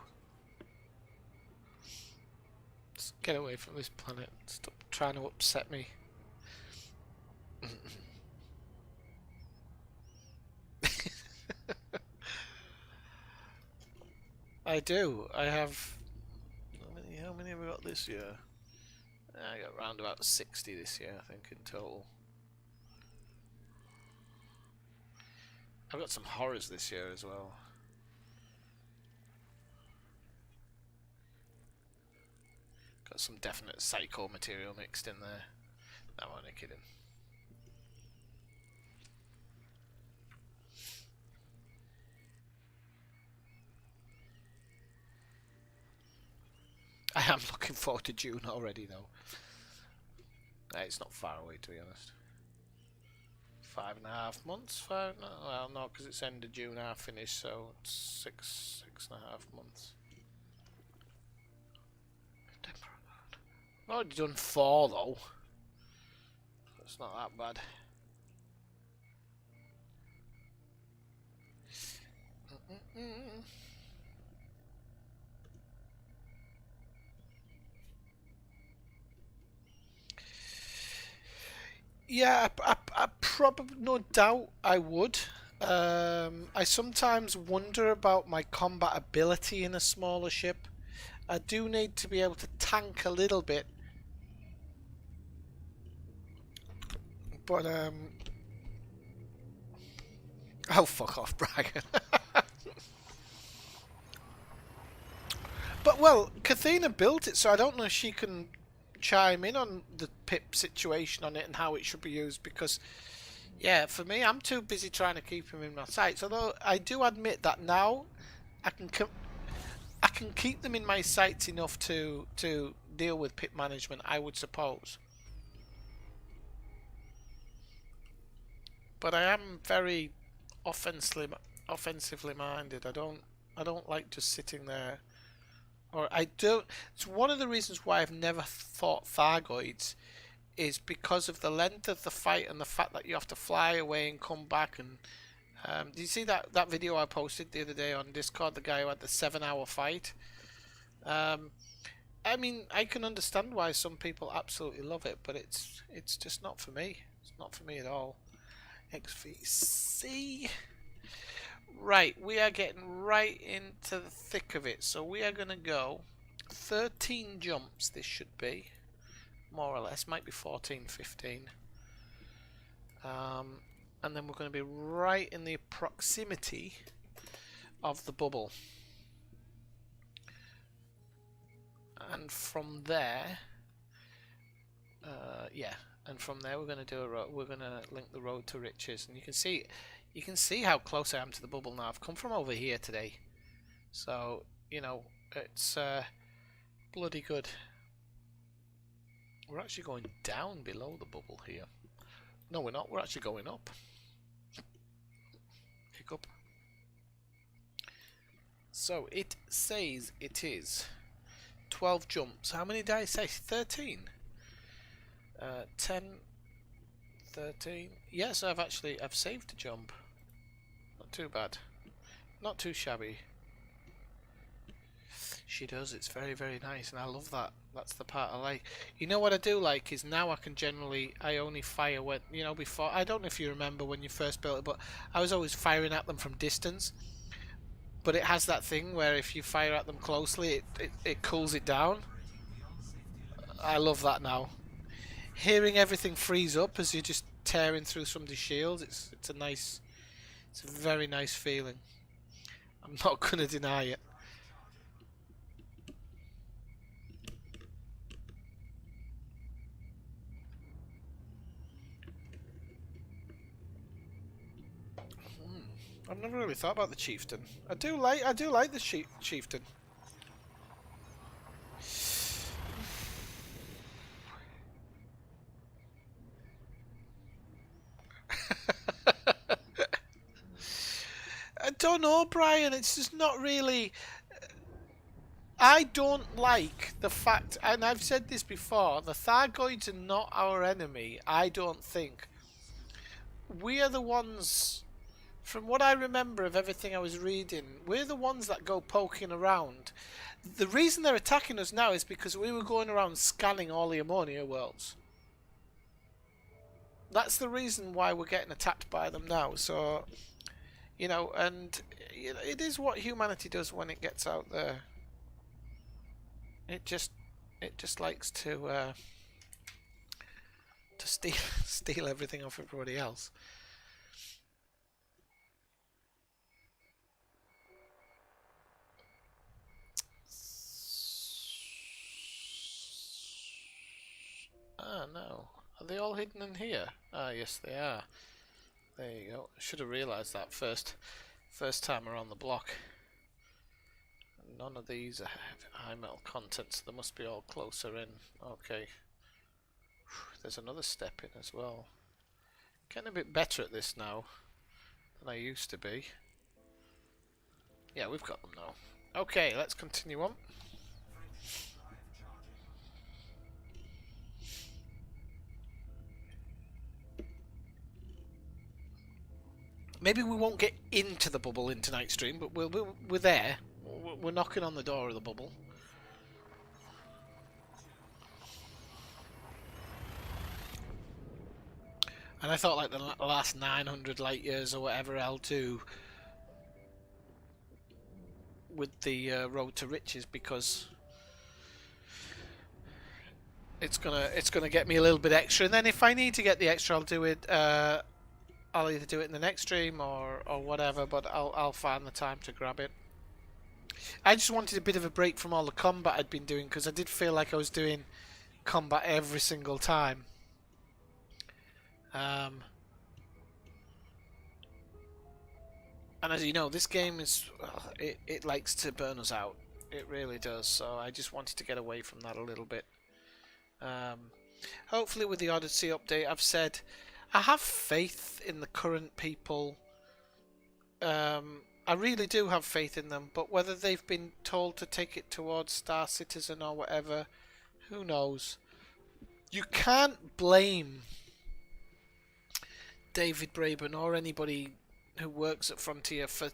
Just get away from this planet. Stop trying to upset me. I do. I have... How many have we got this year? I got around about 60 this year, I think, in total. I've got some horrors this year as well. Got some definite psycho material mixed in there. No, I'm only kidding. I am looking forward to June already, though. It's not far away, to be honest. 5.5 months? Well, no, because it's end of June I finished, so it's 6.5 months. I've already done 4, though. It's not that bad. Mm. Yeah, I probably, no doubt I would. I sometimes wonder about my combat ability in a smaller ship. I do need to be able to tank a little bit, but oh fuck off, Brian. But well, Kathina built it, so I don't know if she can chime in on the pip situation on it and how it should be used. Because yeah, for me, I'm too busy trying to keep him in my sights. Although I do admit that now I can I can keep them in my sights enough to deal with pip management, I would suppose. But I am very offensively minded. I don't like just sitting there. Or I don't. It's one of the reasons why I've never fought Thargoids is because of the length of the fight and the fact that you have to fly away and come back. And do you see that video I posted the other day on Discord? The guy who had the 7-hour fight. Um, I mean, I can understand why some people absolutely love it, but it's just not for me. It's not for me at all. XVC. Right, we are getting right into the thick of it. So we are going to go 13 jumps, this should be. More or less, might be 14, 15. And then we're going to be right in the proximity of the bubble. And from there, yeah, and from there we're going to do a road. We're going to link the road to riches, and you can see how close I am to the bubble now. I've come from over here today, so you know it's bloody good. We're actually going down below the bubble here. No, we're not. We're actually going up. Hiccup. So it says it is 12 jumps. How many did I say? 13. 10, 13. Yes, I've saved a jump. Not too bad. Not too shabby. She does. It's very, very nice, and I love that. That's the part I like. You know what I do like is now I only fire when, before, I don't know if you remember when you first built it, but I was always firing at them from distance. But it has that thing where if you fire at them closely, it cools it down. I love that now. Hearing everything freeze up as you're just tearing through somebody's shield, it's a very nice feeling. I'm not gonna deny it. I've never really thought about the chieftain. I do like the chieftain. I don't know, Brian. It's just not really. I don't like the fact, and I've said this before. The Thargoids are not our enemy. I don't think. We are the ones. From what I remember of everything I was reading, we're the ones that go poking around. The reason they're attacking us now is because we were going around scanning all the ammonia worlds. That's the reason why we're getting attacked by them now. So, and it is what humanity does when it gets out there. It just likes to steal steal everything off everybody else. Ah, no. Are they all hidden in here? Ah, yes, they are. There you go. I should have realised that first time around the block. None of these have high metal content, so they must be all closer in. Okay. There's another step in as well. Getting a bit better at this now than I used to be. Yeah, we've got them now. Okay, let's continue on. Maybe we won't get into the bubble in tonight's stream, but we're there. We're knocking on the door of the bubble. And I thought like the last 900 light years or whatever L2 with the road to riches, because it's gonna get me a little bit extra, and then if I need to get the extra, I'll do it. I'll either do it in the next stream or whatever, but I'll find the time to grab it. I just wanted a bit of a break from all the combat I'd been doing, because I did feel like I was doing combat every single time. And as you know, this game is it likes to burn us out. It really does. So I just wanted to get away from that a little bit. Hopefully, with the Odyssey update, I've said I have faith in the current people. I really do have faith in them, but whether they've been told to take it towards Star Citizen or whatever, who knows? You can't blame David Braben or anybody who works at Frontier for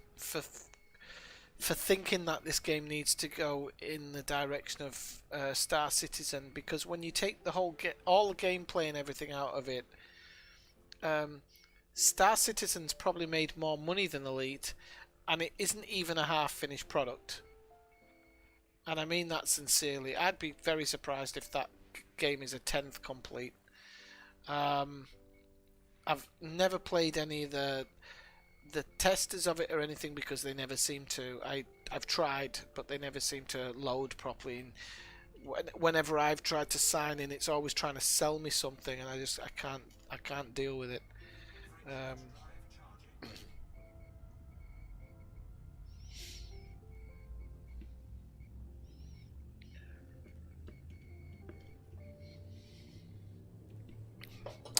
thinking that this game needs to go in the direction of Star Citizen, because when you take the all the gameplay and everything out of it, Star Citizen's probably made more money than Elite, and it isn't even a half-finished product. And I mean that sincerely. I'd be very surprised if that game is a 10th complete. I've never played any of the testers of it or anything, because they never seem to. I've tried, but they never seem to load properly. And whenever I've tried to sign in, it's always trying to sell me something, and I can't deal with it.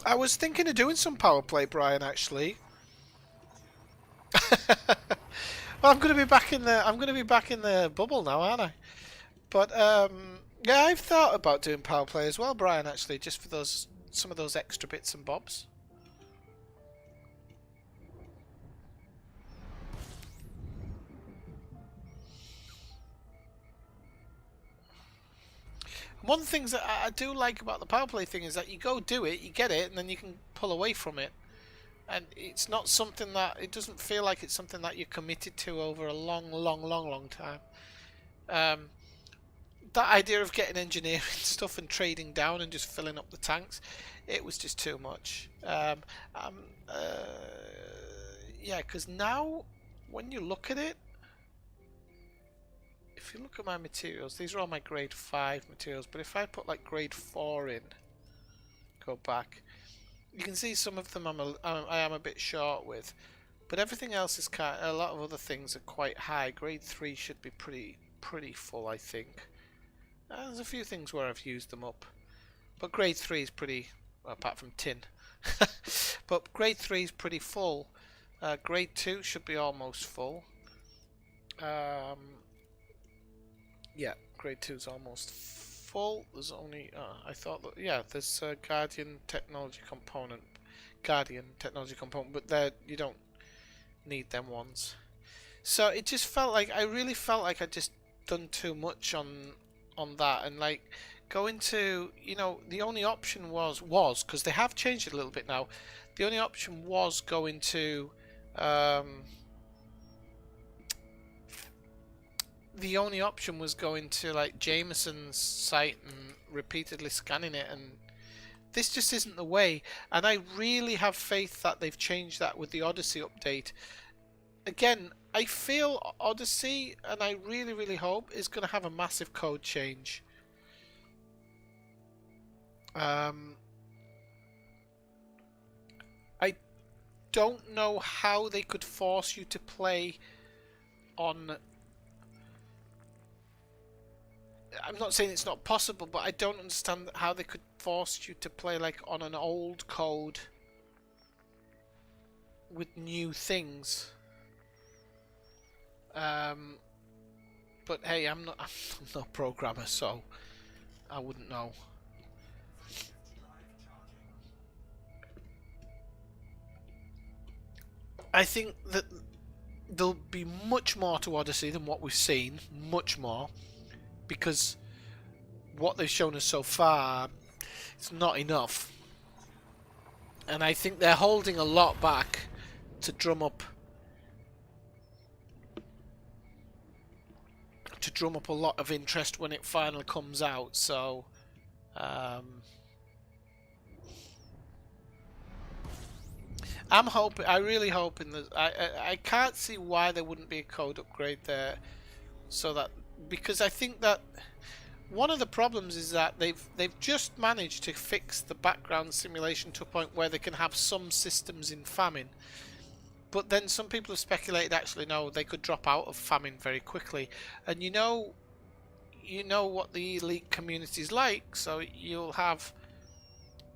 I was thinking of doing some power play, Brian, actually. Well, I'm going to be back in the bubble now, aren't I? But yeah, I've thought about doing power play as well, Brian, actually, just for some of those extra bits and bobs. One of the things that I do like about the power play thing is that you go do it, you get it, and then you can pull away from it. And it's not something that, it doesn't feel like it's something that you're committed to over a long time. That idea of getting engineering stuff and trading down and just filling up the tanks, it was just too much. Yeah, because now when you look at it, if you look at my materials, these are all my grade 5 materials, but if I put like grade 4 in, go back, you can see some of them I am a bit short with, but everything else is a lot of other things are quite high. Grade 3 should be pretty full, I think. There's a few things where I've used them up, but grade 3 is pretty, well, apart from tin. But grade 3 is pretty full. Grade 2 should be almost full. Yeah, grade 2 is almost full. There's only, I thought that, yeah, there's a Guardian technology component, but you don't need them ones. So it just felt like, I really felt like I'd just done too much on that, and like going to, you know, the only option was because they have changed it a little bit now. The only option was going to the only option was going to like Jameson's site and repeatedly scanning it, and this just isn't the way. And I really have faith that they've changed that with the Odyssey update. Again, I feel Odyssey, and I really hope, is going to have a massive code change. I don't know how they could force you to play on... I'm not saying it's not possible, but I don't understand how they could force you to play like on an old code with new things. But hey, I'm not a programmer, so I wouldn't know. I think that there'll be much more to Odyssey than what we've seen, much more, because what they've shown us so far, it's not enough. And I think they're holding a lot back to drum up a lot of interest when it finally comes out. So I'm hoping, I really hoping that I can't see why there wouldn't be a code upgrade there, so that, because I think that one of the problems is that they've just managed to fix the background simulation to a point where they can have some systems in famine. But then some people have speculated, actually no, they could drop out of famine very quickly. And you know what the elite community is like, so you'll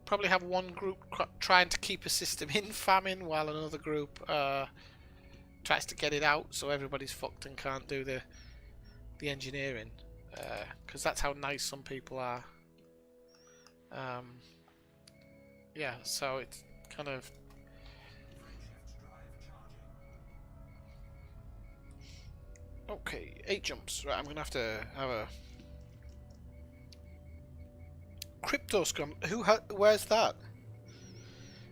probably have one group trying to keep a system in famine while another group tries to get it out, so everybody's fucked and can't do the engineering, because that's how nice some people are. Yeah, so it's kind of... Okay, 8 jumps. Right, I'm gonna have to have a crypto scrum. Where's that?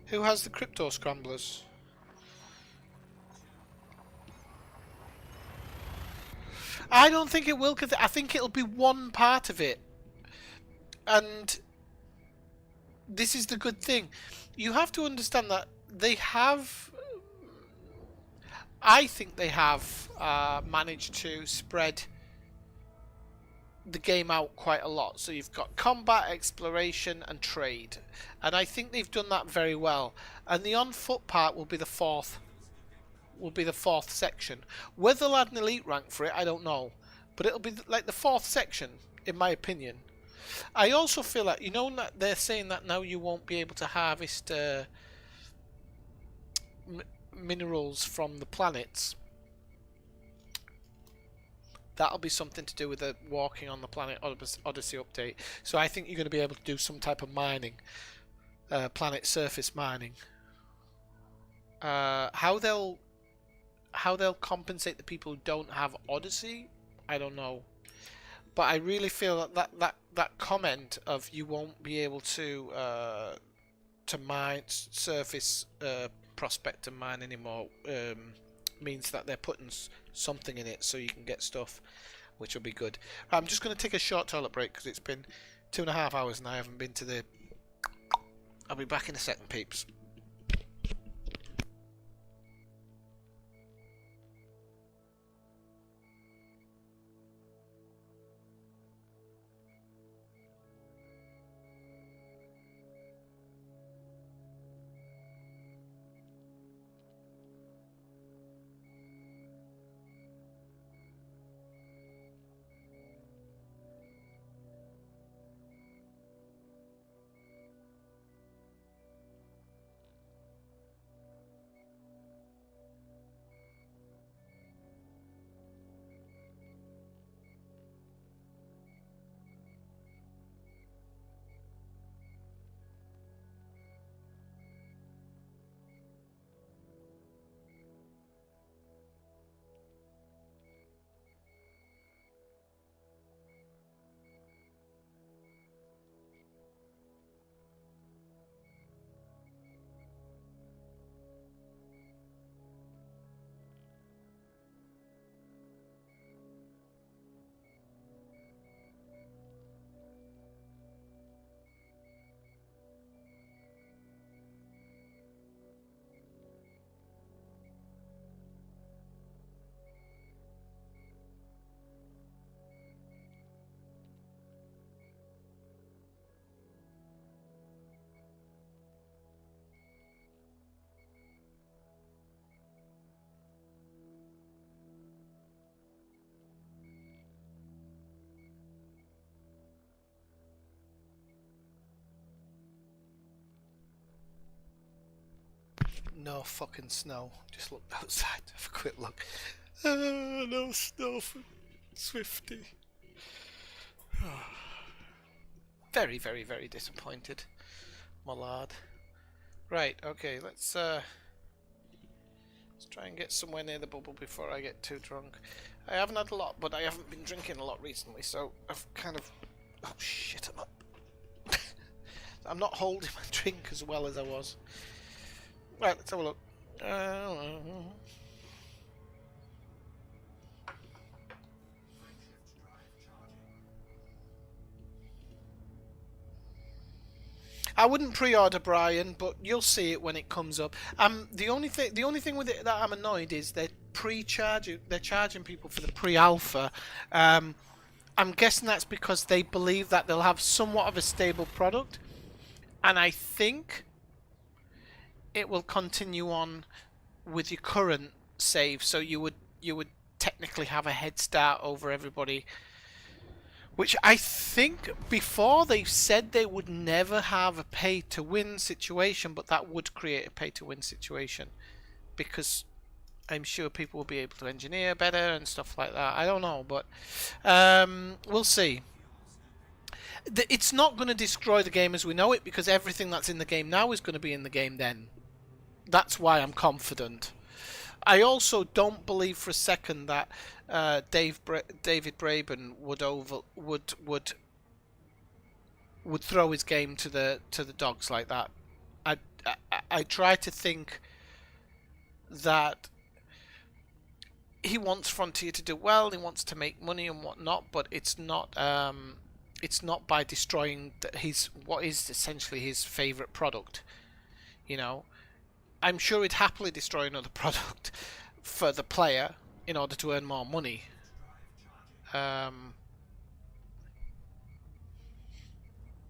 Who has the crypto scramblers? I don't think it will, because I think it'll be one part of it. And this is the good thing. You have to understand that they have... I think they have managed to spread the game out quite a lot. So you've got combat, exploration, and trade. And I think they've done that very well. And the on-foot part will be the fourth section. Whether they'll add an elite rank for it, I don't know. But it'll be like the fourth section, in my opinion. I also feel like, you know, that they're saying that now you won't be able to harvest minerals from the planets. That'll be something to do with the walking on the planet Odyssey update. So I think you're going to be able to do some type of mining, planet surface mining. How they'll compensate the people who don't have Odyssey, I don't know. But I really feel that comment of you won't be able to mine surface prospect and mine anymore means that they're putting something in it so you can get stuff, which will be good. I'm just going to take a short toilet break because it's been 2.5 hours and I haven't been to the... I'll be back in a second, peeps. No fucking snow. Just looked outside to have a quick look. No snow for Swifty. Very, very, very disappointed, my lad. Right, okay, let's Let's try and get somewhere near the bubble before I get too drunk. I haven't had a lot, but I haven't been drinking a lot recently, so I've kind of... Oh shit, I'm up. I'm not holding my drink as well as I was. Right, let's have a look. I wouldn't pre-order Brian, but you'll see it when it comes up. The only thing with it that I'm annoyed is they're charging people for the pre-alpha. I'm guessing that's because they believe that they'll have somewhat of a stable product, and I think it will continue on with your current save, so you would technically have a head start over everybody. Which I think before they said they would never have a pay to win situation, but that would create a pay to win situation because I'm sure people will be able to engineer better and stuff like that. I don't know, but we'll see. It's not going to destroy the game as we know it because everything that's in the game now is going to be in the game then. That's why I'm confident. I also don't believe for a second that David Braben would throw his game to the dogs like that. I try to think that he wants Frontier to do well. He wants to make money and whatnot, but it's not by destroying what is essentially his favorite product. You know. I'm sure he'd happily destroy another product for the player in order to earn more money.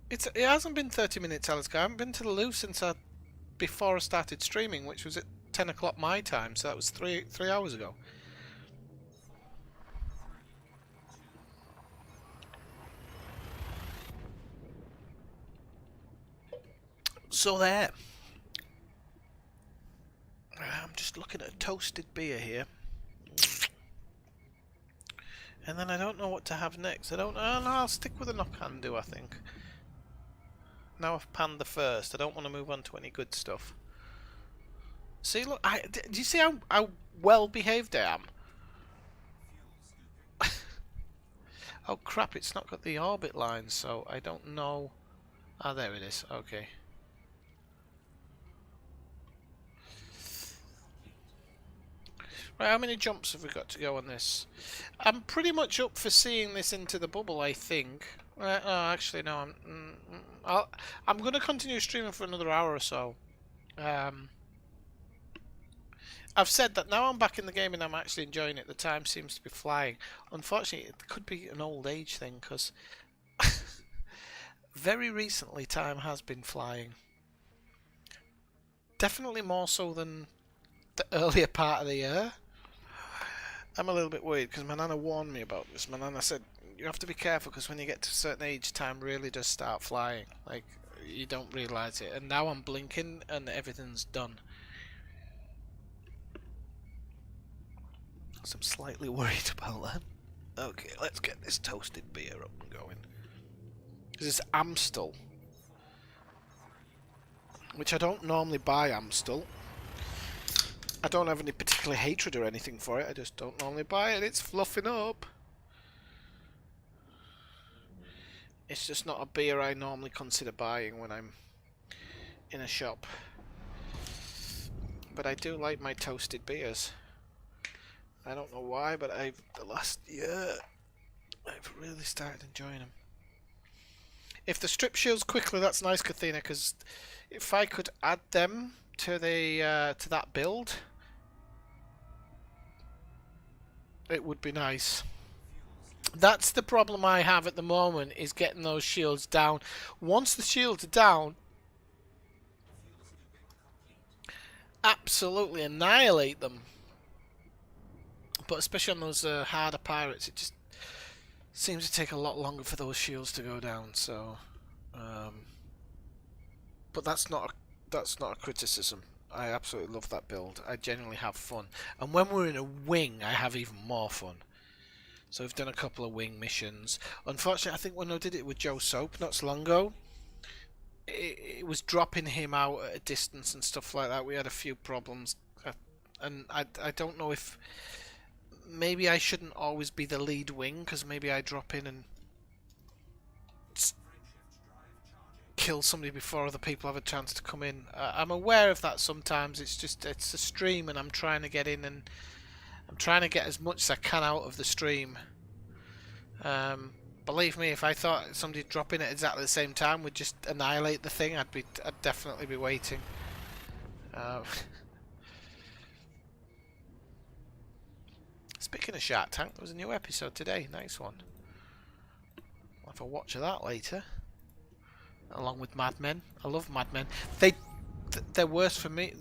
It hasn't been 30 minutes, Alice. I haven't been to the loo since before I started streaming, which was at 10 o'clock my time, so that was three hours ago. So there. I'm just looking at a toasted beer here. And then I don't know what to have next. I don't know. No, I'll stick with a knock-handoo, I think. Now I've panned the first. I don't want to move on to any good stuff. See, look. Do you see how well behaved I am? Oh, crap. It's not got the orbit line, so I don't know. Ah, there it is. Okay. Right, how many jumps have we got to go on this? I'm pretty much up for seeing this into the bubble, I think. Oh, actually, no. I'm going to continue streaming for another hour or so. I've said that now I'm back in the game and I'm actually enjoying it. The time seems to be flying. Unfortunately, it could be an old age thing, because very recently time has been flying. Definitely more so than the earlier part of the year. I'm a little bit worried because my nana warned me about this. My nana said you have to be careful because when you get to a certain age, time really does start flying. Like, you don't realise it. And now I'm blinking and everything's done. So I'm slightly worried about that. Okay, let's get this toasted beer up and going. This is Amstel, which I don't normally buy Amstel. I don't have any particular hatred or anything for it, I just don't normally buy it. It's fluffing up. It's just not a beer I normally consider buying when I'm in a shop. But I do like my toasted beers. I don't know why, but the last year I've really started enjoying them. If the strip shields quickly, that's nice, Kathina, because if I could add them to that build, it would be nice. That's the problem I have at the moment, is getting those shields down. Once the shields are down, absolutely annihilate them. But especially on those harder pirates, it just seems to take a lot longer for those shields to go down. So, but that's not a criticism. I absolutely love that build. I genuinely have fun, and when we're in a wing, I have even more fun. So we've done a couple of wing missions. Unfortunately, I think when I did it with Joe Soap not so long ago, it was dropping him out at a distance and stuff like that. We had a few problems. and I don't know if maybe I shouldn't always be the lead wing, because maybe I drop in and kill somebody before other people have a chance to come in. I'm aware of that sometimes. It's a stream, and I'm trying to get in, and I'm trying to get as much as I can out of the stream. Believe me, if I thought somebody'd drop in at exactly the same time would just annihilate the thing, I'd definitely be waiting. Speaking of Shark Tank, there was a new episode today. Nice one. I'll have a watch of that later. Along with Mad Men. I love Mad Men. They're worse for me.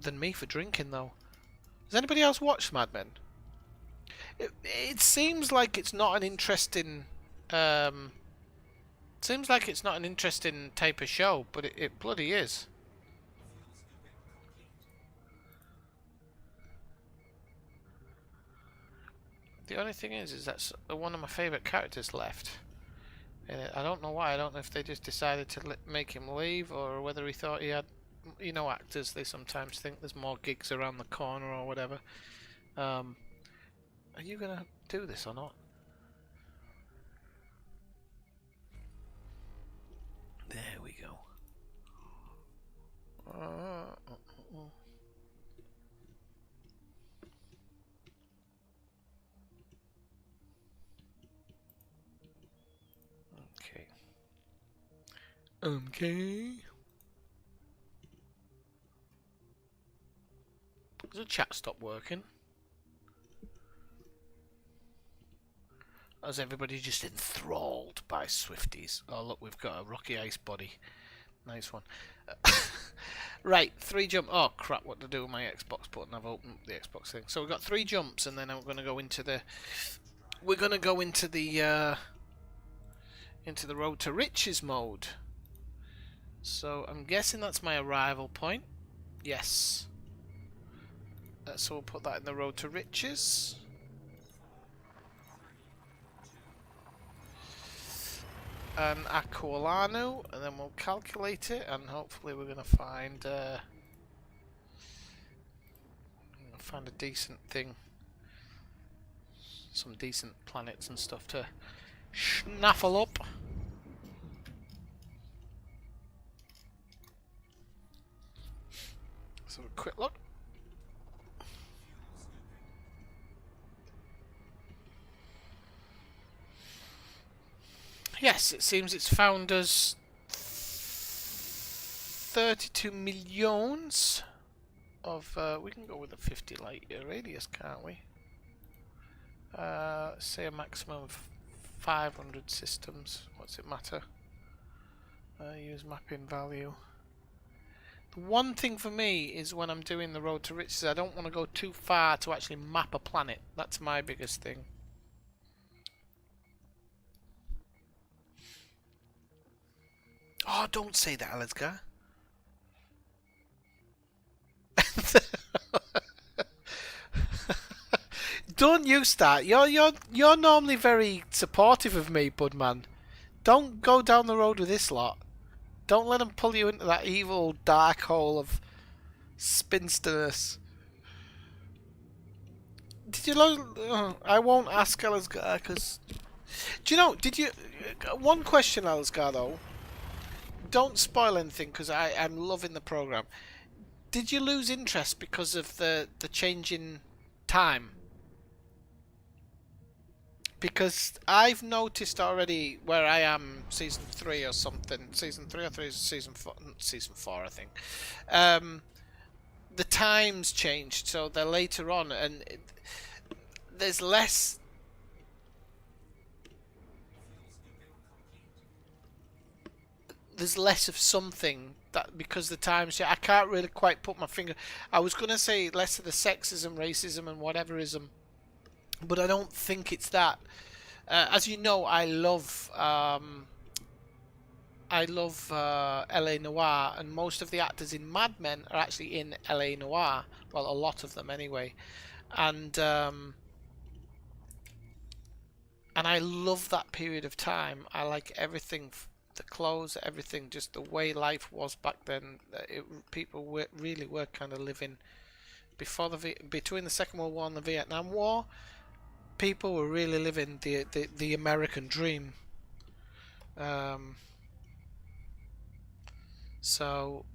Than me for drinking though. Has anybody else watched Mad Men? It seems like it's not an interesting. Seems like it's not an interesting type of show, but it bloody is. The only thing is that's one of my favourite characters left. I don't know why. I don't know if they just decided to make him leave, or whether he thought he had. You know, actors, they sometimes think there's more gigs around the corner or whatever. Are you gonna do this or not? There we go. Okay. Okay. Does the chat stop working? As everybody just enthralled by Swifties. Oh look, we've got a Rocky Ice body. Nice one. Right, 3 jump. Oh crap! What to do with my Xbox button? I've opened the Xbox thing. So we've got 3 jumps, and then I'm going to go into the. We're going to go into the Road to Riches mode. So I'm guessing that's my arrival point. Yes. So we'll put that in the Road to Riches. And Aquilano, and then we'll calculate it, and hopefully we're going to find a decent thing, some decent planets and stuff to snaffle up. So a quick look. Yes, it seems it's found us 32 millions of. We can go with a 50 light year radius, can't we? Say a maximum of 500 systems. What's it matter? Use mapping value. The one thing for me is when I'm doing the Road to Riches, I don't want to go too far to actually map a planet. That's my biggest thing. Oh, don't say that, Alizgar. Don't you start. You're normally very supportive of me, Budman. Don't go down the road with this lot. Don't let them pull you into that evil dark hole of spinsterness. Did you know? I won't ask Alizgar because. Do you know? Did you? One question, Alizgar, though. Don't spoil anything because I'm loving the program. Did you lose interest because of the change in time? Because I've noticed already where I am, season 3 or something. Season 3 or 3 is season 4. Season 4, I think. The times changed, so they're later on, and there's less. There's less of something that because the times. I can't really quite put my finger. I was gonna say less of the sexism, racism, and whateverism, but I don't think it's that. As you know, I love LA Noire, and most of the actors in Mad Men are actually in LA Noire. Well, a lot of them anyway, and I love that period of time. I like everything, the clothes, everything, just the way life was back then. People really were kind of living between the Second World War and the Vietnam War, people were really living the American dream. Um, so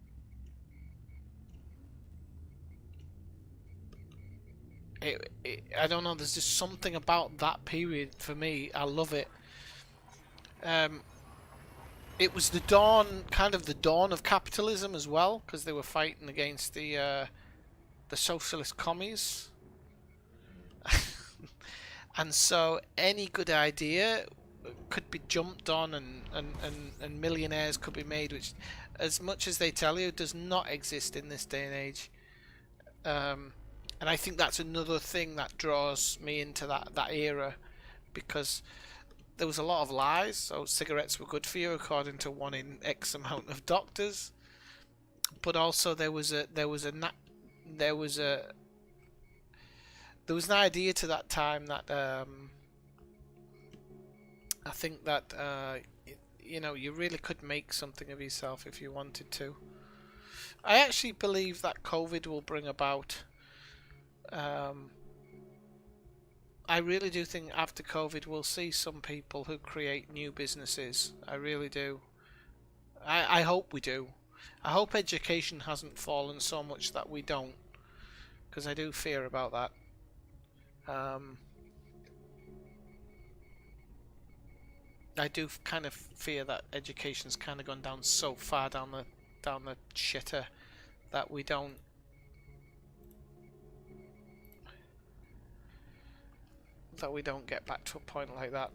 I don't know. There's just something about that period for me. I love it. Um, it was the dawn, kind of the dawn of capitalism as well, because they were fighting against the socialist commies. And so any good idea could be jumped on, and millionaires could be made, which, as much as they tell you, does not exist in this day and age. And I think that's another thing that draws me into that era, because there was a lot of lies. So cigarettes were good for you, according to one in X amount of doctors. But also there was an idea to that time that I think that you really could make something of yourself if you wanted to. I actually believe that COVID will bring about. I really do think after COVID we'll see some people who create new businesses. I really do. I hope we do. I hope education hasn't fallen so much that we don't, because I do fear about that. I do kind of fear that education's kind of gone down so far down the shitter that we don't get back to a point like that.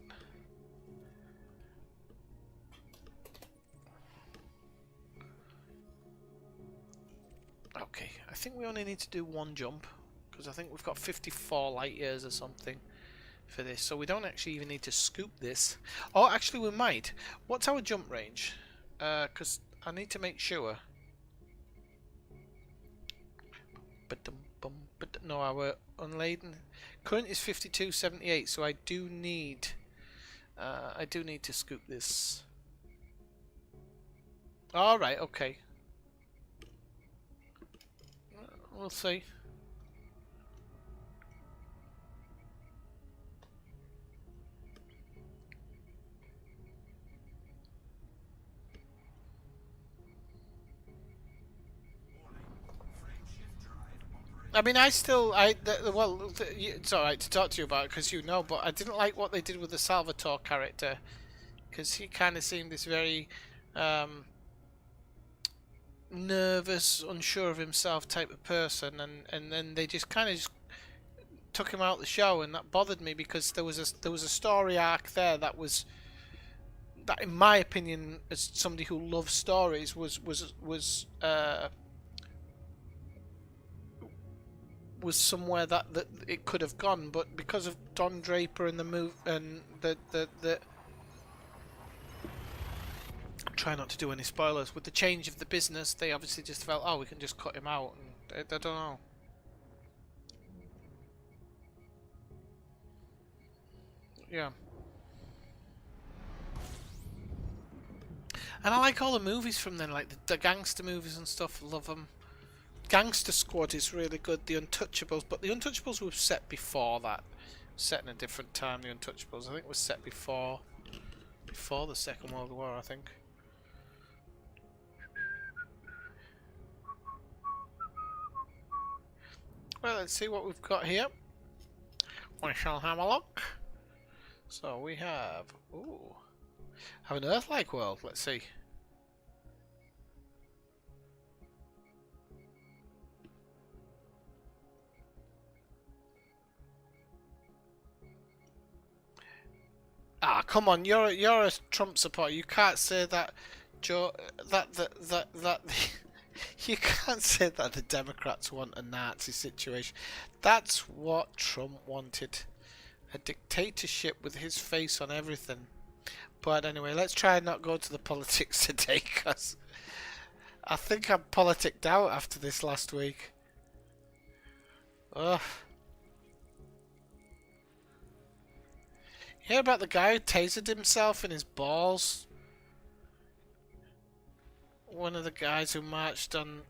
Okay, I think we only need to do one jump, because I think we've got 54 light years or something for this, so we don't actually even need to scoop this. Oh, actually we might. What's our jump range? Because I need to make sure. No, our unladen current is 52.78, so I do need to scoop this. All right, okay. We'll see. I mean, it's alright to talk to you about it because but I didn't like what they did with the Salvatore character, because he kind of seemed this very nervous, unsure of himself type of person, and then they just kind of took him out the show, and that bothered me, because there was a story arc there that, in my opinion, as somebody who loves stories, was somewhere that it could have gone, but because of Don Draper and the move and the try not to do any spoilers, with the change of the business, they obviously just felt, oh, we can just cut him out, and I don't know. Yeah. And I like all the movies from then, like the gangster movies and stuff. Love them. Gangster Squad is really good. The Untouchables, but the Untouchables were set before that. Set in a different time. The Untouchables, I think, was set before the Second World War, I think. Well, let's see what we've got here. We shall have a look. So we have an Earth-like world. Let's see. Ah, come on! You're a Trump supporter. You can't say that, Joe. That you can't say that the Democrats want a Nazi situation. That's what Trump wanted. A dictatorship with his face on everything. But anyway, let's try and not go to the politics today, because I think I'm politicked out after this last week. Ugh. You hear about the guy who tasered himself in his balls? One of the guys who marched on...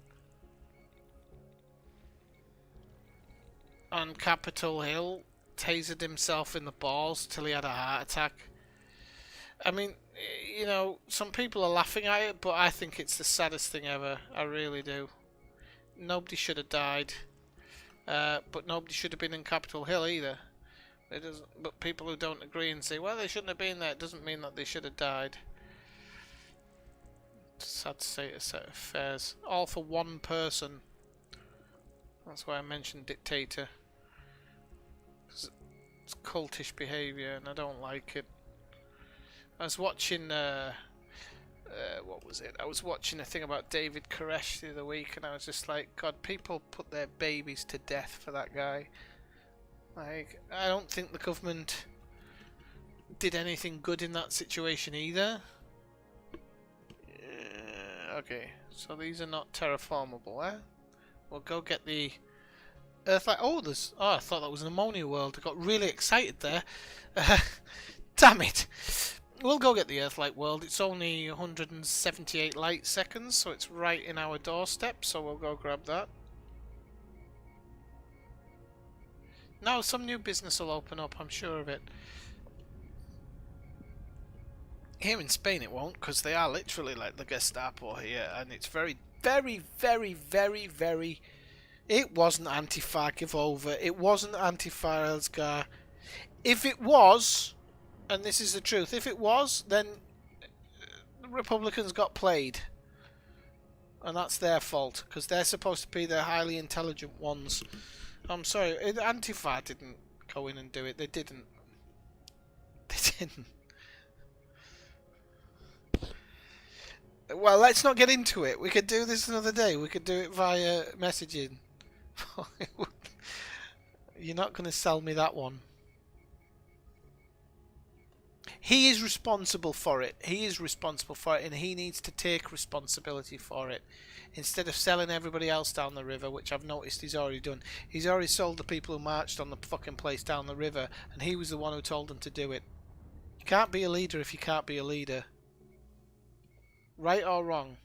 on Capitol Hill tasered himself in the balls till he had a heart attack. I mean, you know, some people are laughing at it, but I think it's the saddest thing ever. I really do. Nobody should have died, but nobody should have been in Capitol Hill either. It doesn't. But people who don't agree and say, well, they shouldn't have been there, it doesn't mean that they should have died. Sad state of affairs. All for one person. That's why I mentioned dictator. It's cultish behaviour, and I don't like it. I was watching, what was it? I was watching a thing about David Koresh the other week, and I was just like, God, people put their babies to death for that guy. Like, I don't think the government did anything good in that situation either. Okay, so these are not terraformable, eh? We'll go get the Earth-like... Oh, there's... Oh, I thought that was an ammonia world. I got really excited there. Damn it! We'll go get the Earth-like world. It's only 178 light seconds, so it's right in our doorstep, so we'll go grab that. No, some new business will open up, I'm sure of it. Here in Spain it won't, because they are literally like the Gestapo here, and it's very, very, very, very, very... It wasn't Antifa, give over. It wasn't Antifa, Elsgar. If it was, and this is the truth, if it was, then the Republicans got played. And that's their fault, because they're supposed to be the highly intelligent ones. I'm sorry, Antifa didn't go in and do it. They didn't. They didn't. Well, let's not get into it. We could do this another day. We could do it via messaging. You're not going to sell me that one. He is responsible for it. He is responsible for it, and he needs to take responsibility for it. Instead of selling everybody else down the river, which I've noticed he's already done. He's already sold the people who marched on the fucking place down the river, and he was the one who told them to do it. You can't be a leader if you can't be a leader. Right or wrong?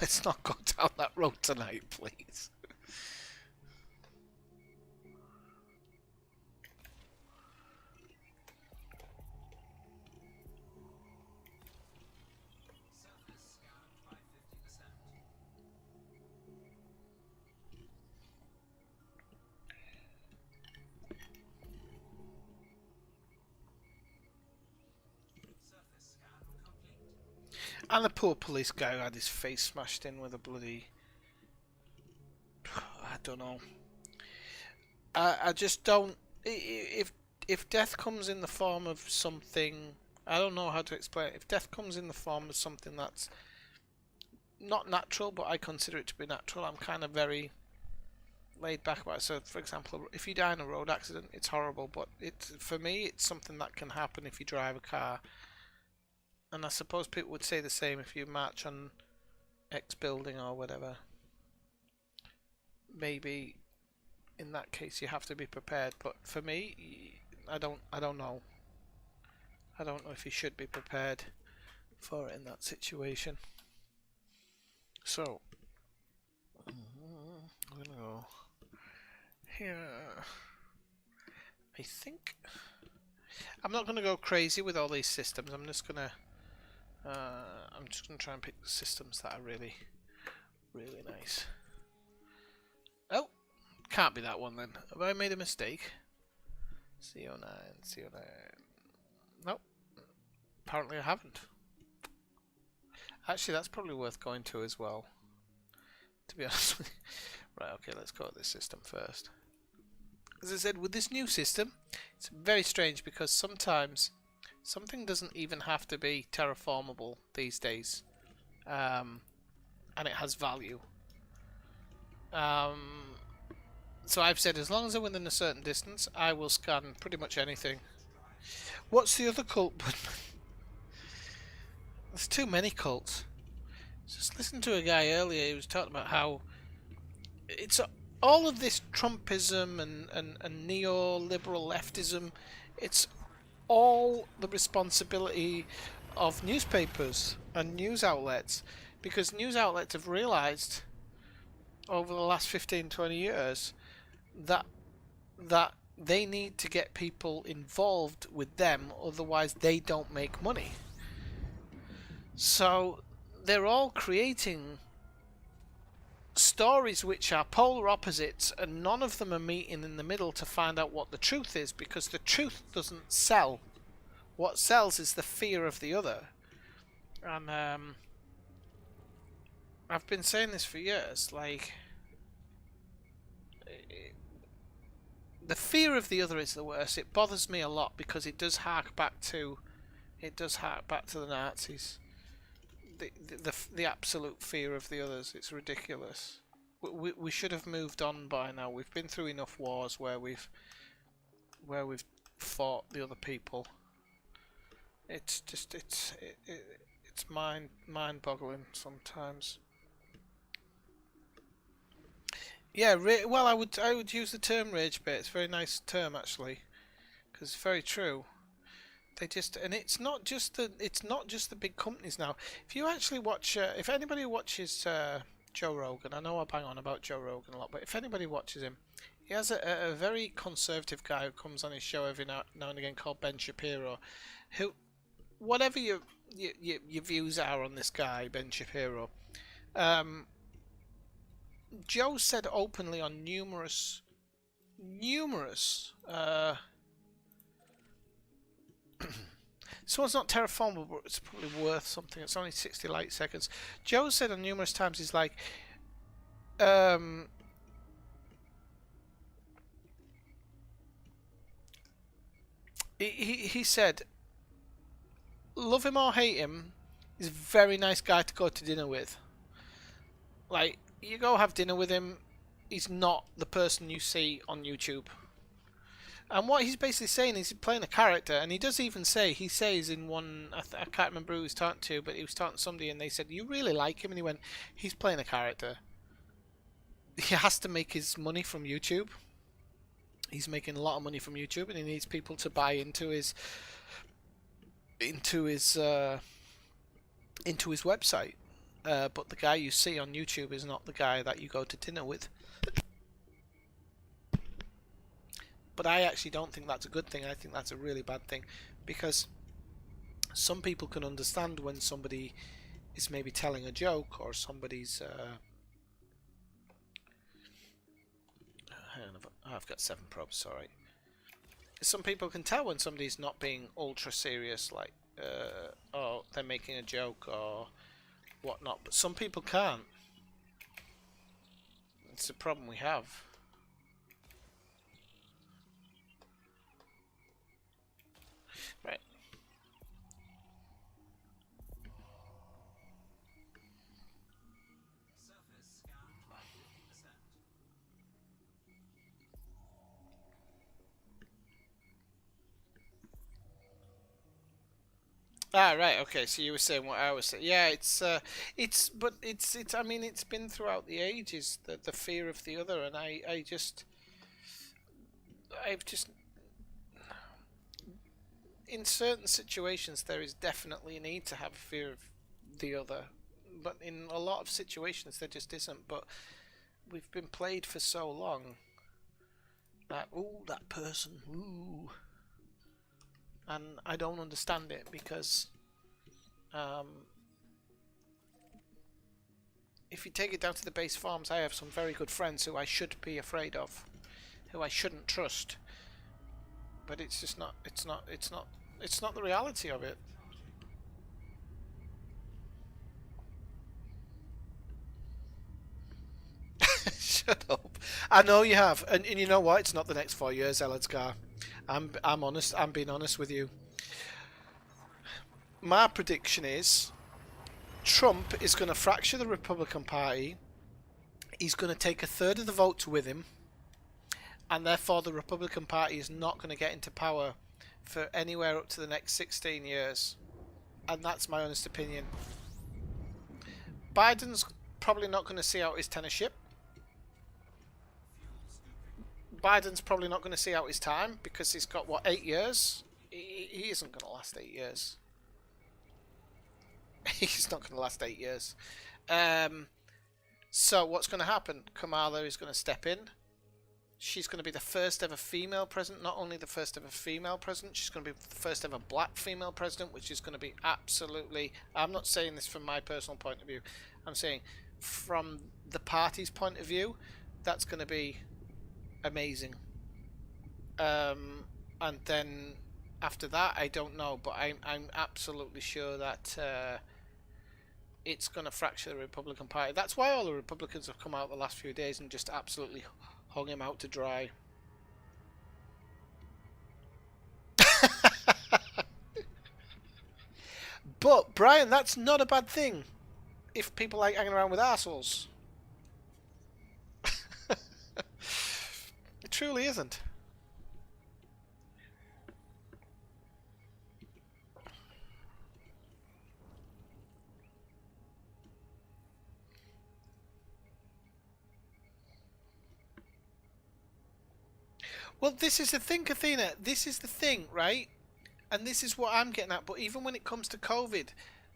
Let's not go down that road tonight, please. And the poor police guy who had his face smashed in with a bloody... I don't know. I just don't... If death comes in the form of something... I don't know how to explain it. If death comes in the form of something that's not natural, but I consider it to be natural, I'm kind of very laid back about it. So, for example, if you die in a road accident, it's horrible, but for me, it's something that can happen if you drive a car. And I suppose people would say the same if you march on X building or whatever. Maybe in that case you have to be prepared, but for me, I don't know. I don't know if you should be prepared for it in that situation. So I'm gonna go here. I think I'm not gonna go crazy with all these systems. I'm just gonna try and pick the systems that are really, really nice. Oh, can't be that one then. Have I made a mistake? CO9, CO9. Nope. Apparently I haven't. Actually, that's probably worth going to as well, to be honest with you. Right, okay, let's go at this system first. As I said, with this new system, it's very strange because sometimes something doesn't even have to be terraformable these days, and it has value. So I've said as long as they're within a certain distance, I will scan pretty much anything. What's the other cult? There's too many cults. Just listened to a guy earlier, he was talking about how it's all of this Trumpism and neoliberal leftism, it's all the responsibility of newspapers and news outlets, because news outlets have realised over the last 15, 20 years that they need to get people involved with them, otherwise they don't make money. So they're all creating stories which are polar opposites, and none of them are meeting in the middle to find out what the truth is, because the truth doesn't sell. What sells is the fear of the other. And I've been saying this for years, like, the fear of the other is the worst. It bothers me a lot because it does hark back to the Nazis. The absolute fear of the others. It's ridiculous. We should have moved on by now. We've been through enough wars where we've fought the other people. It's just it's mind-boggling sometimes. Yeah, well, I would use the term rage bait. It's a very nice term actually, because it's very true. They just, and it's not just the big companies now. If you actually watch, if anybody watches Joe Rogan, I know I bang on about Joe Rogan a lot, but if anybody watches him, he has a very conservative guy who comes on his show every now and again called Ben Shapiro, who, whatever your views are on this guy Ben Shapiro, Joe said openly on numerous this one's not terraformable, but it's probably worth something. It's only 60 light seconds. Joe said on numerous times, he's like, he said, love him or hate him, he's a very nice guy to go to dinner with. Like, you go have dinner with him, he's not the person you see on YouTube. And what he's basically saying is he's playing a character, and he does even say, he says in one, I can't remember who he was talking to, but he was talking to somebody and they said, you really like him? And he went, he's playing a character. He has to make his money from YouTube. He's making a lot of money from YouTube, and he needs people to buy into his website. But the guy you see on YouTube is not the guy that you go to dinner with. But I actually don't think that's a good thing. I think that's a really bad thing, because some people can understand when somebody is maybe telling a joke, or somebody's hang on, I've got 7 probes, sorry. Some people can tell when somebody's not being ultra serious, like or they're making a joke or whatnot, but some people can't. It's a problem we have. Right. Ah, right. Okay. So you were saying what I was saying. Yeah, but it's. I mean, it's been throughout the ages, the fear of the other, and I've just, in certain situations, there is definitely a need to have fear of the other, but in a lot of situations, there just isn't. But we've been played for so long that, ooh, that person, ooh, and I don't understand it, because if you take it down to the base forms, I have some very good friends who I should be afraid of, who I shouldn't trust, but it's just not. It's not the reality of it. Shut up. I know you have, and you know what? It's not the next 4 years, Eladskar. I'm honest. I'm being honest with you. My prediction is Trump is going to fracture the Republican Party. He's going to take a third of the votes with him, and therefore the Republican Party is not going to get into power for anywhere up to the next 16 years. And that's my honest opinion. Biden's probably not going to see out his tenureship. Biden's probably not going to see out his time, because he's got, what, 8 years? He isn't going to last 8 years. He's not going to last 8 years. Um, so what's going to happen? Kamala is going to step in. She's going to be the first ever female president. Not only the first ever female president, she's going to be the first ever black female president, which is going to be absolutely... I'm not saying this from my personal point of view. I'm saying from the party's point of view, that's going to be amazing. And then after that, I don't know, but I'm absolutely sure that it's going to fracture the Republican Party. That's why all the Republicans have come out the last few days and just absolutely hung him out to dry. But, Brian, that's not a bad thing if people like hanging around with assholes. It truly isn't. Well, this is the thing, Athena. This is the thing, right? And this is what I'm getting at. But even when it comes to COVID,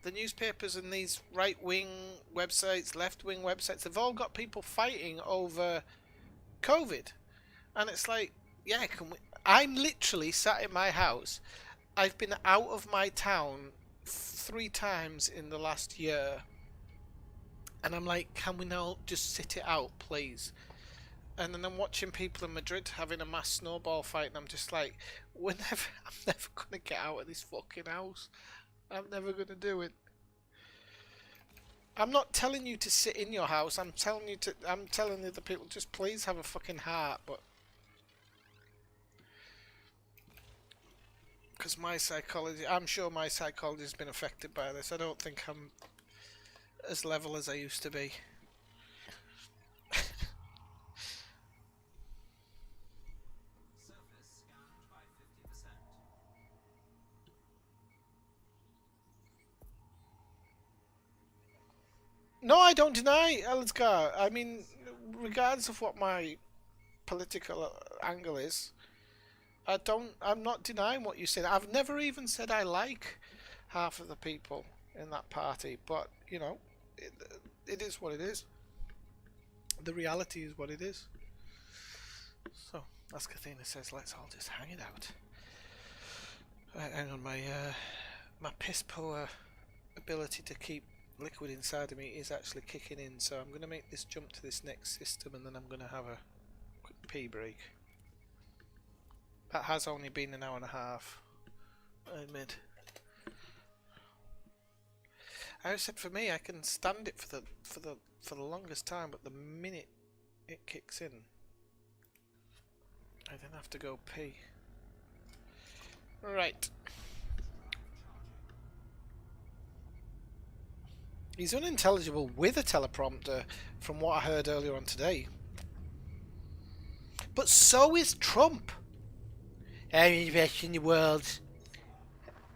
the newspapers and these right-wing websites, left-wing websites, they've all got people fighting over COVID. And it's like, yeah, can we... I'm literally sat in my house. I've been out of my town 3 times in the last year. And I'm like, can we now just sit it out, please? And then I'm watching people in Madrid having a mass snowball fight, and I'm just like, I'm never gonna get out of this fucking house. I'm never gonna do it. I'm not telling you to sit in your house. I'm telling you the people, just please have a fucking heart. But because my psychology, I'm sure my psychology has been affected by this. I don't think I'm as level as I used to be. No, I don't deny Eldsgar. I mean, regardless of what my political angle is, I'm not denying what you said. I've never even said I like half of the people in that party, but you know, it is what it is. The reality is what it is. So, as Kathina says, let's all just hang it out. Right, hang on, my piss poor ability to keep liquid inside of me is actually kicking in, so I'm going to make this jump to this next system, and then I'm going to have a quick pee break. That has only been an hour and a half, I admit. I said for me, I can stand it for the longest time, but the minute it kicks in, I then have to go pee. Right. He's unintelligible with a teleprompter, from what I heard earlier on today. But so is Trump. I'm the best in the world.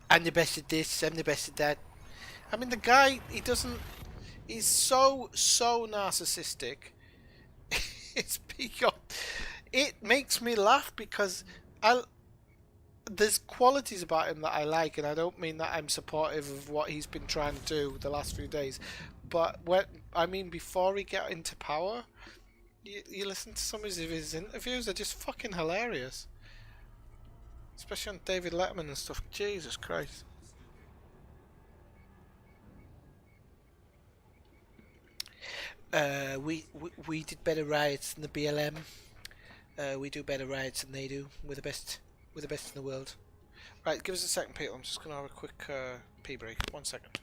I'm the best at this, I'm the best at that. I mean, the guy, he's so narcissistic. It's beyond. It makes me laugh because there's qualities about him that I like, and I don't mean that I'm supportive of what he's been trying to do the last few days, but before he got into power, you listen to some of his interviews, they're just fucking hilarious, especially on David Letterman and stuff. Jesus Christ. We did better riots than the BLM. We do better riots than they do. We're the best in the world. Right, give us a second, Peter. I'm just going to have a quick pee break. 1 second.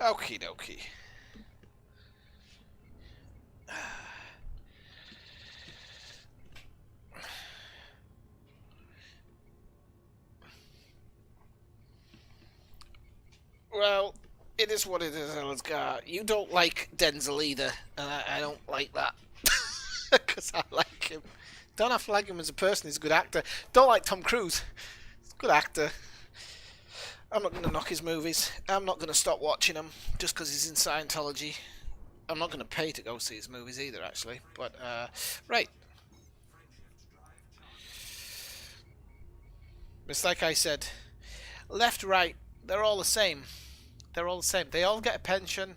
Okie dokie. Well, it is what it is, Elizgar. You don't like Denzel either, and I don't like that. Because I like him. Don't have to like him as a person, he's a good actor. Don't like Tom Cruise. He's a good actor. I'm not going to knock his movies. I'm not going to stop watching them just because he's in Scientology. I'm not going to pay to go see his movies either, actually. But, right. It's like I said. Left, right, they're all the same. They're all the same. They all get a pension.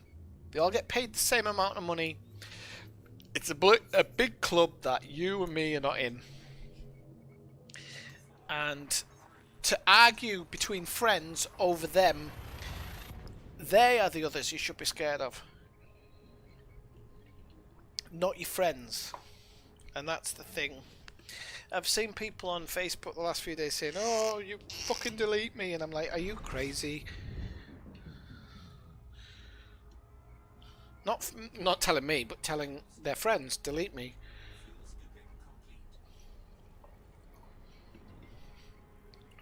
They all get paid the same amount of money. It's a big club that you and me are not in. And to argue between friends over them, they are the others you should be scared of. Not your friends. And that's the thing. I've seen people on Facebook the last few days saying, "Oh, you fucking delete me," and I'm like, "Are you crazy?" Not telling me, but telling their friends, delete me.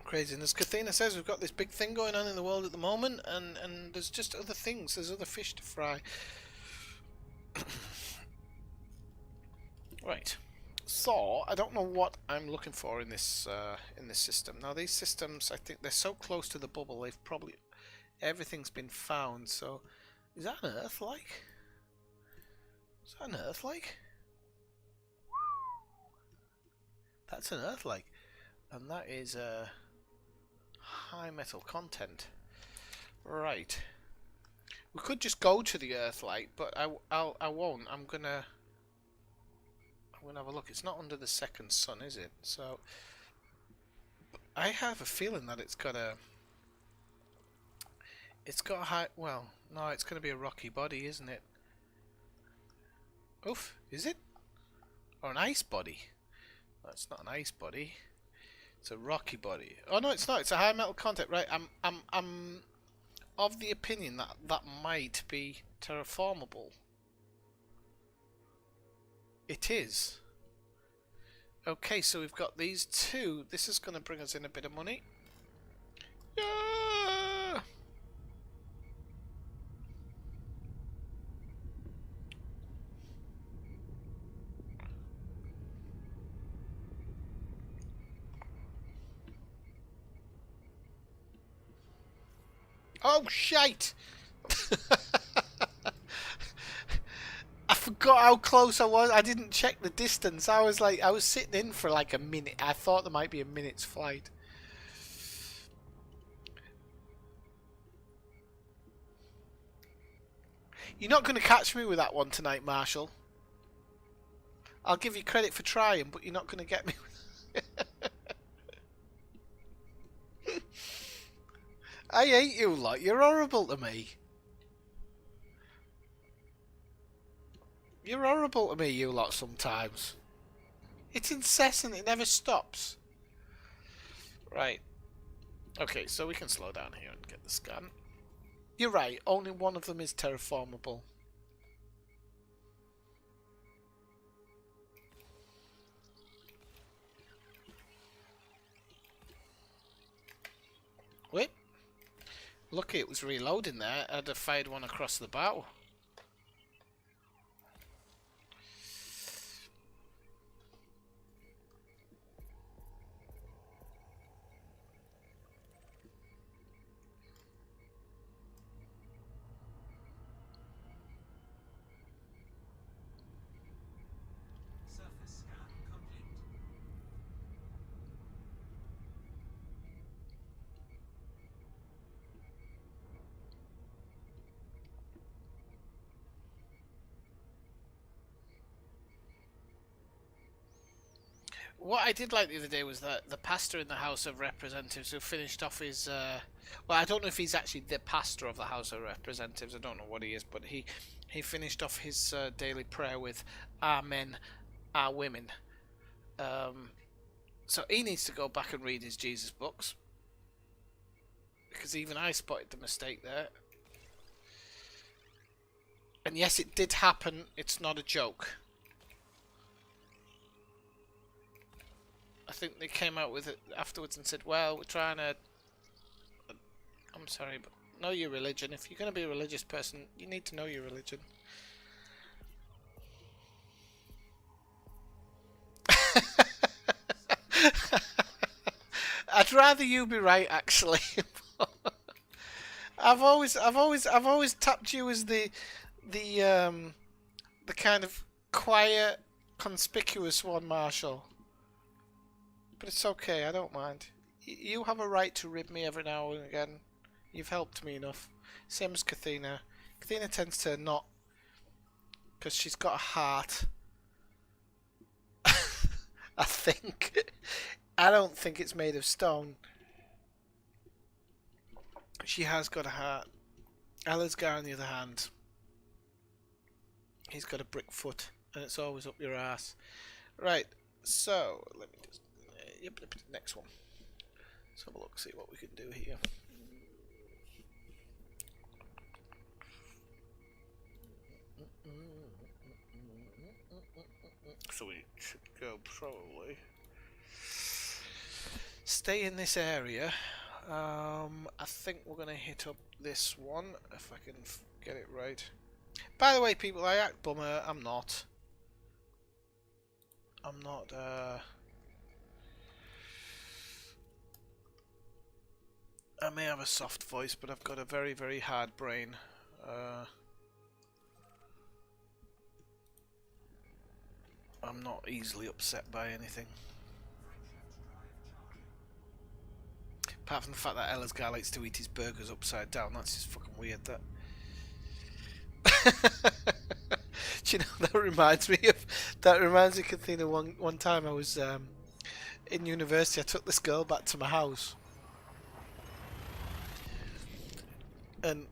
Crazy. And as Kathina says, we've got this big thing going on in the world at the moment, and there's just other things. There's other fish to fry. Right. So I don't know what I'm looking for in this system. Now these systems, I think they're so close to the bubble. They've probably everything's been found. So is that an Earth-like? Is that an Earth-like? That's an Earth-like, and that is high metal content. Right. We could just go to the Earth-like, but I won't. I'm gonna have a look. It's not under the second sun, is it? So I have a feeling that it's got a high. Well, no, it's going to be a rocky body, isn't it? Oof, is it? Or an ice body? That's not an ice body. It's a rocky body. Oh no, it's not. It's a high metal content, right? I'm of the opinion that that might be terraformable. It is. Okay, so we've got these two. This is going to bring us in a bit of money. Yeah! Oh, shite! I forgot how close I was. I didn't check the distance. I was sitting in for like a minute. I thought there might be a minute's flight. You're not going to catch me with that one tonight, Marshall. I'll give you credit for trying, but you're not going to get me. I hate you lot. You're horrible to me. You're horrible to me, you lot, sometimes. It's incessant. It never stops. Right. Okay, so we can slow down here and get the scan. You're right. Only one of them is terraformable. Wait. Lucky it was reloading there. I'd have fired one across the bow. What I did like the other day was that the pastor in the House of Representatives who finished off his... well, I don't know if he's actually the pastor of the House of Representatives. I don't know what he is, but he finished off his daily prayer with "Our men, our women." So he needs to go back and read his Jesus books. Because even I spotted the mistake there. And yes, it did happen. It's not a joke. I think they came out with it afterwards and said, well, we're trying to... I'm sorry, but know your religion. If you're going to be a religious person, you need to know your religion. I'd rather you be right, actually. I've always tapped you as the kind of quiet, conspicuous one, Marshall. But it's okay, I don't mind. You have a right to rib me every now and again. You've helped me enough. Same as Kathina. Kathina tends to not, because she's got a heart. I think. I don't think it's made of stone. She has got a heart. Elisgar, on the other hand, he's got a brick foot, and it's always up your ass. Right, so let me just. Yep, next one. Let's have a look, see what we can do here. So we should go probably stay in this area. I think we're going to hit up this one, if I can get it right. By the way, people, I act bummer. I'm not. I may have a soft voice, but I've got a very, very hard brain. I'm not easily upset by anything. Apart from the fact that Elisgar likes to eat his burgers upside down, that's just fucking weird, that. Do you know, that reminds me of Kathina. One time I was in university, I took this girl back to my house. And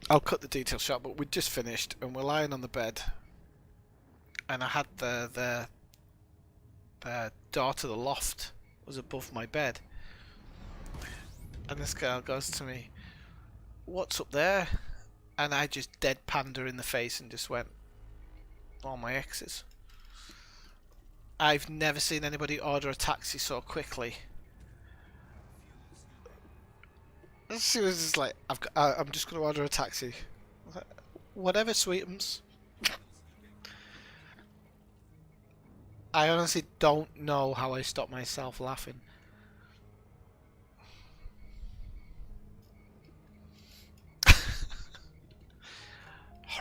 I'll cut the details short, but we'd just finished and we're lying on the bed. And I had the door to the loft was above my bed. And this girl goes to me, "What's up there?" And I just deadpanned her in the face and just went, "All my exes." I've never seen anybody order a taxi so quickly. She was just like, I'm just going to order a taxi. I was like, whatever, sweetums. I honestly don't know how I stopped myself laughing.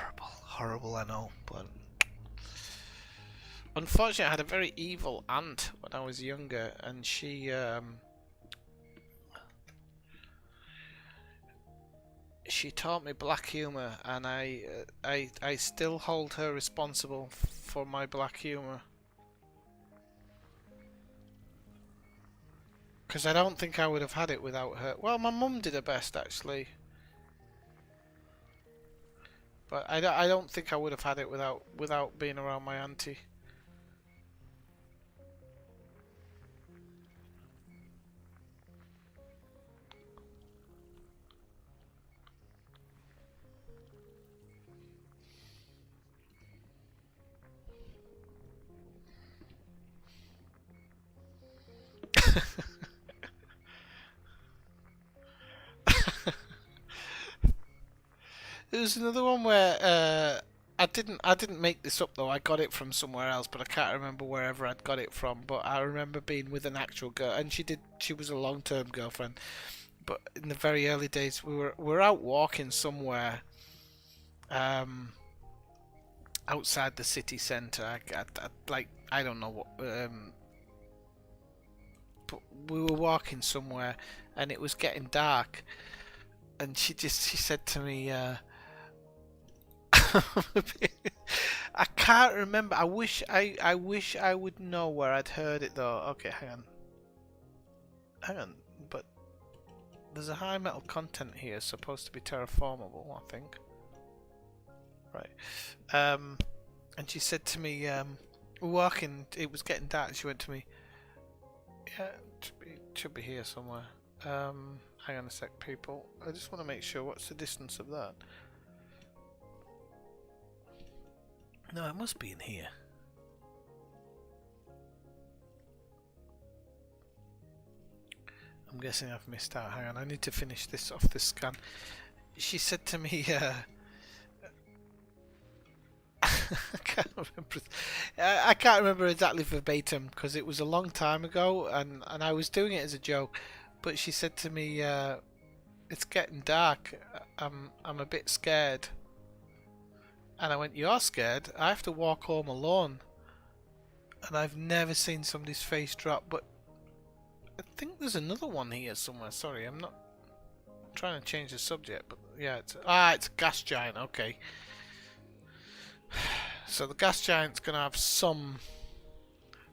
Horrible, I know, but unfortunately I had a very evil aunt when I was younger, and she taught me black humour, and I still hold her responsible for my black humour. Because I don't think I would have had it without her. Well, my mum did her best, actually. But I don't think I would have had it without being around my auntie. There was another one where I didn't make this up though. I got it from somewhere else, but I can't remember wherever I'd got it from. But I remember being with an actual girl, and she was a long-term girlfriend. But in the very early days, we were out walking somewhere, outside the city centre. I don't know what, but we were walking somewhere, and it was getting dark, and she said to me, I can't remember. I wish I would know where I'd heard it though. Okay, hang on. But there's a high metal content here, supposed to be terraformable, I think. Right. And she said to me, walking. It was getting dark. She went to me, "Yeah, it should be here somewhere." Hang on a sec, people. I just want to make sure. What's the distance of that? No, it must be in here. I'm guessing I've missed out. Hang on, I need to finish this off this scan. She said to me, I can't remember. I can't remember exactly verbatim because it was a long time ago, and I was doing it as a joke. But she said to me, "It's getting dark. I'm a bit scared." And I went, "You're scared? I have to walk home alone." And I've never seen somebody's face drop, but I think there's another one here somewhere. Sorry, I'm not trying to change the subject, but yeah, it's a gas giant. Okay. So the gas giant's going to have some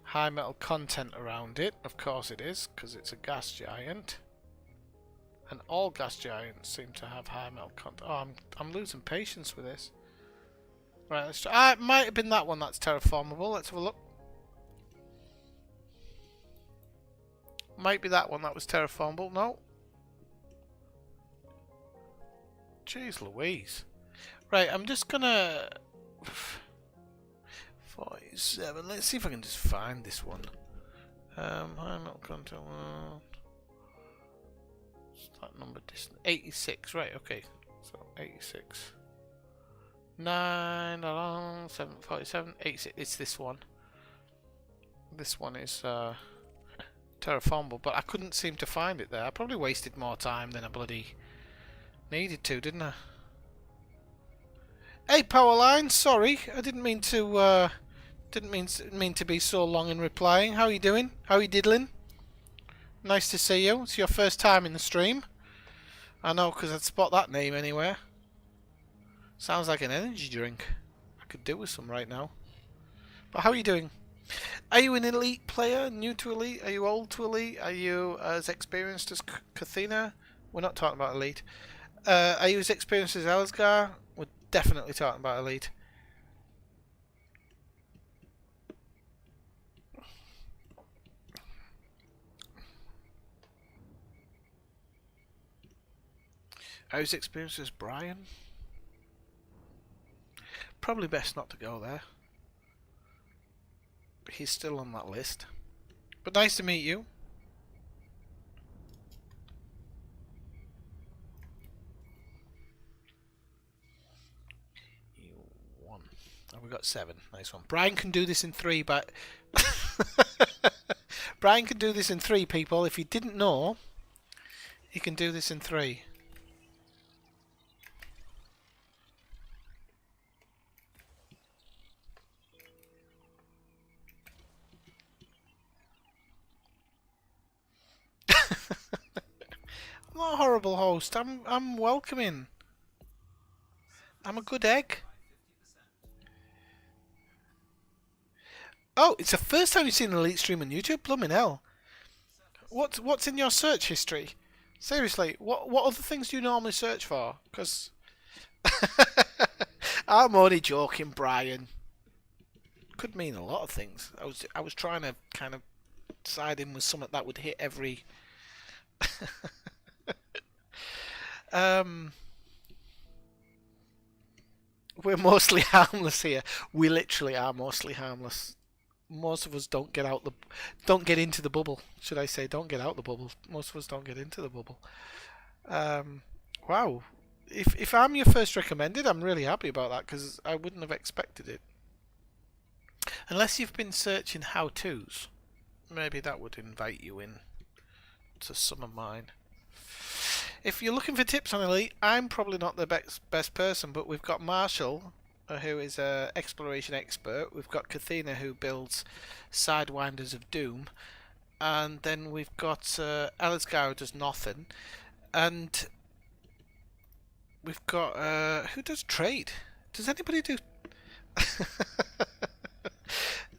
high metal content around it. Of course it is, because it's a gas giant. And all gas giants seem to have high metal content. Oh, I'm losing patience with this. Right, let's try. It might have been that one that's terraformable. Let's have a look. Might be that one that was terraformable. No. Jeez Louise. Right, I'm just gonna... 47. Let's see if I can just find this one. High metal content. That number distant. 86. Right. Okay. So 86. 9 along 747. 86. It's this one. This one is terraformable, but I couldn't seem to find it there. I probably wasted more time than I bloody needed to, didn't I? Hey, Powerline. Sorry, I didn't mean to. Didn't mean to be so long in replying. How are you doing? How are you diddling? Nice to see you. It's your first time in the stream. I know, because I'd spot that name anywhere. Sounds like an energy drink. I could do with some right now. But how are you doing? Are you an elite player? New to elite? Are you old to elite? Are you as experienced as Kathina? We're not talking about elite. Are you as experienced as Elsgar? We're definitely talking about elite. Are you as experienced as Brian? Probably best not to go there. He's still on that list. But nice to meet you. You won. Oh, we got 7. Nice one. Brian can do this in 3, but... Brian can do this in 3, people. If you didn't know, he can do this in 3. I'm not a horrible host. I'm welcoming. I'm a good egg. Oh, it's the first time you've seen an elite stream on YouTube? Blooming hell. What's in your search history? Seriously, what other things do you normally search for? Because I'm only joking, Brian. Could mean a lot of things. I was trying to kind of side in with something that would hit every. We're mostly harmless here. We literally are mostly harmless. Most of us don't get into the bubble. Should I say don't get out the bubble? Most of us don't get into the bubble. Wow. If I'm your first recommended, I'm really happy about that because I wouldn't have expected it. Unless you've been searching how-tos, maybe that would invite you in to some of mine. If you're looking for tips on Elite, I'm probably not the best person, but we've got Marshall, who is an exploration expert. We've got Kathina, who builds Sidewinders of Doom. And then we've got Alisgar, who does nothing. And we've got... who does trade? Does anybody do...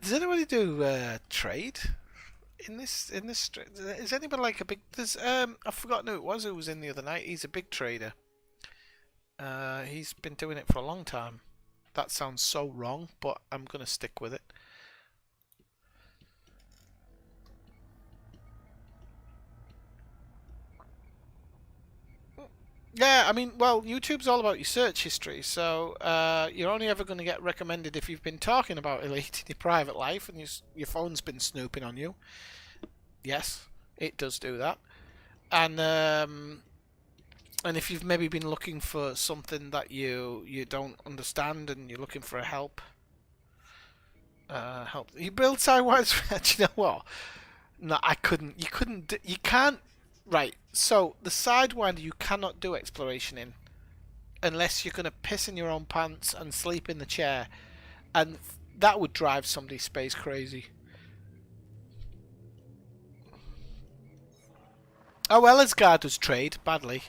Does anybody do trade? In this, is anybody like a big? There's I've forgotten who it was who was in the other night. He's a big trader. He's been doing it for a long time. That sounds so wrong, but I'm gonna stick with it. Yeah, I mean, well, YouTube's all about your search history, so you're only ever going to get recommended if you've been talking about Elite in your private life and your phone's been snooping on you. Yes, it does do that. And if you've maybe been looking for something that you don't understand and you're looking for a help. You build sidewise. Do you know what? No, I couldn't. You couldn't. You can't. Right. So the sidewinder you cannot do exploration in unless you're gonna piss in your own pants and sleep in the chair, and that would drive somebody space crazy. Oh, Ellisgard does trade badly.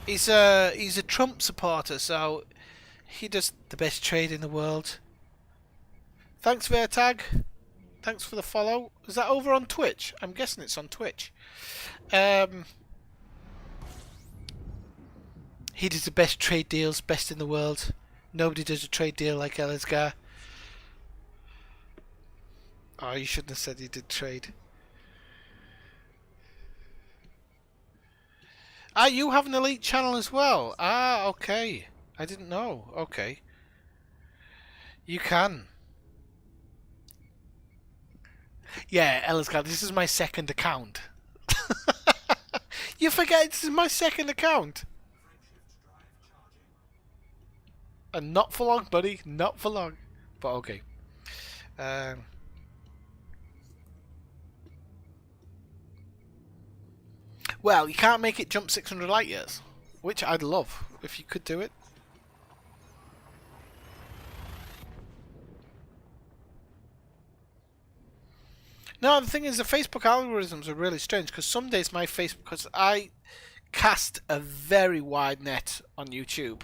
He's a Trump supporter, so he does the best trade in the world. Thanks, Vertag. Thanks for the follow. Is that over on Twitch? I'm guessing it's on Twitch. Um, he does the best trade deals, best in the world. Nobody does a trade deal like Ellisgar. Oh, you shouldn't have said he did trade. Ah, you have an elite channel as well. Ah, okay. I didn't know. Okay. You can. Yeah, Ellisgar, this is my second account. You forget this is my second account. And not for long, buddy. Not for long. But okay. Um, well, you can't make it jump 600 light years, which I'd love if you could do it. No, the thing is, the Facebook algorithms are really strange because some days my Facebook, because I cast a very wide net on YouTube.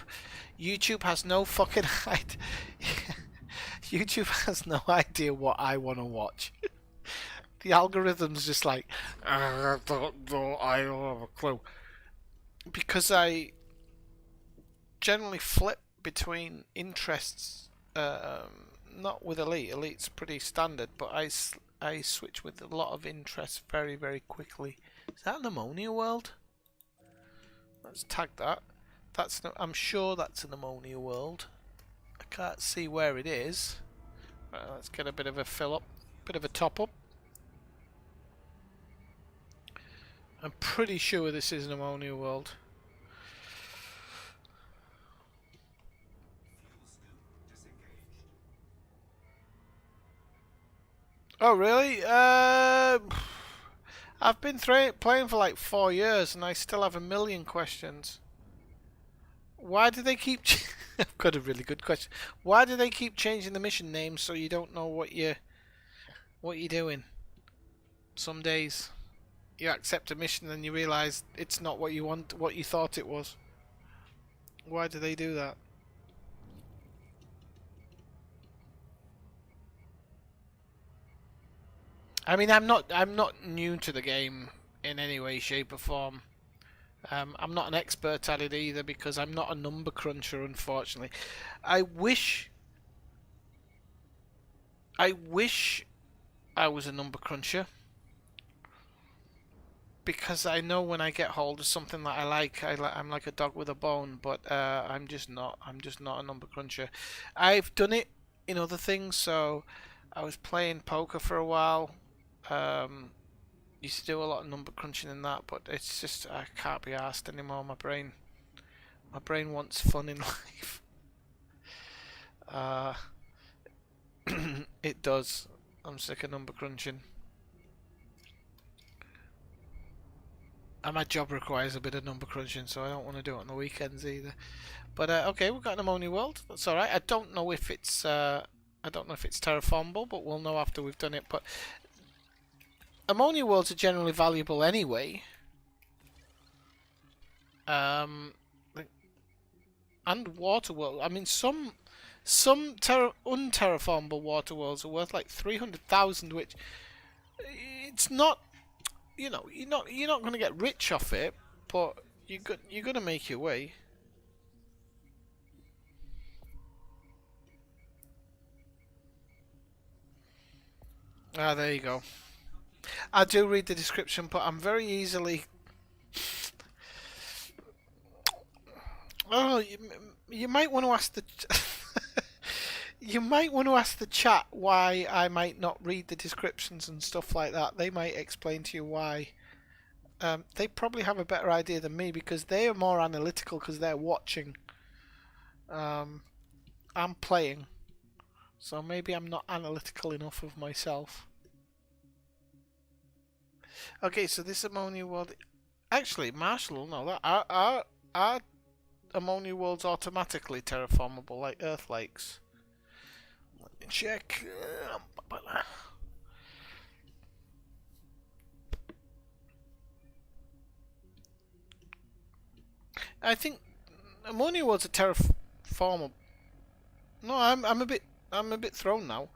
YouTube has no fucking idea. YouTube has no idea what I want to watch. The algorithm's just like, I don't know, I don't have a clue. Because I generally flip between interests, not with Elite. Elite's pretty standard, but I switch with a lot of interests very, very quickly. Is that an ammonia world? Let's tag that. I'm sure that's an ammonia world. I can't see where it is. Right, let's get a bit of a fill up, bit of a top up. I'm pretty sure this is an ammonia world. Oh really? I've been playing for like 4 years and I still have a million questions. Why do they keep? I've got a really good question. Why do they keep changing the mission names so you don't know what you're doing? Some days you accept a mission and you realise it's not what you want, what you thought it was. Why do they do that? I mean, I'm not new to the game in any way, shape, or form. I'm not an expert at it either because I'm not a number cruncher, unfortunately. I wish, I wish I was a number cruncher because I know when I get hold of something that I like, I'm like a dog with a bone. But I'm just not. I'm just not a number cruncher. I've done it in other things. So I was playing poker for a while. Um, Used to do a lot of number crunching in that, but it's just I can't be asked anymore. My brain wants fun in life. Uh, it does. I'm sick of number crunching. And my job requires a bit of number crunching, so I don't want to do it on the weekends either. But okay, we've got an ammonia world. That's all right. I don't know if it's terraformable, but we'll know after we've done it. But ammonia worlds are generally valuable anyway. Um, and water world. I mean, some unterraformable water worlds are worth like 300,000, which it's not. You're not going to get rich off it, but you're going to make your way. Ah, there you go. I do read the description, but I'm very easily Oh, you might want to ask the you might want to ask the chat why I might not read the descriptions and stuff like that. They might explain to you why. They probably have a better idea than me because they are more analytical because they're watching. Um, I'm playing, so maybe I'm not analytical enough of myself. Okay, so this ammonia world, actually, Marshall, no, that are ammonia worlds automatically terraformable like Earth lakes? Let me check. I think ammonia worlds are terraformable. No, I'm a bit thrown now.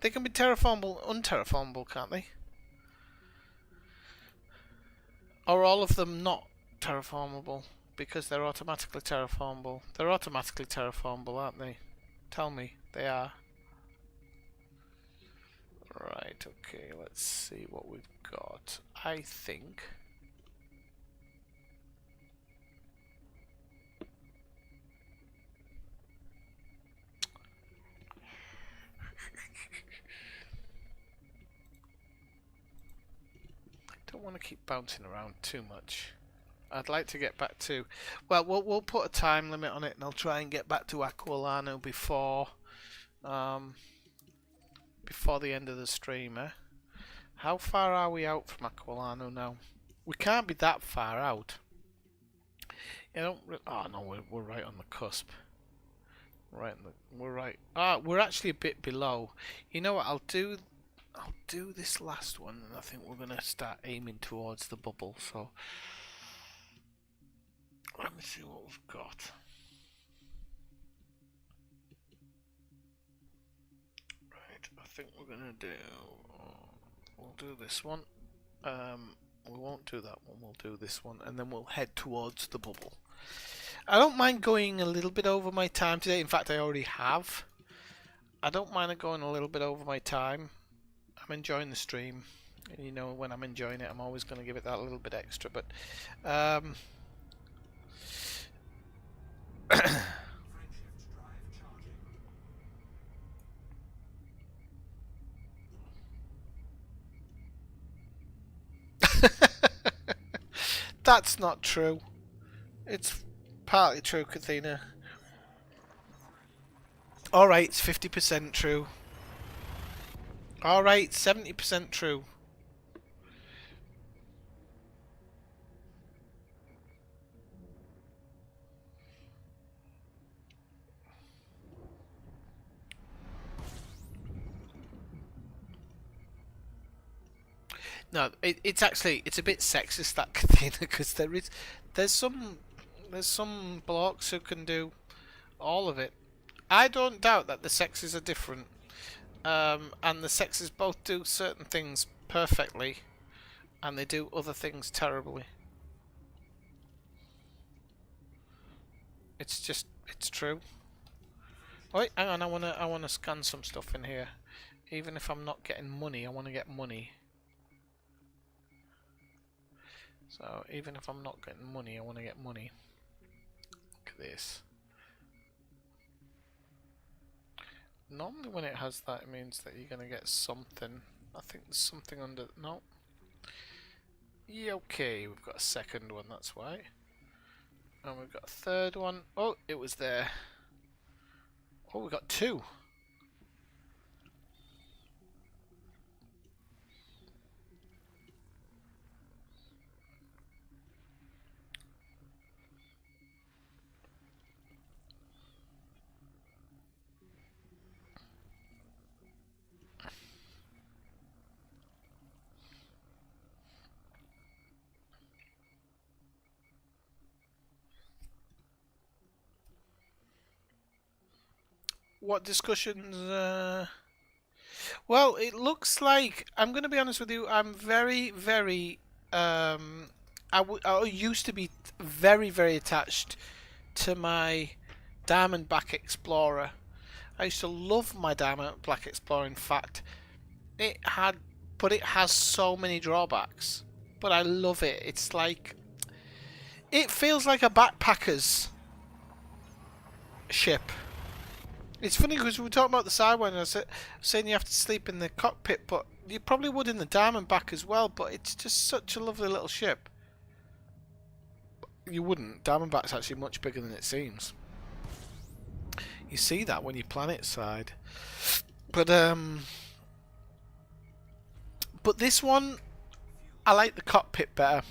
They can be terraformable, unterraformable, can't they? Or all of them not terraformable because they're automatically terraformable. They're automatically terraformable, aren't they? Tell me, they are. Right, okay, let's see what we've got. I think... don't want to keep bouncing around too much. I'd like to get back to... Well, we'll put a time limit on it and I'll try and get back to Aquilano before the end of the stream, eh? How far are we out from Aquilano now? We can't be that far out. You know, oh no, we're right on the cusp. We're right. Ah, we're actually a bit below. You know what? I'll do this last one, and I think we're gonna start aiming towards the bubble. So let me see what we've got. Right, I think we're gonna do. We'll do this one. We won't do that one. We'll do this one, and then we'll head towards the bubble. I don't mind going a little bit over my time today. In fact, I already have. I don't mind going a little bit over my time. I'm enjoying the stream. You know, when I'm enjoying it, I'm always going to give it that little bit extra. But that's not true. It's partly true, Kathina. Alright, it's 50% true. Alright, 70% true. No, it's actually a bit sexist, that Kathina, because there's some blokes who can do all of it. I don't doubt that the sexes are different, and the sexes both do certain things perfectly, and they do other things terribly. It's true. Wait, hang on, I wanna scan some stuff in here. Even if I'm not getting money, I wanna get money. So even if I'm not getting money, I wanna get money. Look at this. Normally when it has that, it means that you're gonna get something. I think there's something under... no. Yeah, okay, we've got a second one, that's why. And we've got a third one. Oh, it was there. Oh, we got two. What discussions? Well, it looks like, I'm going to be honest with you, I'm very, very... I used to be very, very attached to my Diamondback Explorer. I used to love my Diamondback Explorer. In fact, it has so many drawbacks. But I love it. It's like... it feels like a backpacker's. ship. It's funny because we were talking about the Sidewinder, and I was saying you have to sleep in the cockpit, but you probably would in the Diamondback as well, but it's just such a lovely little ship. You wouldn't. Diamondback's actually much bigger than it seems. You see that when you plan it side. But this one, I like the cockpit better.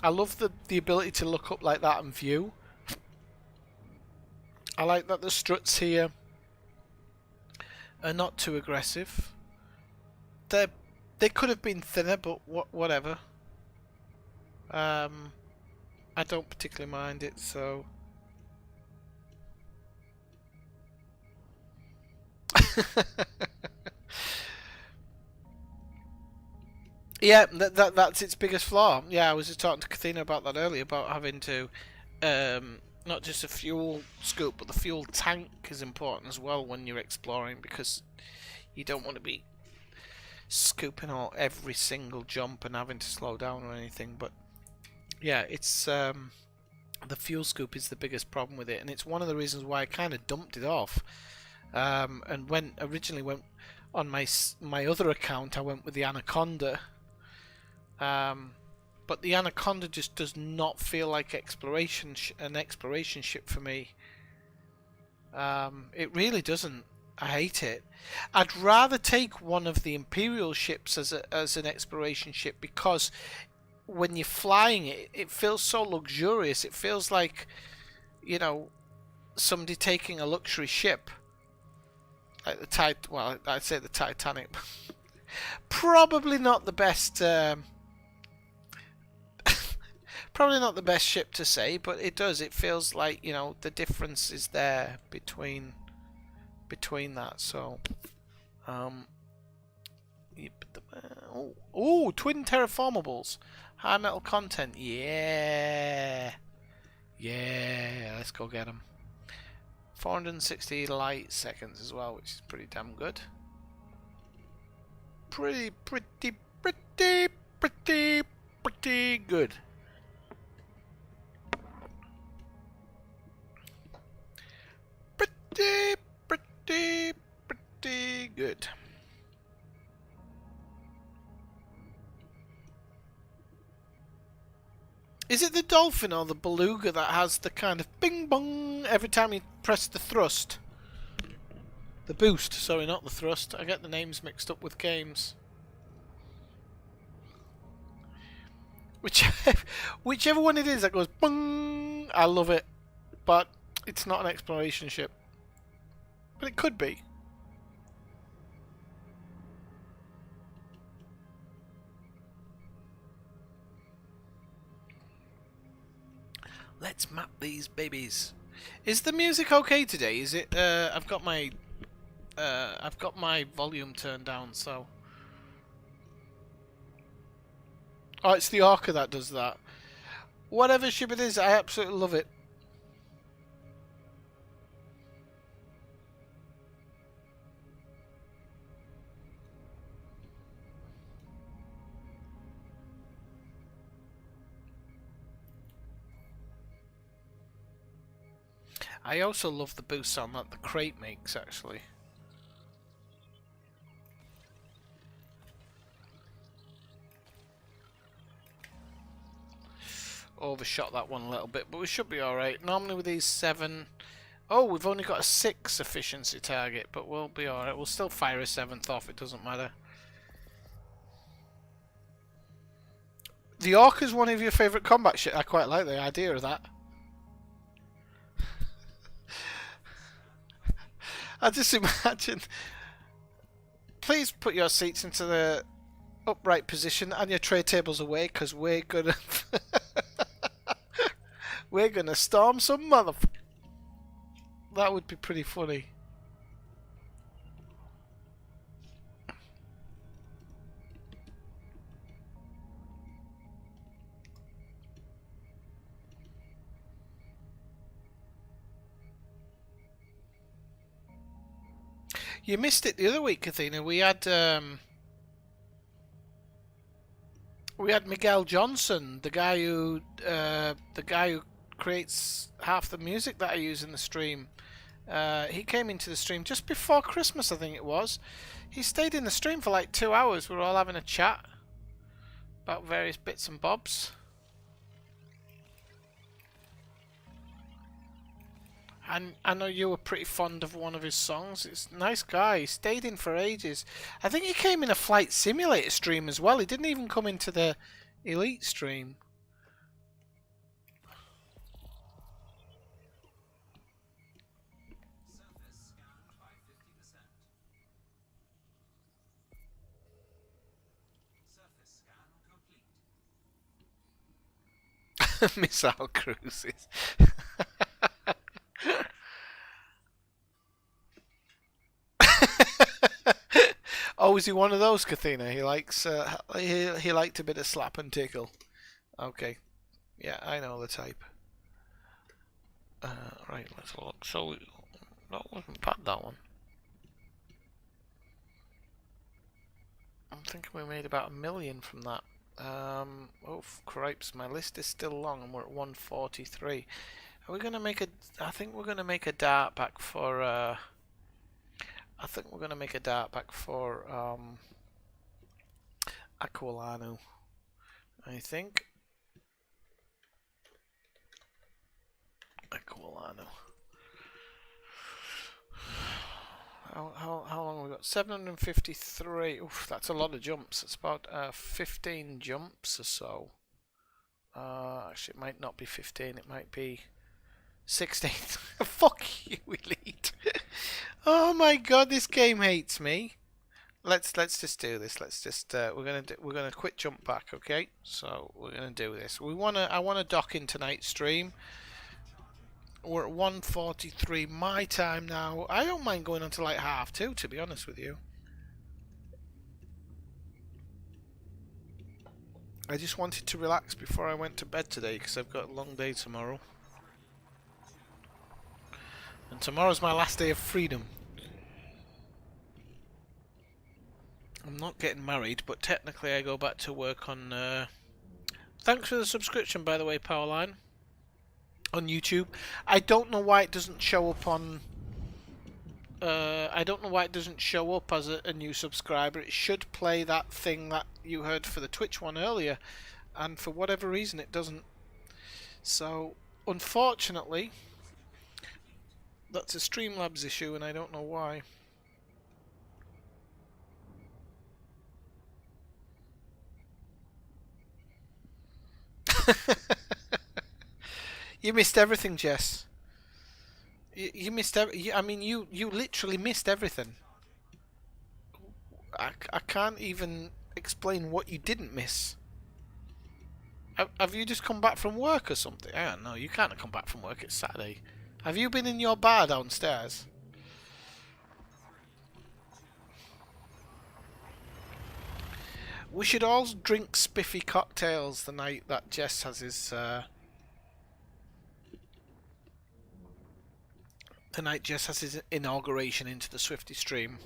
I love the ability to look up like that and view. I like that the struts here are not too aggressive. They could have been thinner, but whatever. I don't particularly mind it, so. Yeah, that's its biggest flaw. Yeah, I was just talking to Kathina about that earlier, about having to not just a fuel scoop, but the fuel tank is important as well when you're exploring, because you don't want to be scooping out every single jump and having to slow down or anything. But yeah, it's the fuel scoop is the biggest problem with it, and it's one of the reasons why I kind of dumped it off. And originally went on my other account, I went with the Anaconda. But the Anaconda just does not feel like an exploration ship for me. It really doesn't. I hate it. I'd rather take one of the Imperial ships as an exploration ship, because when you're flying it, it feels so luxurious. It feels like, you know, somebody taking a luxury ship. Like well, I'd say the Titanic. Probably not the best. Probably not the best ship to say, but it does. It feels like, you know, the difference is there between that. So, twin terraformables, high metal content. Yeah, let's go get them. 460 light seconds as well, which is pretty damn good. Pretty good. Pretty good. Is it the dolphin or the beluga that has the kind of bing bong every time you press the thrust? The boost, sorry, not the thrust. I get the names mixed up with games. Whichever one it is that goes bong, I love it. But it's not an exploration ship. But it could be. Let's map these babies. Is the music okay today? Is it? I've got my volume turned down, so. Oh, it's the Orca that does that. Whatever ship it is, I absolutely love it. I also love the boost sound that the crate makes, actually. Overshot that one a little bit, but we should be alright. Normally with these 7... Oh, we've only got a 6 efficiency target, but we'll be alright. We'll still fire a 7th off, it doesn't matter. The Orca's one of your favourite combat ships. I quite like the idea of that. I just imagine. Please put your seats into the upright position and your tray tables away, because we're gonna we're gonna storm some motherfucker. That would be pretty funny. You missed it the other week, Athena. We had Miguel Johnson, the guy who creates half the music that I use in the stream. He came into the stream just before Christmas, I think it was. He stayed in the stream for like 2 hours. We were all having a chat about various bits and bobs. And I know you were pretty fond of one of his songs. It's a nice guy. He stayed in for ages. I think he came in a Flight Simulator stream as well. He didn't even come into the Elite stream. Missile cruises. Oh, is he one of those, Kathina? He likes he liked a bit of slap and tickle. Okay, yeah, I know the type. Right, let's look. So that wasn't bad, that one. I'm thinking we made about 1 million from that. Oh, cripes, my list is still long and we're at 143. Are we going to make a... I think we're going to make a dart back for... I think we're going to make a dart back for Aquilano. I think. Aquilano. How long have we got? 753. Oof, that's a lot of jumps. It's about 15 jumps or so. Actually, it might not be 15. It might be 16. Fuck you, Elite. Oh my god, this game hates me. Let's just do this. Let's just we're gonna quit jump back, okay? So we're gonna do this. I wanna dock in tonight's stream. We're at 1:43 my time now. I don't mind going on to like 2:30, to be honest with you. I just wanted to relax before I went to bed today because I've got a long day tomorrow. And tomorrow's my last day of freedom. I'm not getting married, but technically I go back to work on... Thanks for the subscription, by the way, Powerline. On YouTube. I don't know why it doesn't show up on... I don't know why it doesn't show up as a new subscriber. It should play that thing that you heard for the Twitch one earlier. And for whatever reason it doesn't. So, unfortunately, that's a Streamlabs issue and I don't know why. You missed everything, Jess. You missed I mean, you literally missed everything. I can't even explain what you didn't miss. Have you just come back from work or something? No, you can't have come back from work. It's Saturday. Have you been in your bar downstairs? We should all drink spiffy cocktails the night that Jess has his... the night Jess has his inauguration into the Swifty stream.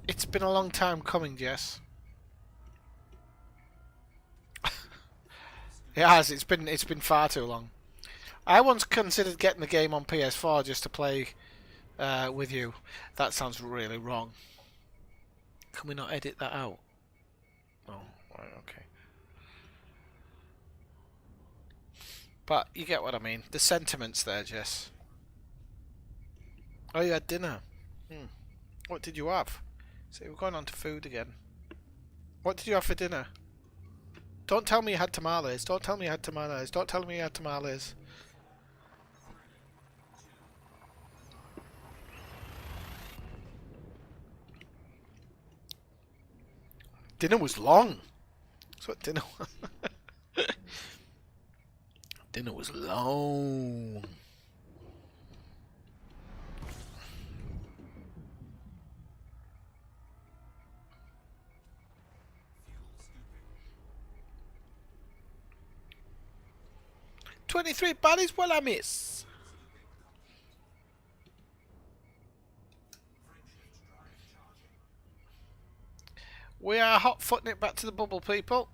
It's been a long time coming, Jess. It has. It's been far too long. I once considered getting the game on PS4 just to play with you. That sounds really wrong. Can we not edit that out? Oh, right, okay. But you get what I mean. The sentiments there, Jess. Oh, you had dinner. What did you have? See, we're going on to food again. What did you have for dinner? Don't tell me you had tamales. Don't tell me you had tamales. Don't tell me you had tamales. Dinner was long. That's what dinner was. Dinner was long. "23 bodies, well I miss." We are hot-footing it back to the bubble, people.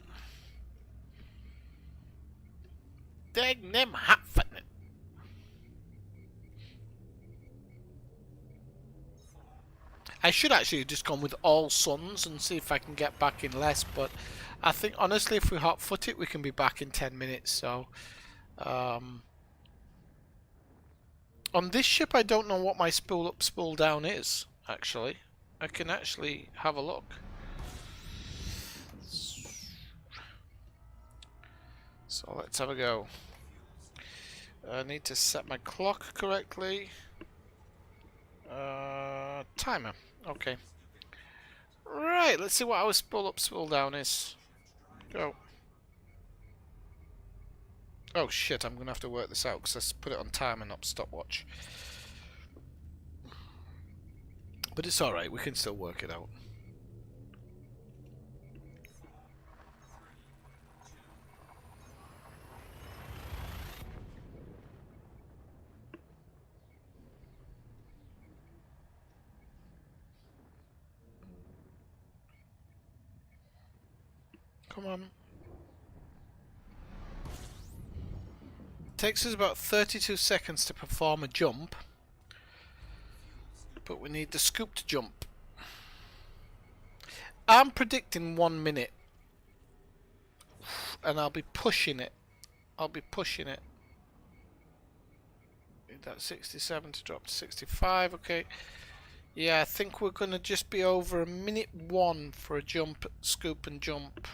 Dang them hot-footing it. I should actually have just gone with all suns and see if I can get back in less, but I think honestly if we hot foot it we can be back in 10 minutes, so on this ship I don't know what my spool up spool down is actually. I can actually have a look. So let's have a go. I need to set my clock correctly. Timer. Okay. Right, let's see what our spool up, spool down is. Go. Oh shit, I'm gonna have to work this out because I put it on timer, not stopwatch. But it's alright, we can still work it out. Come on. Takes us about 32 seconds to perform a jump. But we need the scooped jump. I'm predicting 1 minute. And I'll be pushing it. I'll be pushing it. That's 67 to drop to 65, okay. Yeah, I think we're going to just be over a minute 1 for a jump, scoop and jump.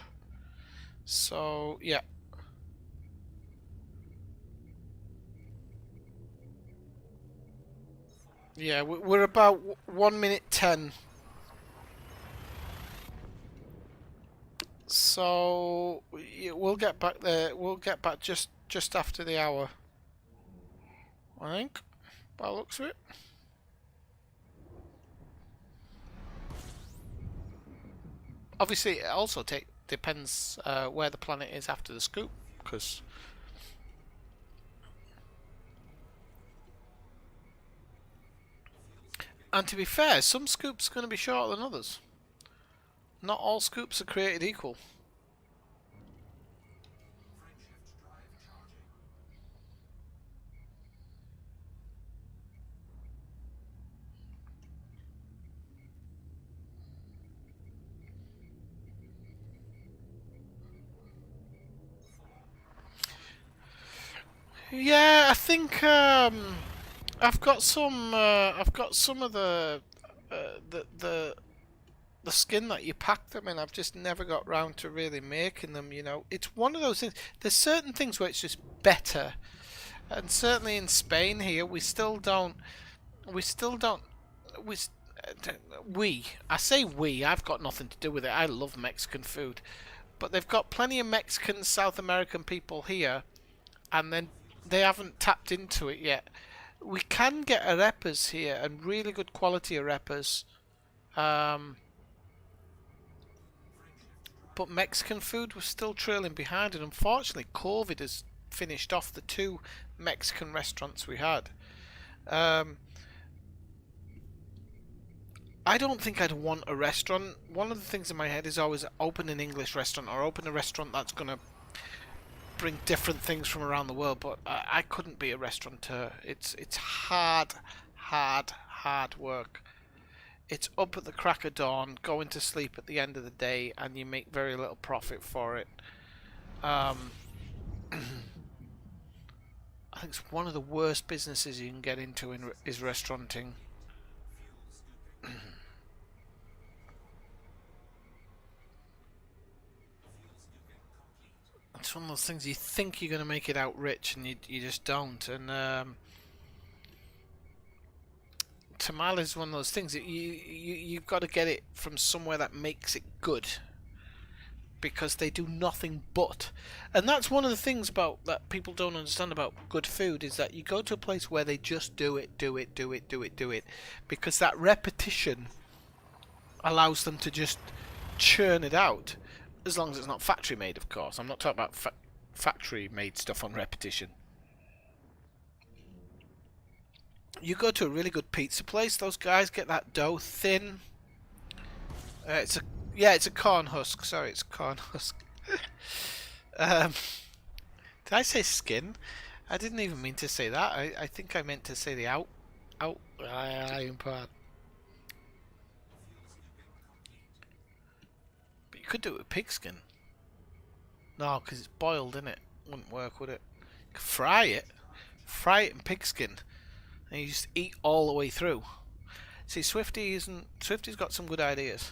So, yeah. Yeah, we're about 1 minute 10. So, we'll get back there. We'll get back just after the hour. I think, by the looks of it. Obviously, it also depends where the planet is after the scoop, because... And to be fair, some scoops are going to be shorter than others. Not all scoops are created equal. Yeah, I think I've got some of the skin that you pack them in. I've just never got round to really making them, you know. It's one of those things. There's certain things where it's just better. And certainly in Spain here, we still don't, we, I say we, I've got nothing to do with it. I love Mexican food. But they've got plenty of Mexican, South American people here, and then they haven't tapped into it yet. We can get arepas here, and really good quality arepas. But Mexican food was still trailing behind, and unfortunately COVID has finished off the 2 Mexican restaurants we had. I don't think I'd want a restaurant. One of the things in my head is always open an English restaurant or open a restaurant that's going to bring different things from around the world, but I couldn't be a restaurateur. It's hard work. It's up at the crack of dawn, going to sleep at the end of the day, and you make very little profit for it. I think it's one of the worst businesses you can get into is restauranting. It's one of those things you think you're going to make it out rich, and you just don't. And tamale is one of those things that you've got to get it from somewhere that makes it good, because they do nothing but. And that's one of the things about that people don't understand about good food, is that you go to a place where they just do it, because that repetition allows them to just churn it out, as long as it's not factory made, of course. I'm not talking about factory made stuff on repetition. You go to a really good pizza place, those guys get that dough thin. It's a corn husk. Sorry, it's corn husk. Did I say skin? I didn't even mean to say that. I think I meant to say the out part. could do it with pigskin. No, because it's boiled, isn't it? Wouldn't work, would it? You could fry it. Fry it in pigskin. And you just eat all the way through. See, Swifty's got some good ideas.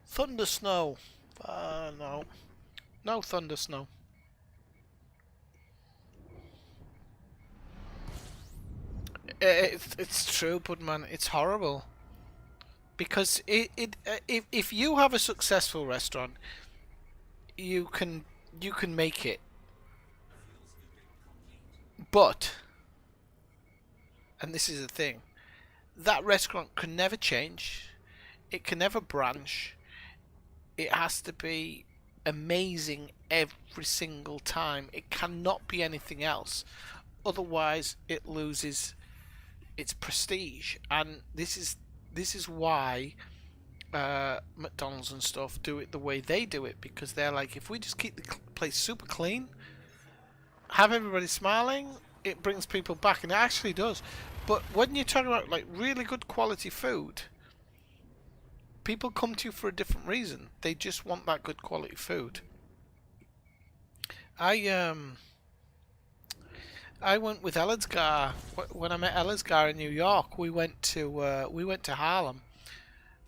Thunder snow. No. No thunder snow. It's true, Pudman. It's horrible. Because if you have a successful restaurant, you can make it. But, and this is the thing, that restaurant can never change. It can never branch. It has to be amazing every single time. It cannot be anything else. Otherwise, it loses its prestige. And this is why McDonald's and stuff do it the way they do it, because they're like, if we just keep the place super clean, have everybody smiling, it brings people back, and it actually does. But when you're talking about like really good quality food, people come to you for a different reason. They just want that good quality food. I went with Ellersgar when I met Ellersgar in New York. We went to Harlem,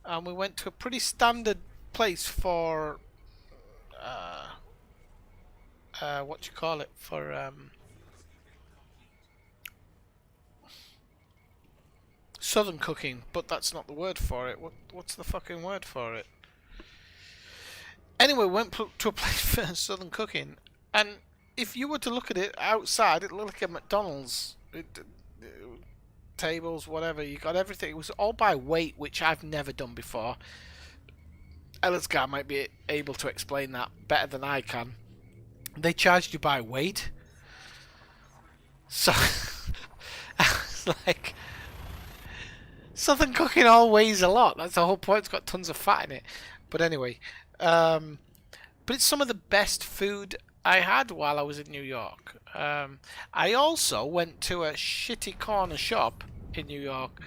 and we went to a pretty standard place for what you call it, for Southern cooking, but that's not the word for it. What's the fucking word for it? Anyway, we went to a place for Southern cooking, and if you were to look at it outside, it looked like a McDonald's. Tables, whatever, you got everything. It was all by weight, which I've never done before. Ellisgar might be able to explain that better than I can. They charged you by weight, so I was like, Southern cooking all weighs a lot. That's the whole point. It's got tons of fat in it. But anyway, but it's some of the best food I had while I was in New York. I also went to a shitty corner shop in New York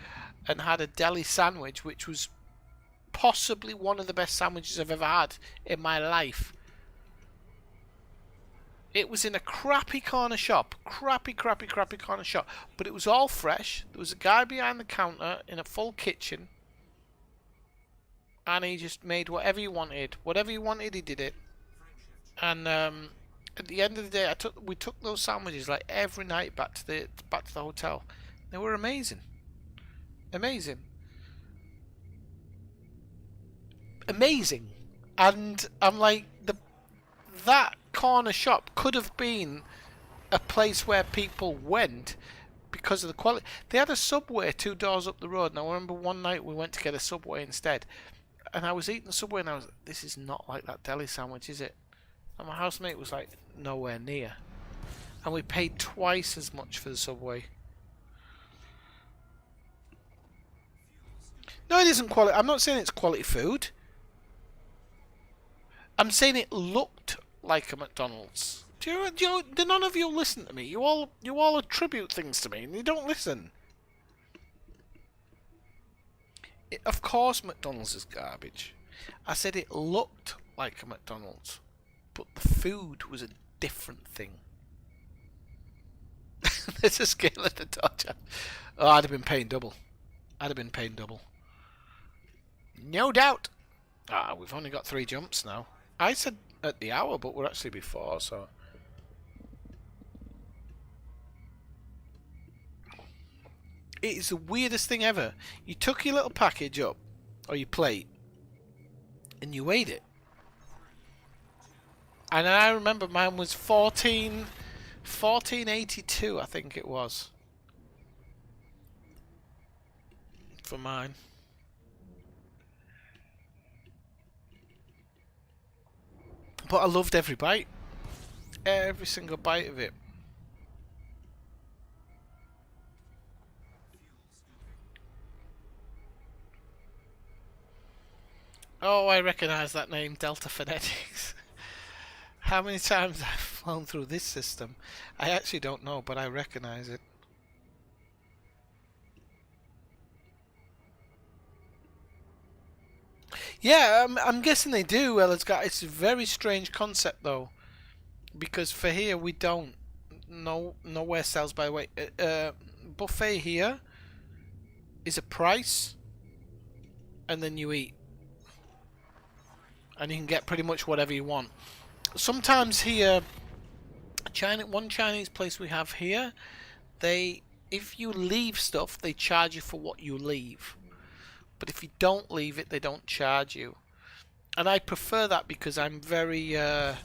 and had a deli sandwich, which was possibly one of the best sandwiches I've ever had in my life. It was in a crappy corner shop. Crappy corner shop. But it was all fresh. There was a guy behind the counter in a full kitchen. And he just made whatever you wanted. Whatever you wanted, he did it. And at the end of the day, we took those sandwiches like every night back to the hotel. They were amazing. Amazing. And I'm like, that corner shop could have been a place where people went because of the quality. They had a Subway 2 doors up the road, and I remember one night we went to get a Subway instead, and I was eating the Subway and I was like, this is not like that deli sandwich, is it? And my housemate was like, nowhere near. And we paid twice as much for the Subway. No, it isn't quality. I'm not saying it's quality food. I'm saying it looked like a McDonald's. Do none of you listen to me? You all attribute things to me, and you don't listen. Of course, McDonald's is garbage. I said it looked like a McDonald's, but the food was a different thing. There's a scale at the torture. Oh, I'd have been paying double. No doubt. Ah, we've only got 3 jumps now. I said at the hour, but we're actually before, so. It is the weirdest thing ever. You took your little package up, or your plate, and you ate it. And I remember mine was 14.82, I think it was. For mine. But I loved every bite. Every single bite of it. Oh, I recognise that name, Delta Phonetics. How many times I've flown through this system? I actually don't know, but I recognise it. Yeah, I'm guessing they do. Well, it's a very strange concept though, because for here we don't. No, nowhere sells by weight. Buffet here is a price, and then you eat, and you can get pretty much whatever you want. Sometimes here, one Chinese place we have here, if you leave stuff, they charge you for what you leave. But if you don't leave it, they don't charge you. And I prefer that because I'm very, I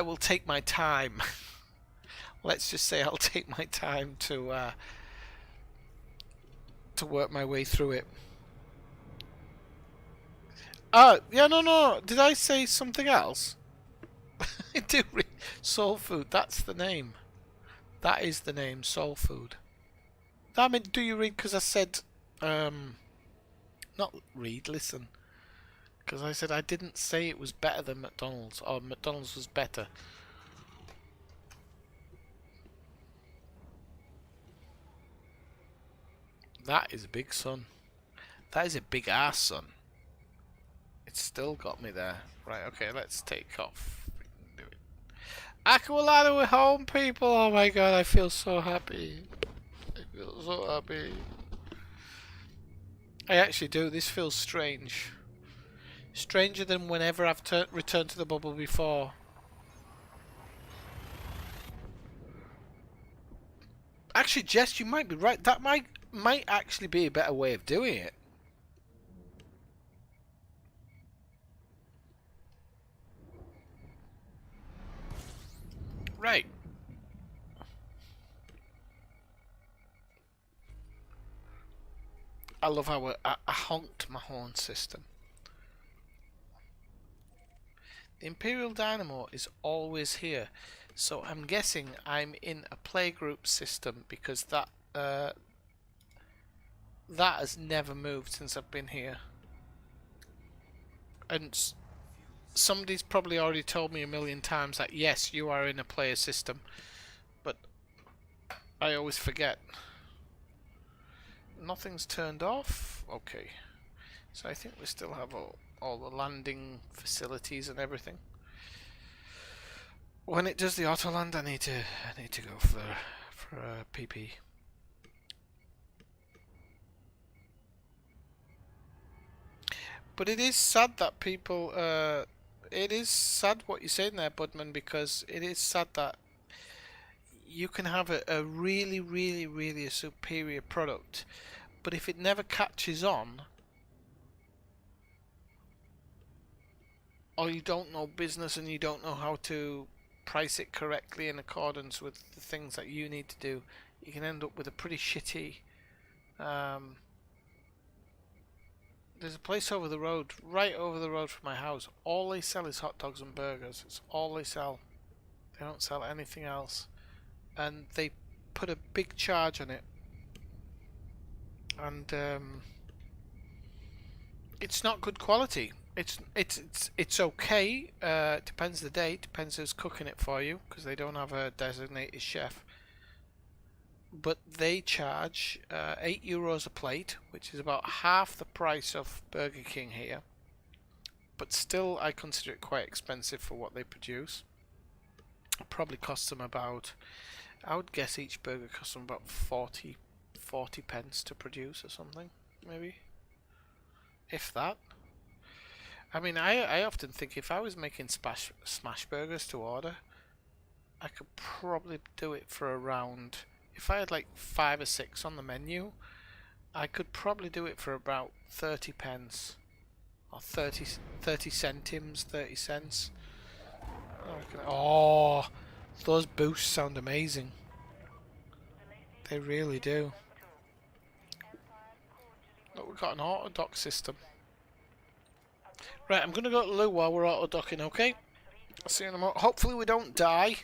will take my time. Let's just say I'll take my time to work my way through it. Yeah, no. Did I say something else? I do read Soul Food. That's the name. That is the name, Soul Food. I mean, do you read? Because I said, not read, listen. Because I said I didn't say it was better than McDonald's, or McDonald's was better. That is a big sun. That is a big ass sun. It's still got me there. Right, okay, let's take off. We can do it. Aqualana, we're home, people! Oh my god, I feel so happy. I feel so happy. I actually do. This feels strange. Stranger than whenever I've returned to the bubble before. Actually, Jess, you might be right. That might actually be a better way of doing it. Right. I love how I honked my horn system. The Imperial Dynamo is always here, so I'm guessing I'm in a playgroup system because that has never moved since I've been here. And somebody's probably already told me a million times that yes, you are in a player system, but I always forget. Nothing's turned off. Okay, so I think we still have all the landing facilities and everything. When it does the auto land, I need to go for a PP. But it is sad that people. It is sad what you're saying there, Budman, because it is sad that you can have a really a superior product, but if it never catches on, or you don't know business and you don't know how to price it correctly in accordance with the things that you need to do, you can end up with a pretty shitty. There's a place over the road, right over the road from my house. All they sell is hot dogs and burgers. It's all they sell. They don't sell anything else. And they put a big charge on it. And it's not good quality. It's okay. Depends the day. Depends who's cooking it for you, because they don't have a designated chef. But they charge €8 a plate, which is about half the price of Burger King here. But still, I consider it quite expensive for what they produce. It probably costs them about, I would guess each burger costs them about 40 pence to produce or something, maybe. If that. I mean, I often think if I was making smash burgers to order, I could probably do it for around, if I had like 5 or 6 on the menu, I could probably do it for about 30 pence. Or 30 centimes, 30 cents. Oh, those boosts sound amazing. They really do. Look, we've got an auto dock system. Right, I'm going to go to the loo while we're auto docking, okay? I'll see you in a moment. Hopefully we don't die.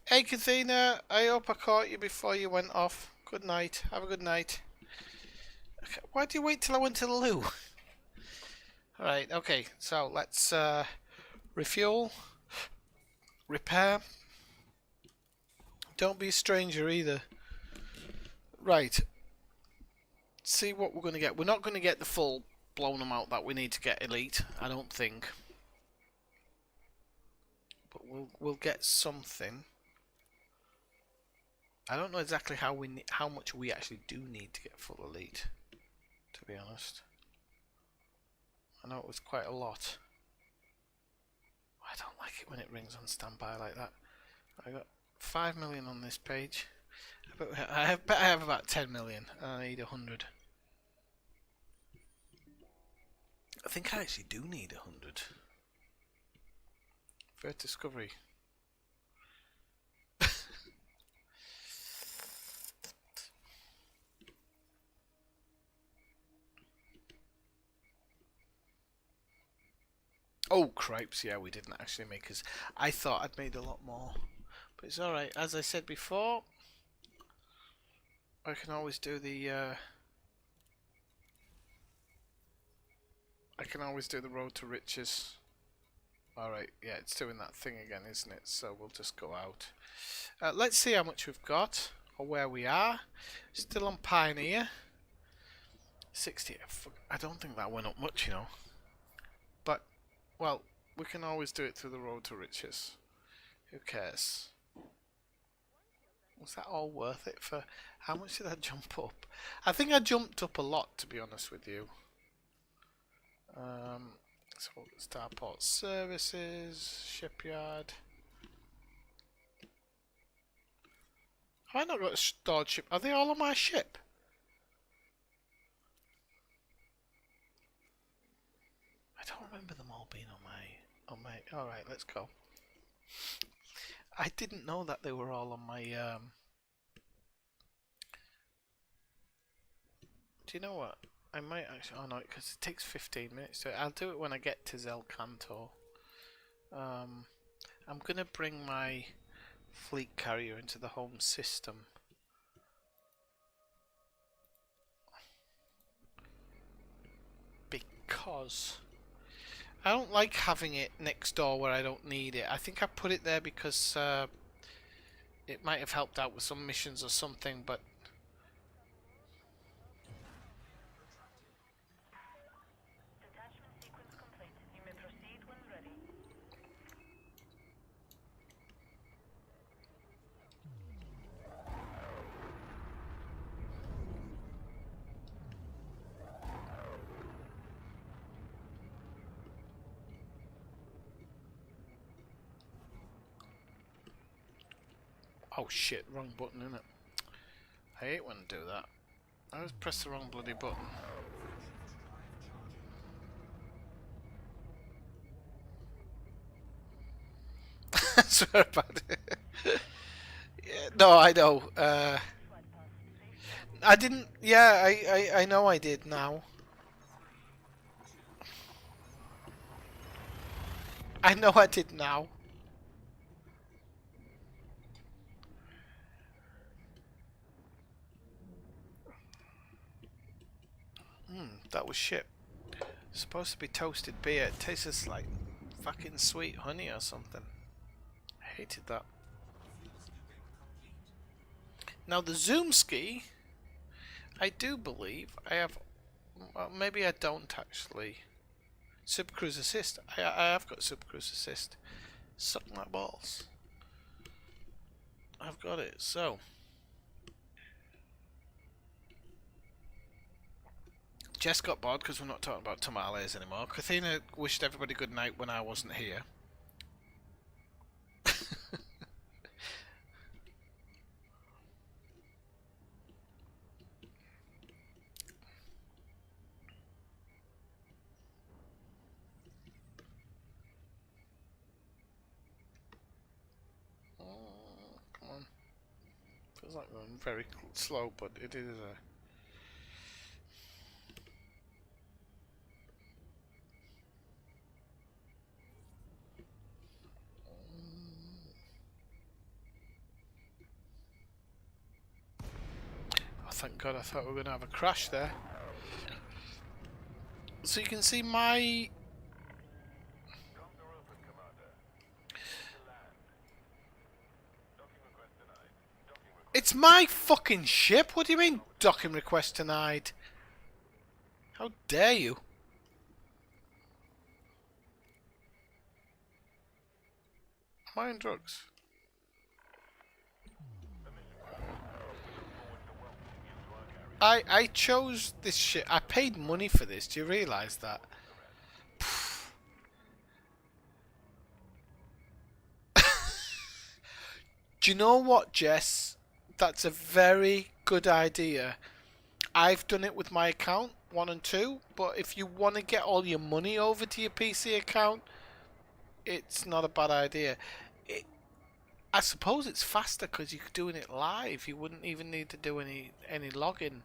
Hey, Kathina, I hope I caught you before you went off. Good night. Have a good night. Okay, why do you wait till I went to the loo? Alright, okay, so let's refuel, repair. Don't be a stranger either. Right, see what we're going to get. We're not going to get the full blown amount that we need to get elite, I don't think. But we'll get something. I don't know exactly how much we actually do need to get full elite, to be honest. I know it was quite a lot. I don't like it when it rings on standby like that. I got 5 million on this page. I bet I have about 10 million. I need 100. I think I actually do need 100 for discovery. Oh, cripes, yeah, we didn't actually make us. I thought I'd made a lot more. But it's alright. As I said before, I can always do the road to riches. Alright, yeah, it's doing that thing again, isn't it? So we'll just go out. Let's see how much we've got, or where we are. Still on Pioneer. 60. I don't think that went up much, you know. But, well, we can always do it through the road to riches. Who cares? Was that all worth it for... How much did I jump up? I think I jumped up a lot, to be honest with you. So, Starport Services, Shipyard. Have I not got a stored ship? Are they all on my ship? I don't remember them all being on my... Alright, let's go. I didn't know that they were all on my... Do you know what? I might actually... Oh no, because it takes 15 minutes. So I'll do it when I get to Zelcanto. I'm going to bring my fleet carrier into the home system. Because... I don't like having it next door where I don't need it. I think I put it there because it might have helped out with some missions or something, but... Detachment sequence complete. You may proceed when ready. Oh shit, wrong button, innit? I hate when I do that. I always press the wrong bloody button. I swear about it. Yeah, no, I know. I didn't... Yeah, I know I did now. I know I did now. That was shit. Supposed to be toasted beer. It tastes like fucking sweet honey or something. I hated that. Now the zoom ski, I do believe I have... Well, maybe I don't actually. Subcruise assist. I have got subcruise assist. Suck my balls. I've got it. So... Jess got bored because we're not talking about tamales anymore. Kathina wished everybody good night when I wasn't here. Oh, come on. Feels like going very slow, but it is a... thank God, I thought we were going to have a crash there. So you can see my... It's my fucking ship! What do you mean, docking request denied? How dare you? Am I on drugs? I chose this shit. I paid money for this. Do you realise that? Do you know what, Jess? That's a very good idea. I've done it with my account, 1 and 2, but if you want to get all your money over to your PC account, it's not a bad idea. I suppose it's faster because you're doing it live. You wouldn't even need to do any login.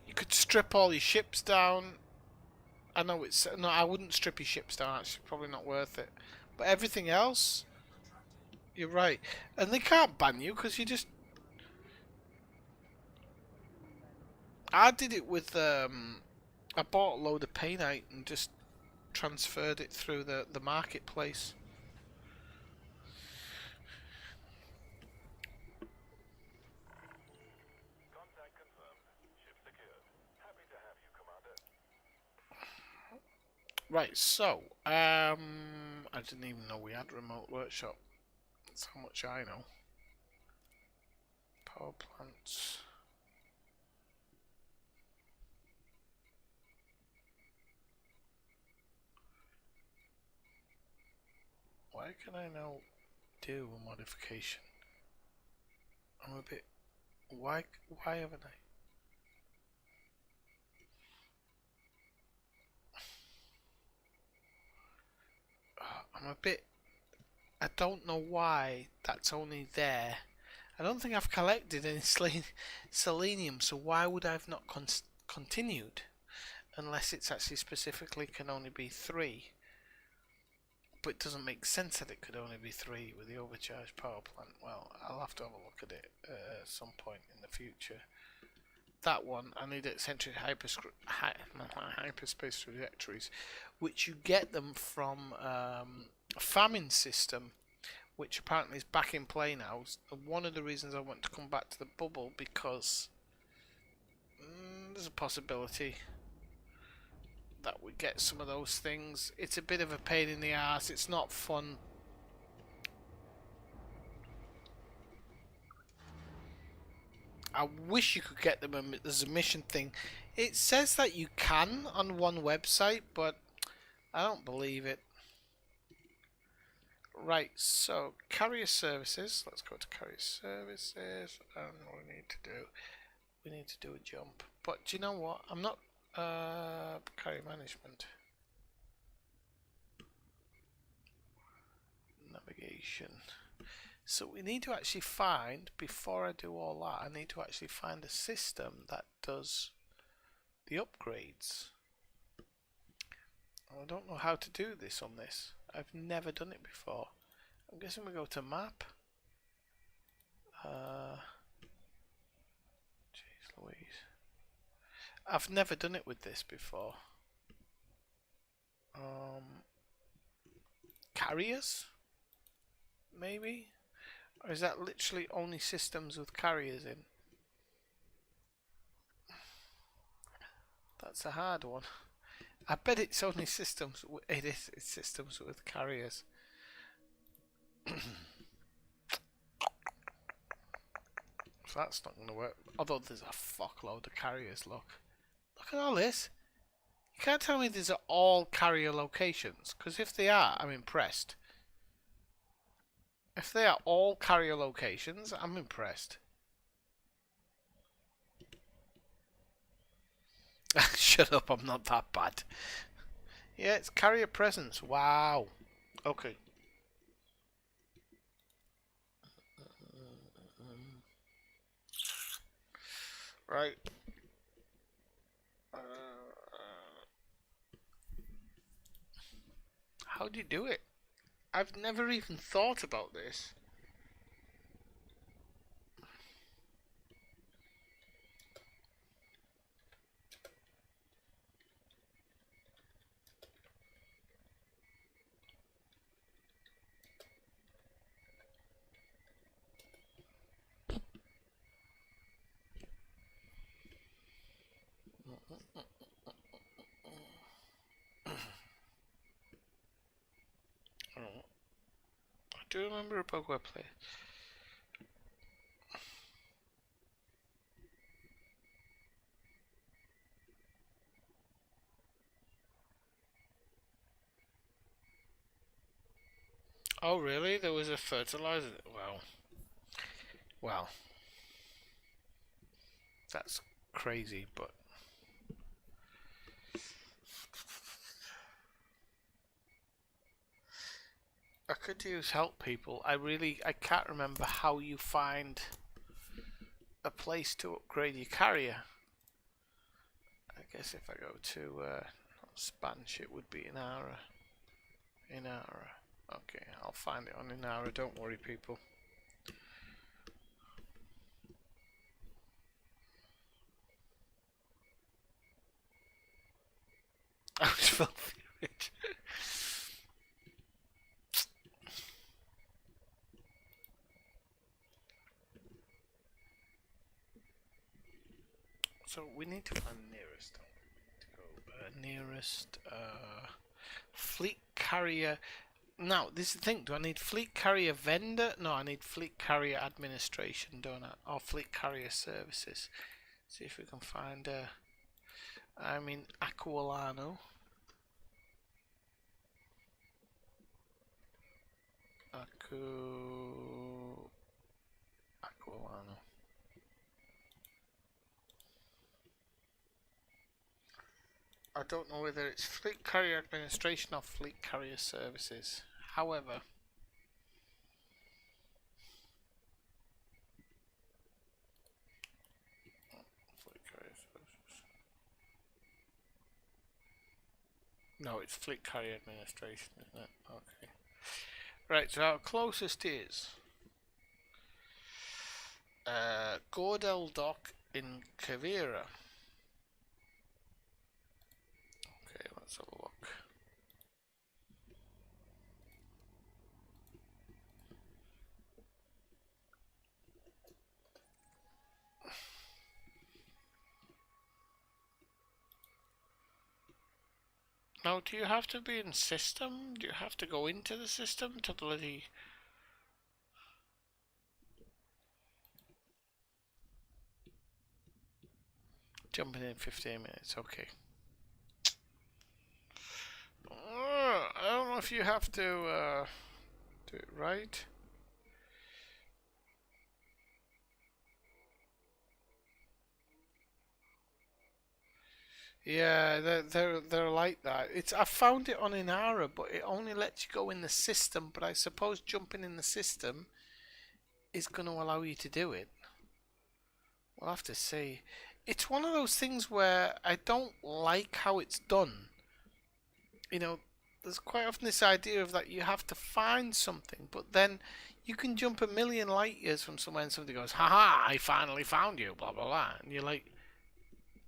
You could strip all your ships down. I know it's no. I wouldn't strip your ships down. Actually, probably not worth it. But everything else, you're right. And they can't ban you because you just. I did it with I bought a load of painite and just transferred it through the marketplace. Right, so I didn't even know we had remote workshop. That's how much I know. Power plants. Why can I now do a modification? I'm a bit. Why haven't I? I'm a bit. I don't know why that's only there. I don't think I've collected any selenium, so why would I have not continued? Unless it's actually specifically can only be 3. But it doesn't make sense that it could only be 3 with the overcharged power plant. Well, I'll have to have a look at it at some point in the future. That one, I need eccentric hyperspace trajectories, which you get them from a famine system, which apparently is back in play now. One of the reasons I want to come back to the bubble because there's a possibility that we get some of those things. It's a bit of a pain in the ass. It's not fun. I wish you could get them as a mission thing. It says that you can on one website, but I don't believe it. Right, so carrier services. Let's go to carrier services, and what we need to do a jump. But do you know what? I'm not carrier management. Navigation. So we need to actually find, before I do all that, I need to actually find a system that does the upgrades. I don't know how to do this on this. I've never done it before. I'm guessing we go to map. Jeez Louise. I've never done it with this before. Carriers? Maybe? Or is that literally only systems with carriers in? That's a hard one. I bet it's only systems. It is. It's systems with carriers. So that's not going to work. Although there's a fuckload of carriers. Look at all this. You can't tell me these are all carrier locations. Because if they are, I'm impressed. If they are all carrier locations, I'm impressed. Shut up, I'm not that bad. Yeah, it's carrier presence. Wow. Okay. Right. How do you do it? I've never even thought about this. Oh, I do remember a bug where play. Oh really? There was a fertilizer. Wow. Wow. That's crazy, but I could use help, people. I can't remember how you find a place to upgrade your carrier. I guess if I go to Spanish, it would be Inara. Inara. Okay, I'll find it on Inara. Don't worry, people. I was filthy rich. So we need to find the nearest. We need to go nearest fleet carrier. Now, this is the thing. Do I need fleet carrier vendor? No, I need fleet carrier administration, don't I? Or fleet carrier services. See if we can find. I'm in Aquilano. Aquilano. I don't know whether it's fleet carrier administration or fleet carrier services. However, fleet carrier services. No, it's fleet carrier administration, isn't it? Okay. Right, so our closest is Gordel Dock in Cavira. Okay, let's have a look. Now, do you have to be in system? Do you have to go into the system to bloody... Jumping in 15 minutes, okay. I don't know if you have to do it right. Yeah, they're like that. I found it on Inara, but it only lets you go in the system. But I suppose jumping in the system is going to allow you to do it. We'll have to see. It's one of those things where I don't like how it's done. You know, there's quite often this idea of that you have to find something, but then you can jump a million light years from somewhere and somebody goes, haha, I finally found you, blah blah blah. And you're like,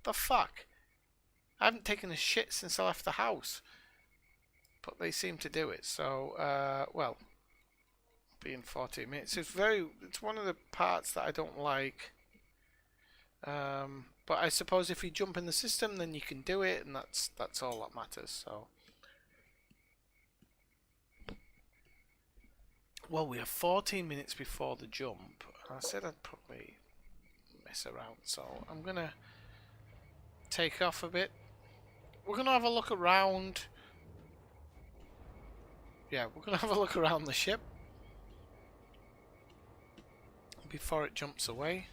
the fuck? I haven't taken a shit since I left the house. But they seem to do it, so, well, being 14 minutes. It's one of the parts that I don't like. But I suppose if you jump in the system, then you can do it, and that's all that matters, so. Well, we have 14 minutes before the jump. I said I'd probably mess around, so I'm gonna take off a bit. We're gonna have a look around. Yeah, we're gonna have a look around the ship before it jumps away.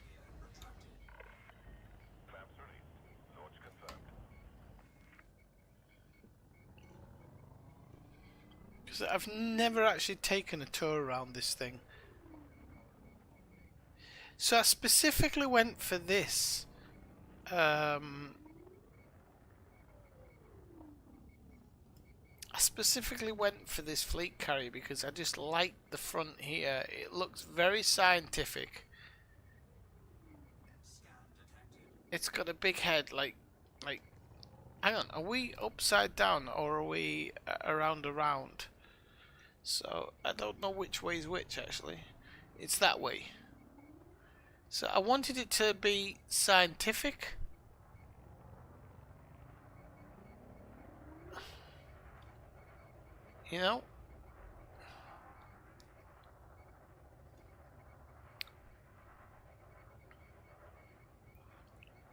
Because I've never actually taken a tour around this thing. So I specifically went for this. I specifically went for this fleet carrier because I just like the front here. It looks very scientific. It's got a big head, like, hang on, are we upside down or are we around? So I don't know which way is which actually. It's that way. So I wanted it to be scientific. You know?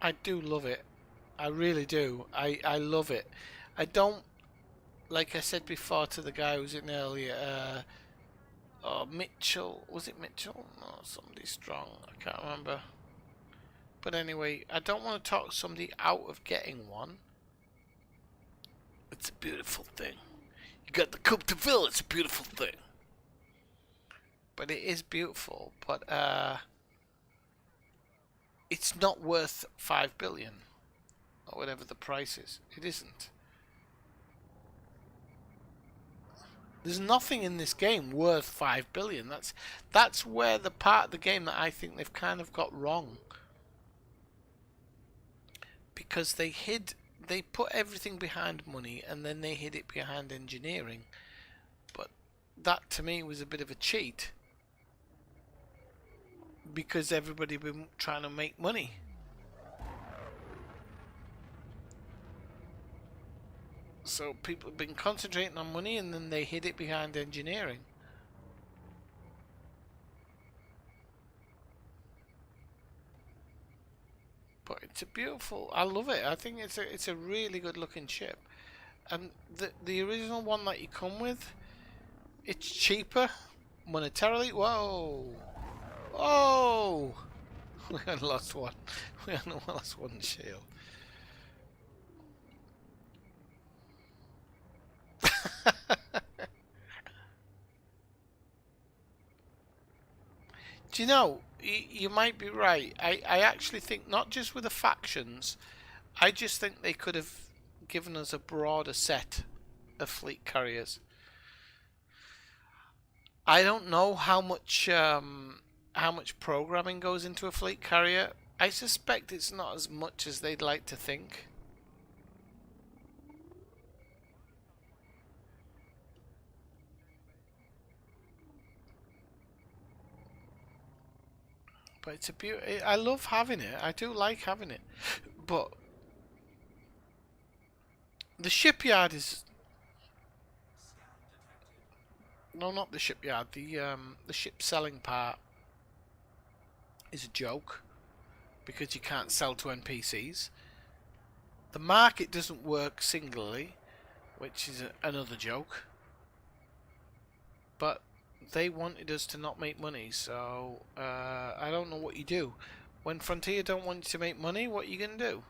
I do love it. I really do. I love it. I don't, like I said before to the guy who was in earlier, oh, Mitchell. Was it Mitchell? No, somebody strong. I can't remember. But anyway, I don't want to talk somebody out of getting one. It's a beautiful thing. You got the Coupe de Ville. It's a beautiful thing. But it is beautiful. But it's not worth 5 billion or whatever the price is. It isn't. There's nothing in this game worth 5 billion. That's where the part of the game that I think they've kind of got wrong. Because they put everything behind money and then they hid it behind engineering. But that to me was a bit of a cheat. Because everybody been trying to make money. So people have been concentrating on money and then they hid it behind engineering. But it's a beautiful. I love it. I think it's a really good looking ship. And the original one that you come with, it's cheaper monetarily. Whoa, whoa! We only lost one. We only lost one shield. Do you know? You might be right. I actually think not just with the factions. I just think they could have given us a broader set of fleet carriers. I don't know how much programming goes into a fleet carrier. I suspect it's not as much as they'd like to think. But it's a beauty. I love having it. I do like having it. But the shipyard is no, not the shipyard. The ship selling part is a joke because you can't sell to NPCs. The market doesn't work singly, which is another joke. But they wanted us to not make money, so I don't know what you do. When Frontier don't want you to make money, what are you going to do?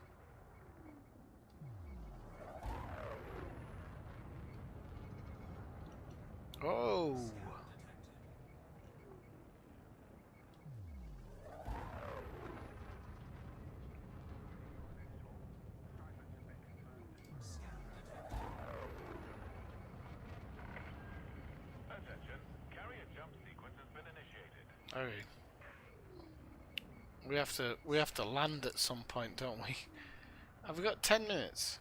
Oh. Attention, carrier jump sequence has been initiated. Okay. We have to land at some point, don't we? Have we got 10 minutes?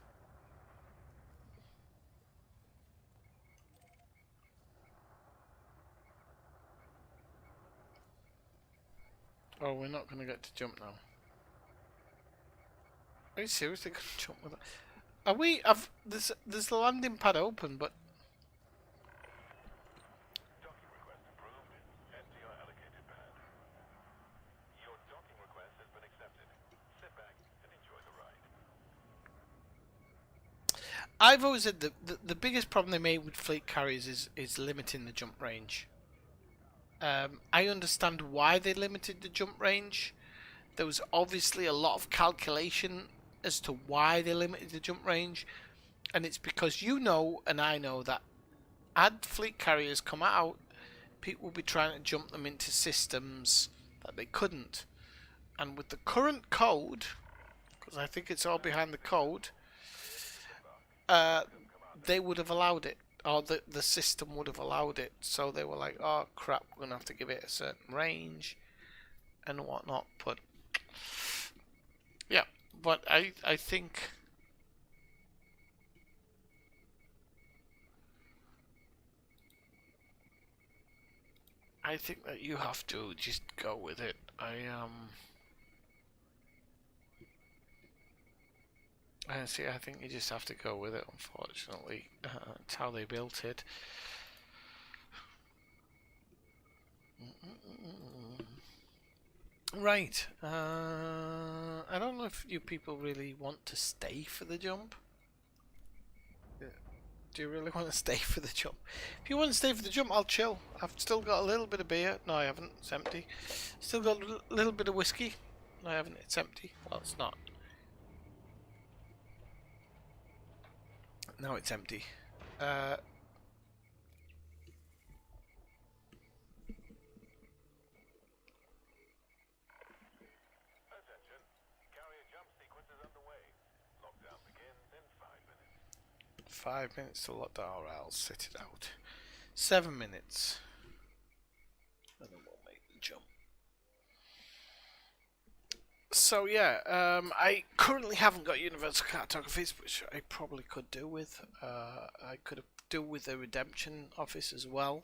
Oh, we're not going to get to jump now. Are you seriously going to jump with that? Are we? There's the landing pad open, but Docking request approved. Enter your allocated pad. Your docking request has been accepted. Sit back and enjoy the ride. I've always said the biggest problem they made with fleet carriers is limiting the jump range. I understand why they limited the jump range. There was obviously a lot of calculation as to why they limited the jump range, and it's because you know and I know that had fleet carriers come out, people will be trying to jump them into systems that they couldn't. And with the current code, because I think it's all behind the code, they would have allowed it, or the system would have allowed it. So they were like, "Oh crap, we're gonna have to give it a certain range and whatnot." But yeah, but I think that you have to just go with it. See, I think you just have to go with it, unfortunately. It's how they built it. Right. I don't know if you people really want to stay for the jump. Do you really want to stay for the jump? If you want to stay for the jump, I'll chill. I've still got a little bit of beer. No, I haven't. It's empty. Still got a little bit of whiskey. No, I haven't. It's empty. Well, it's not. No, it's empty. Uh, Attention. Carrier jump sequence is underway. Lockdown begins in 5 minutes. 5 minutes to lock down. Alright, I'll sit it out. 7 minutes. And then we'll make the jump. So yeah, I currently haven't got universal cartographies, which I probably could do with. I could do with a redemption office as well.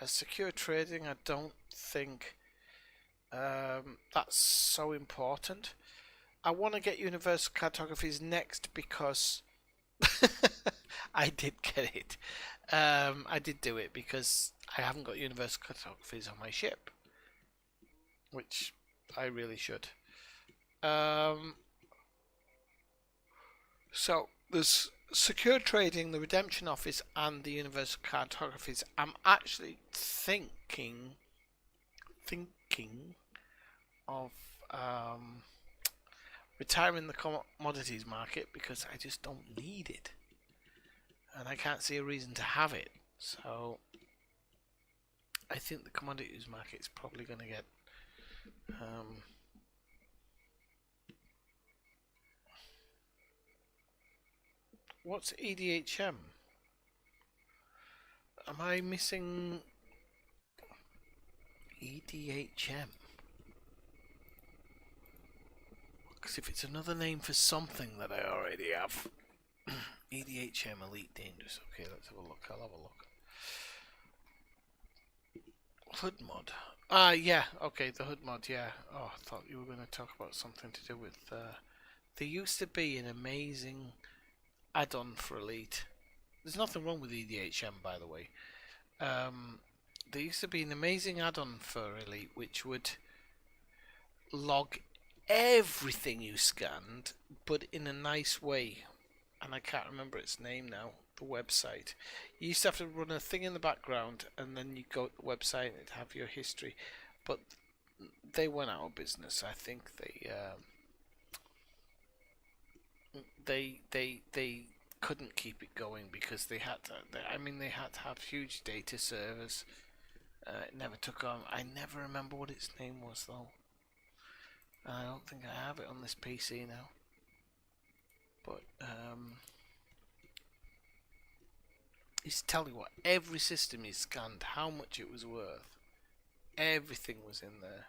Secure trading, I don't think that's so important. I want to get universal cartographies next because I did get it. I did do it because I haven't got universal cartographies on my ship, which I really should. So there's secure trading, the redemption office, and the universal cartographies. I'm actually thinking of retiring the commodities market because I just don't need it, and I can't see a reason to have it. So I think the commodities market is probably going to get what's EDHM? Am I missing EDHM? Because if it's another name for something that I already have. EDHM Elite Dangerous. Okay, let's have a look. I'll have a look. Hood mod. Ah, yeah. Okay, the hood mod, yeah. Oh, I thought you were going to talk about something to do with... there used to be an amazing add-on for Elite. There's nothing wrong with EDHM, by the way. There used to be an amazing add-on for Elite which would log everything you scanned, but in a nice way. And I can't remember its name now, the website. You used to have to run a thing in the background, and then you go to the website and it'd have your history. But they went out of business. I think they couldn't keep it going because they had to. They had to have huge data servers. It never took on. I never remember what its name was though. I don't think I have it on this PC now. But it's telling you what every system you scanned, how much it was worth. Everything was in there.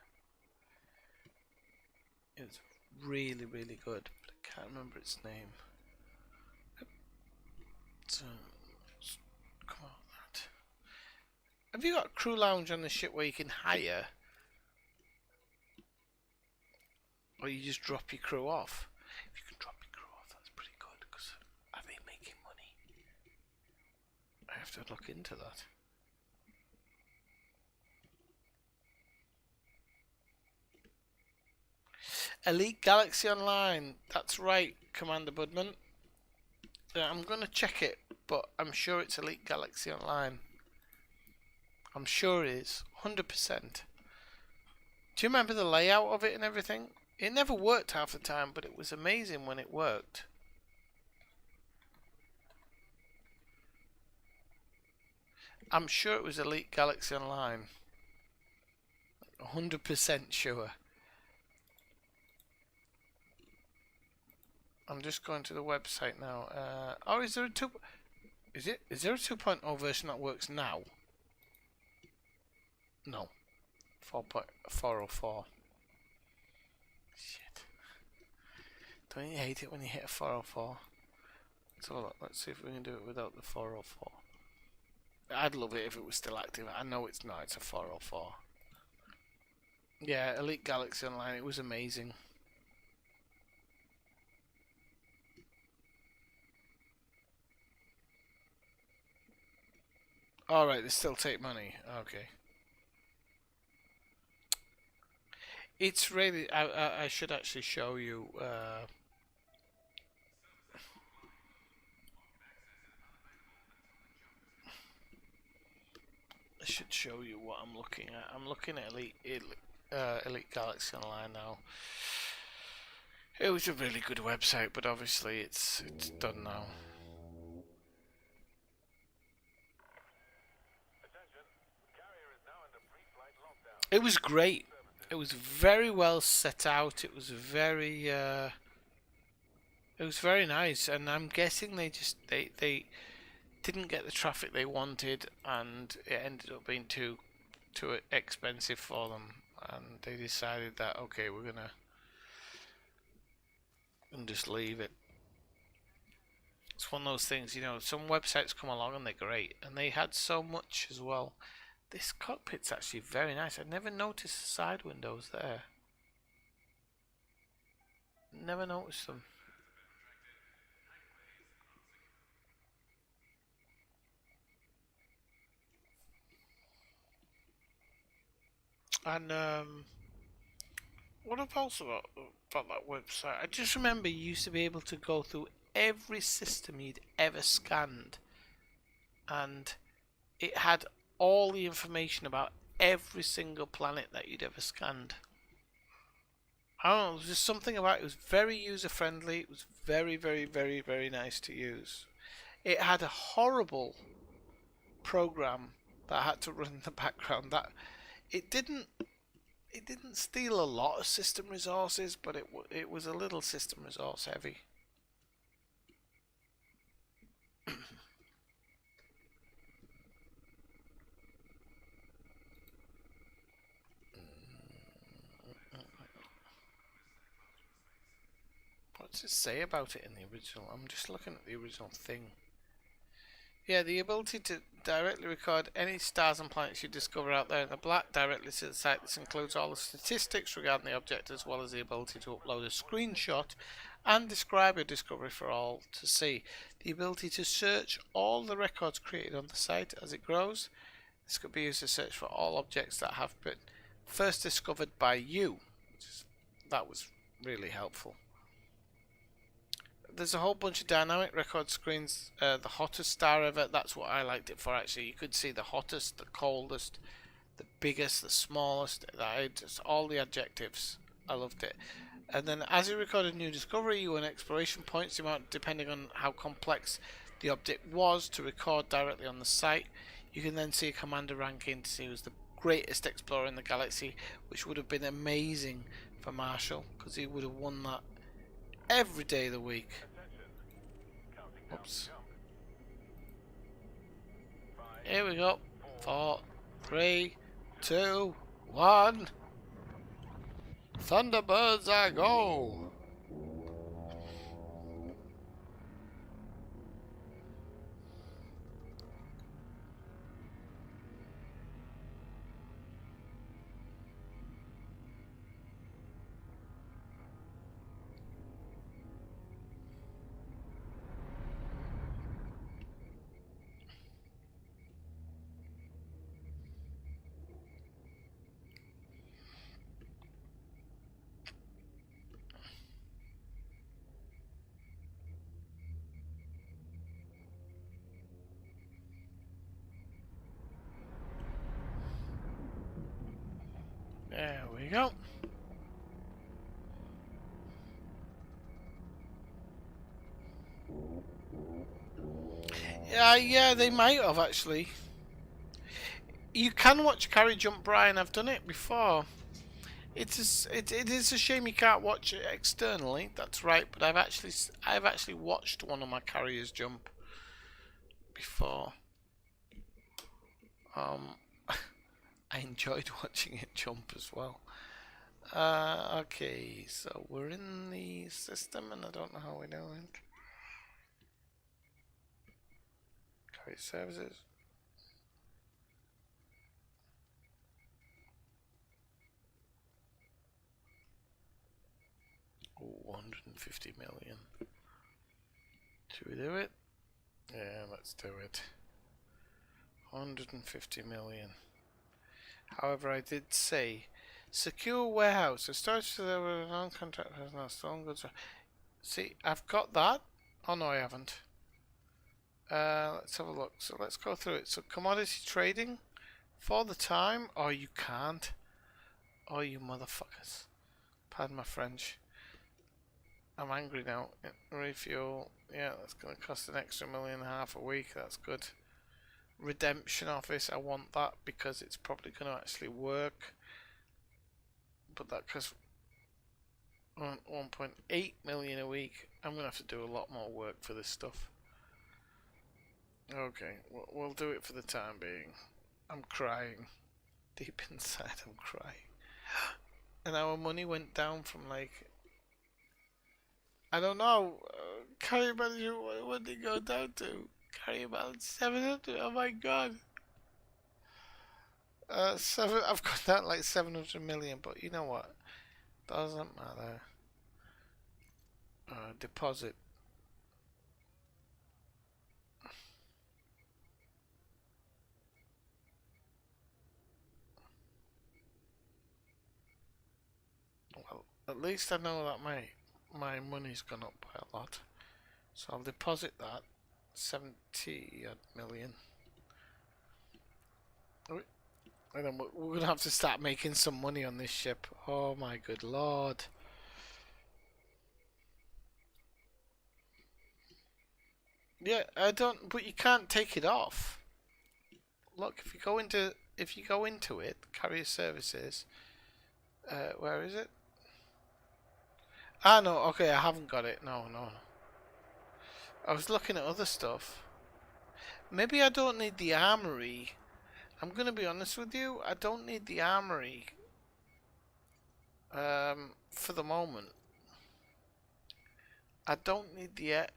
It was really, really good, but I can't remember its name. So, come on, that. Have you got a crew lounge on the ship where you can hire? Or you just drop your crew off? If you can drop your crew off, that's pretty good, because are they making money? I have to look into that. Elite Galaxy Online. That's right, Commander Budman. I'm going to check it, but I'm sure it's Elite Galaxy Online. I'm sure it is. 100%. Do you remember the layout of it and everything? It never worked half the time, but it was amazing when it worked. I'm sure it was Elite Galaxy Online. 100% sure. I'm just going to the website now. Oh, is there a Is there a 2.0 version that works now? No. 4.404. Shit. Don't you hate it when you hit a 404? So let's see if we can do it without the 404. I'd love it if it was still active. I know it's not. It's a 404. Yeah, Elite Galaxy Online. It was amazing. Alright, they still take money. Okay. It's really... I should actually show you... I should show you what I'm looking at. I'm looking at Elite Galaxy Online now. It was a really good website, but obviously it's done now. Attention. Carrier is now under pre-flight lockdown. It was great. It was very well set out. It was very nice, and I'm guessing they didn't get the traffic they wanted, and it ended up being too expensive for them, and they decided that okay, we're gonna and just leave it. It's one of those things, you know, some websites come along and they're great, and they had so much as well. This cockpit's actually very nice. I never noticed the side windows there. Never noticed them. And what I've also got about that website, I just remember you used to be able to go through every system you'd ever scanned, and it had all the information about every single planet that you'd ever scanned. I don't know, there was just something about it. It was very user friendly. It was very, very, very, very nice to use. It had a horrible program that had to run in the background. That it didn't steal a lot of system resources, but it was a little system resource heavy. What does it say about it in the original? I'm just looking at the original thing. Yeah, the ability to directly record any stars and planets you discover out there in the black directly to the site. This includes all the statistics regarding the object, as well as the ability to upload a screenshot and describe your discovery for all to see. The ability to search all the records created on the site as it grows. This could be used to search for all objects that have been first discovered by you. That was really helpful. There's a whole bunch of dynamic record screens. The hottest star ever, that's what I liked it for actually. You could see the hottest, the coldest, the biggest, the smallest, just all the adjectives. I loved it. And then as you recorded new discovery, you earn exploration points, depending on how complex the object was to record directly on the site. You can then see a commander ranking to see who's the greatest explorer in the galaxy, which would have been amazing for Marshall, because he would have won that every day of the week. Oops. Here we go. 4, 3, 2, 1. Thunderbirds, I go. There we go. Yeah, they might have actually. You can watch Carry Jump Brian. I've done it before. It is a shame you can't watch it externally. That's right, but I've actually watched one of my carriers jump before. I enjoyed watching it jump as well. Okay, so we're in the system, and I don't know how we're doing. Carrier services. Oh, 150 million. Should we do it? Yeah, let's do it. 150 million. However, I did say secure warehouse. The storage facility with a non-contract has now stolen goods. See, I've got that. Oh no, I haven't. Let's have a look. So let's go through it. So commodity trading for the time. Oh, you can't. Oh, you motherfuckers. Pardon my French. I'm angry now. Refuel. Yeah, that's going to cost an extra $1.5 million a week. That's good. Redemption office. I want that because it's probably going to actually work. But that costs 1.8 million a week. I'm going to have to do a lot more work for this stuff. Okay, we'll do it for the time being. I'm crying. Deep inside, I'm crying. And our money went down from like... I don't know. Carry manager, what did it go down to? Carry balance 700. Oh my god. I've got that like 700 million, but you know what? Doesn't matter. Deposit. Well, at least I know that my money's gone up by a lot. So I'll deposit that 70 million. And then we're gonna have to start making some money on this ship. Oh my good lord. Yeah, I don't. But you can't take it off. Look, if you go into it, carrier services. Where is it? Ah no, okay, I haven't got it. No, no, no. I was looking at other stuff. Maybe I don't need the armory. I'm gonna be honest with you. I don't need the armory. For the moment. I don't need the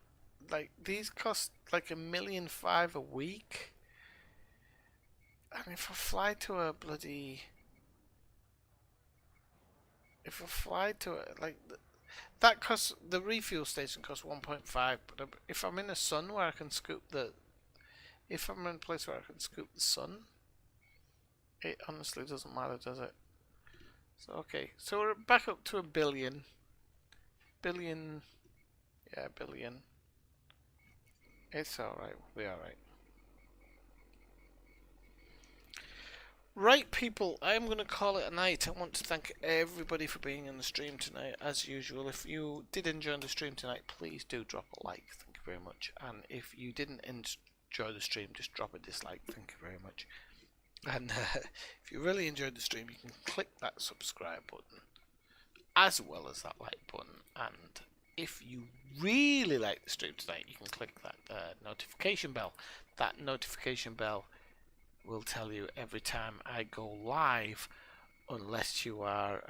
like these cost like $1.5 million a week. And if I fly to a bloody... If I fly to it, like... That costs... The refuel station costs 1.5, but if I'm in a sun where I can scoop the... If I'm in a place where I can scoop the sun, it honestly doesn't matter, does it? So, okay. So we're back up to $1 billion. Billion... Yeah, billion. It's alright. We'll be alright. Right, people, I'm going to call it a night. I want to thank everybody for being in the stream tonight, as usual. If you did enjoy the stream tonight, please do drop a like. Thank you very much. And if you didn't enjoy the stream, just drop a dislike. Thank you very much. And if you really enjoyed the stream, you can click that subscribe button, as well as that like button. And if you really like the stream tonight, you can click that notification bell. That notification bell will tell you every time I go live, unless you are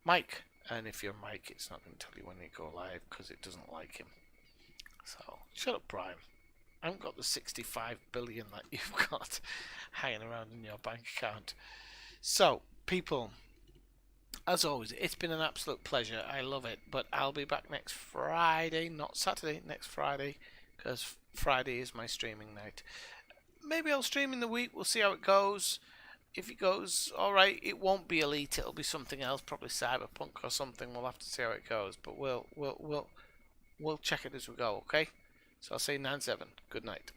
Mike. And if you're Mike, it's not going to tell you when you go live because it doesn't like him. So shut up, Prime. I haven't got the 65 billion that you've got hanging around in your bank account. So, people, as always, it's been an absolute pleasure. I love it. But I'll be back next Friday, not Saturday, next Friday, because Friday is my streaming night. Maybe I'll stream in the week. We'll see how it goes. If it goes alright, it won't be Elite. It'll be something else, probably Cyberpunk or something. We'll have to see how it goes. But we'll check it as we go. Okay. So I'll say 9-7. Good night.